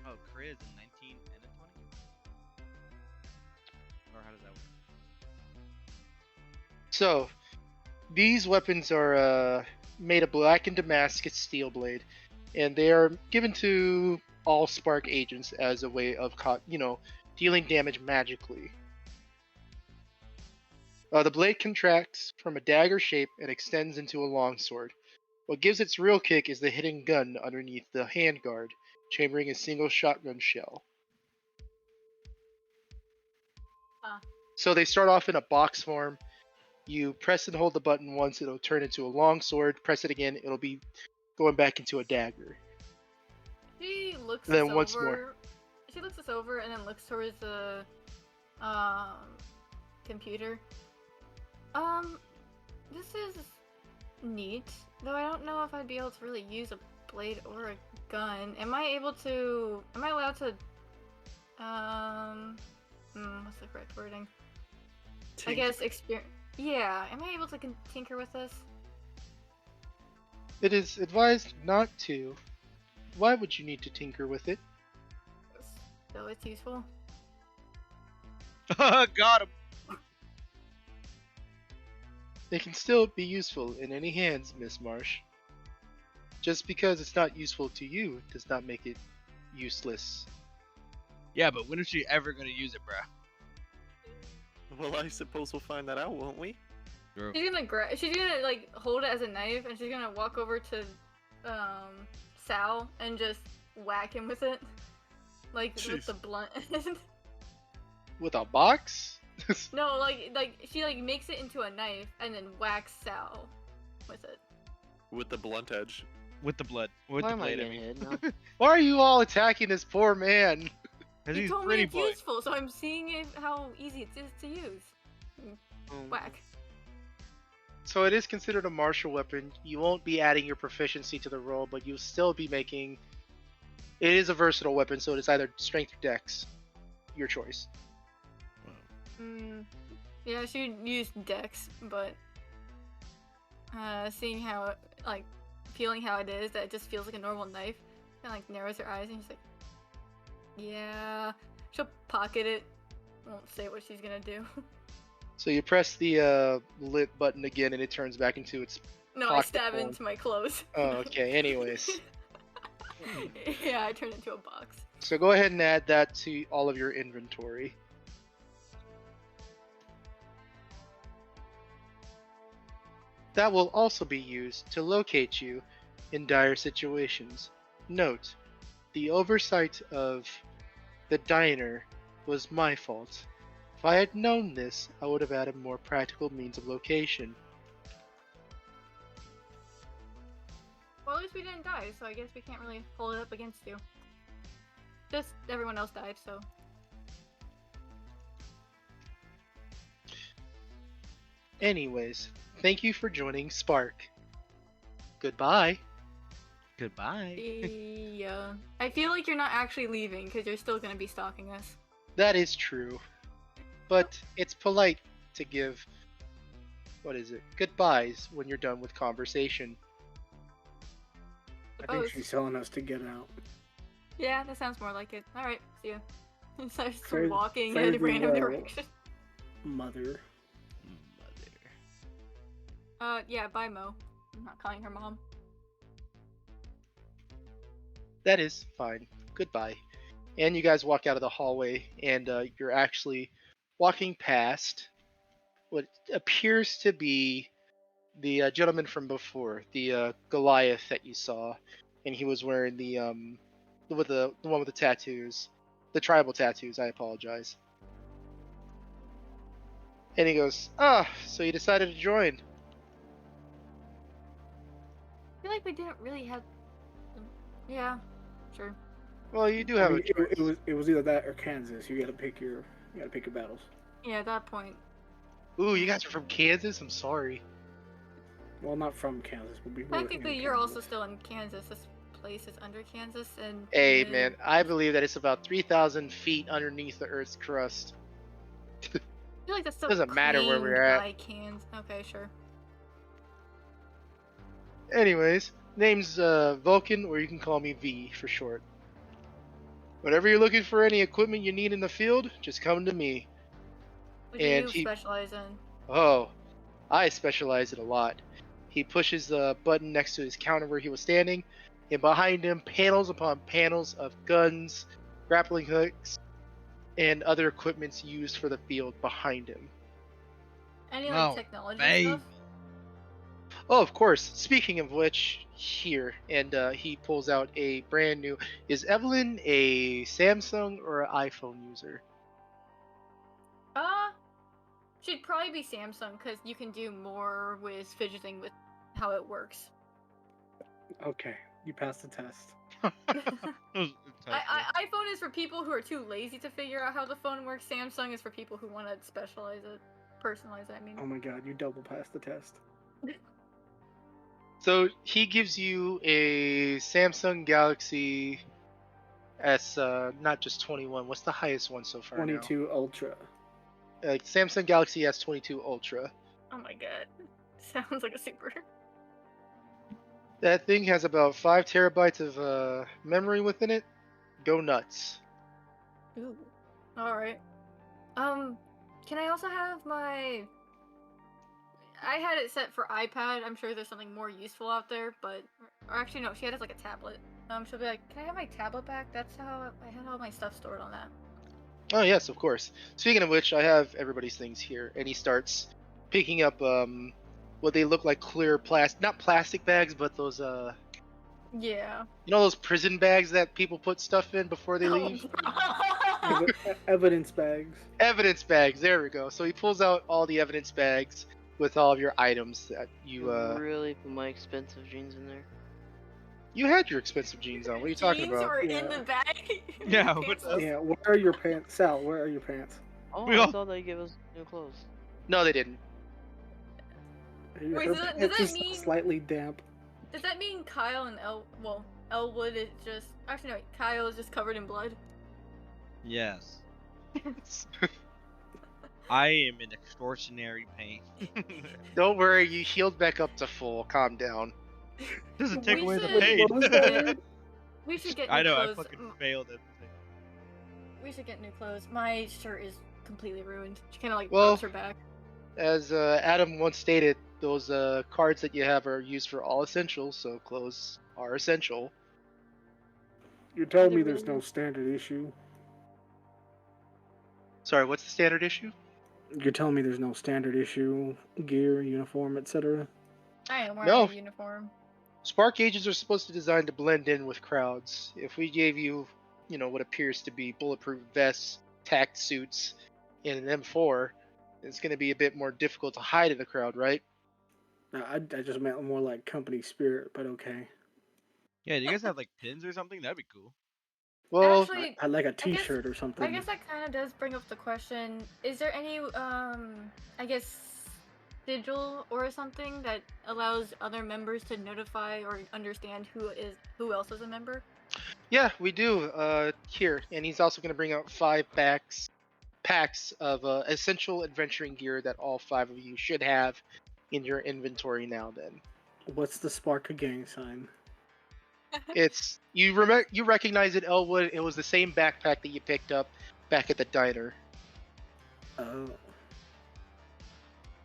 Oh, Chris in 19 and 20? Or how does that work? So, these weapons are made of black and Damascus steel blade, and they are given to all Spark agents as a way of, dealing damage magically. The blade contracts from a dagger shape and extends into a longsword. What gives its real kick is the hidden gun underneath the handguard, chambering a single shotgun shell. So they start off in a box form. You press and hold the button once, it'll turn into a longsword. Press it again, it'll be going back into a dagger. She looks Then us once over. more. She looks us over and then looks towards the computer. This is neat, though I don't know if I'd be able to really use a blade or a gun. Am I allowed to what's the correct wording? I guess yeah, am I able to tinker with this? It is advised not to. Why would you need to tinker with it? So it's useful. Got him. It can still be useful in any hands, Miss Marsh. Just because it's not useful to you does not make it useless. Yeah, but when is she ever gonna use it, bruh? Well, I suppose we'll find that out, won't we? Sure. She's gonna like hold it as a knife, and she's gonna walk over to Sal and just whack him with it, like with the blunt end. With a box? No, like she like makes it into a knife and then whacks Sal with it. With the blunt edge. With the blood. With Why the am I blade, getting hit now? Why are you all attacking this poor man? Because You he's told me pretty it's boy. useful, so I'm seeing how easy it is to use. Whack. So it is considered a martial weapon. You won't be adding your proficiency to the roll, but you'll still be making... It is a versatile weapon, so it's either strength or dex. Your choice. Yeah, she used Dex, but seeing how it, like, feeling how it is, that it just feels like a normal knife, kind of like narrows her eyes and she's like, yeah, she'll pocket it. Won't say what she's gonna do. So you press the lit button again, and it turns back into its... No, I stab it into my clothes. Oh, okay. Anyways. Yeah, I turn it into a box. So go ahead and add that to all of your inventory. That will also be used to locate you in dire situations. Note, the oversight of the diner was my fault. If I had known this, I would have added more practical means of location. Well, at least we didn't die, so I guess we can't really hold it up against you. Just everyone else died, so. Anyways, thank you for joining S.P.A.R.C. Goodbye. Goodbye. Yeah. I feel like you're not actually leaving, because you're still gonna be stalking us. That is true. But it's polite to give, goodbyes when you're done with conversation. I think she's telling us to get out. Yeah, that sounds more like it. Alright, see ya. Starts Fair- walking fairly in a random well. direction. Mother. Yeah, bye, Mo. I'm not calling her mom. That is fine. Goodbye. And you guys walk out of the hallway, and you're actually walking past what appears to be the gentleman from before, the Goliath that you saw, and he was wearing the one with the tattoos, the tribal tattoos. I apologize. And he goes, so you decided to join? I feel like we didn't really have. Yeah, sure. Well, you do have a choice. It was either that or Kansas. You gotta pick your battles. Yeah, at that point. Ooh, you guys are from Kansas? I'm sorry. Well, not from Kansas, but we were in Technically, you're also Kansas. still in Kansas. This place is under Kansas, and. Hey, man, I believe that it's about 3,000 feet underneath the Earth's crust. I feel like that's still Doesn't matter where we're at. by Kansas. Okay, sure. Anyways, name's Vulcan, or you can call me V for short. Whatever you're looking for, any equipment you need in the field, just come to me. What do And you he- specialize in? Oh, I specialize in a lot. He pushes the button next to his counter where he was standing, and behind him, panels upon panels of guns, grappling hooks, and other equipments used for the field behind him. Any like Wow, technology babe. stuff? Oh, of course. Speaking of which, here, and he pulls out a brand new. Is Evelyn a Samsung or an iPhone user? Should probably be Samsung because you can do more with fidgeting with how it works. Okay, you passed the test. iPhone is for people who are too lazy to figure out how the phone works. Samsung is for people who want to specialize it, personalize it. I mean. Oh my god, you double passed the test. So he gives you a Samsung Galaxy S, not just 21. What's the highest one so far 22 Ultra. now? Samsung Galaxy S22 Ultra. Oh my god, sounds like a super. That thing has about 5 terabytes of memory within it. Go nuts. Ooh. All right. Can I also have my? I had it set for iPad. I'm sure there's something more useful out there, but or actually no, she had it as like a tablet. She'll be like, "Can I have my tablet back?" That's how I had all my stuff stored on that. Oh yes, of course. Speaking of which, I have everybody's things here, and he starts picking up what they look like clear not plastic bags, but those Yeah. you know those prison bags that people put stuff in before they Oh, leave? Evidence bags. Evidence bags. There we go. So he pulls out all the evidence bags with all of your items that you really put my expensive jeans in there. You had your expensive jeans on. What are you talking Jeans about? were Yeah. in the bag. Yeah, Your what pants the- was- Yeah, where are your pants? Sal, where are your pants? Oh, We I all- thought they gave us new clothes. No, they didn't. Wait, Her does that pants just mean- slightly damp. Does that mean Kyle and Elwood is just actually no, Kyle is just covered in blood? Yes. I am in extraordinary pain. Don't worry, you healed back up to full. Calm down. Doesn't take We away the should- pain. What was that? We should get new I know, I clothes. fucking failed everything. We should get new clothes. My shirt is completely ruined. She kind of like Well- rubs her back. As Adam once stated, those cards that you have are used for all essentials, so clothes are essential. You're telling they me there's really- no standard issue? Sorry, what's the standard issue? You're telling me there's no standard issue gear, uniform, etc.? I am wearing No. a uniform. Spark agents are supposed to design to blend in with crowds. If we gave you, what appears to be bulletproof vests, tacked suits, and an M4, it's going to be a bit more difficult to hide in the crowd, right? I just meant more like company spirit, but okay. Yeah, do you guys have like pins or something? That'd be cool. Well, Actually, I like a guess- T-shirt or something. I guess that kind of does bring up the question: is there any, I guess, sigil or something that allows other members to notify or understand who else is a member? yeah, we do. Here, and he's also going to bring out 5 packs of essential adventuring gear that all 5 of you should have in your inventory now. Then What's the Spark gang sign? it's you recognize it, Elwood. It was the same backpack that you picked up back at the diner. Oh.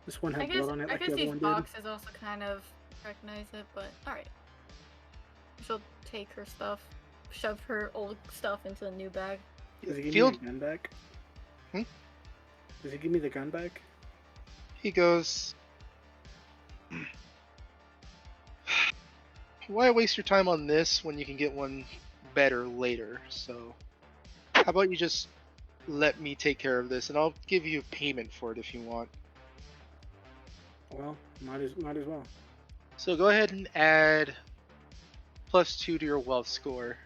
This one I had guess blood on it I like guess the other these one did. boxes also kind of recognize it, but all right. She'll take her stuff, shove her old stuff into the new bag. Does he give Field- me the gun back? Hmm? Does he give me the gun back? He goes, why waste your time on this when you can get one better later? So, how about you just let me take care of this, and I'll give you payment for it if you want. Well, might as well. So go ahead and add +2 to your wealth score.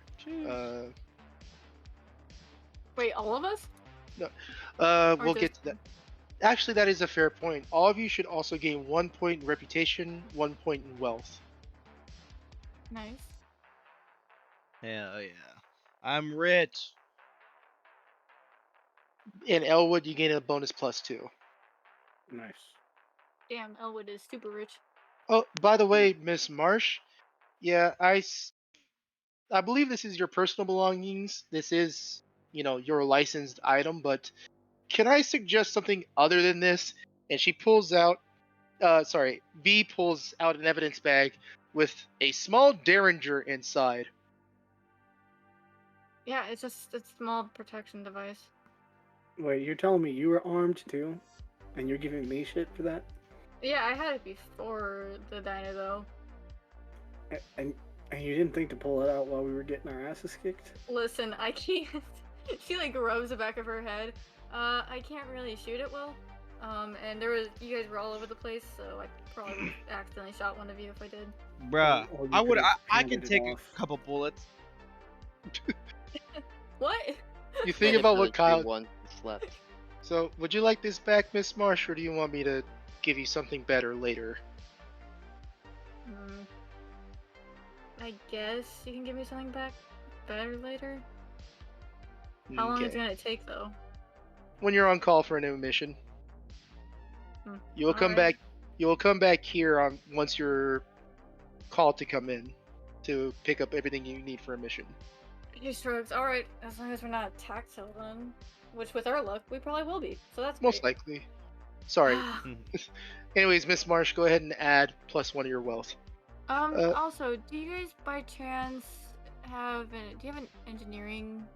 Wait, all of us? We'll get just- to that. Actually, that is a fair point. All of you should also gain 1 point in reputation, 1 point in wealth. Nice. Hell yeah. I'm rich. In Elwood, you gain a bonus +2. Nice. Damn, Elwood is super rich. Oh, by the way, Miss Marsh, yeah, I believe this is your personal belongings. This is, your licensed item, but can I suggest something other than this? And she pulls out, V pulls out an evidence bag with a small derringer inside. Yeah, it's just a small protection device. Wait, you're telling me you were armed too? And you're giving me shit for that? Yeah, I had it before the diner though. And you didn't think to pull it out while we were getting our asses kicked? Listen, I can't. She like rubs the back of her head. I can't really shoot it well. And you guys were all over the place, so I probably would've accidentally shot one of you if I did. Bruh, Or you I would. could've I can handed it take off. a couple bullets. What? You think about what Kyle. One left. So, would you like this back, Miss Marsh, or do you want me to give you something better later? I guess you can give me something back better later. How long is it Okay. gonna take though? When you're on call for a new mission, you will come Alright. back. You will come back here once you're called to come in to pick up everything you need for a mission. He shrugs. All right, as long as we're not attacked till then, which with our luck we probably will be. So that's Most great. likely. Sorry. Anyways, Miss Marsh, go ahead and add +1 of your wealth. Also, do you guys by chance have do you have an engineering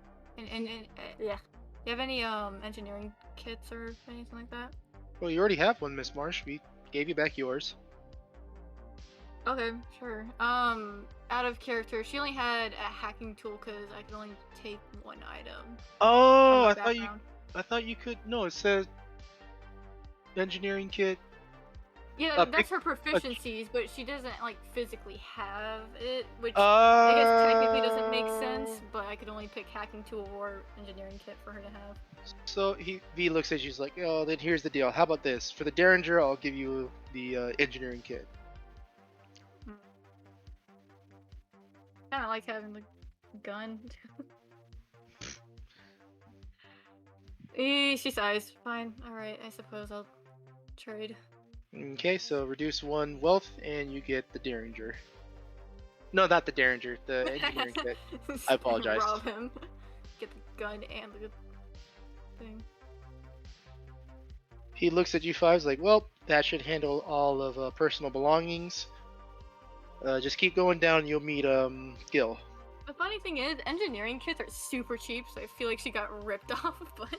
You have any engineering kits or anything like that? Well, you already have one, Miss Marsh. We gave you back yours. Okay, sure. Out of character, she only had a hacking tool because I could only take one item. Oh, my I thought you could. No, it says engineering kit. Yeah, that's her proficiencies, but she doesn't like physically have it, which I guess technically doesn't make sense. But I could only pick hacking tool or engineering kit for her to have. So V looks at you, he's like, oh, then here's the deal. How about this? For the Derringer, I'll give you the engineering kit. Kind of like having the gun. She sighs. Fine. Alright, I suppose I'll trade. Okay, so reduce 1 wealth and you get the Derringer. No, not the Derringer, the engineering kit. I apologize. Rob him. Get the gun and the thing. He looks at you 5's like, well, that should handle all of personal belongings. Just keep going down, you'll meet Gil. The funny thing is, engineering kits are super cheap, so I feel like she got ripped off, but...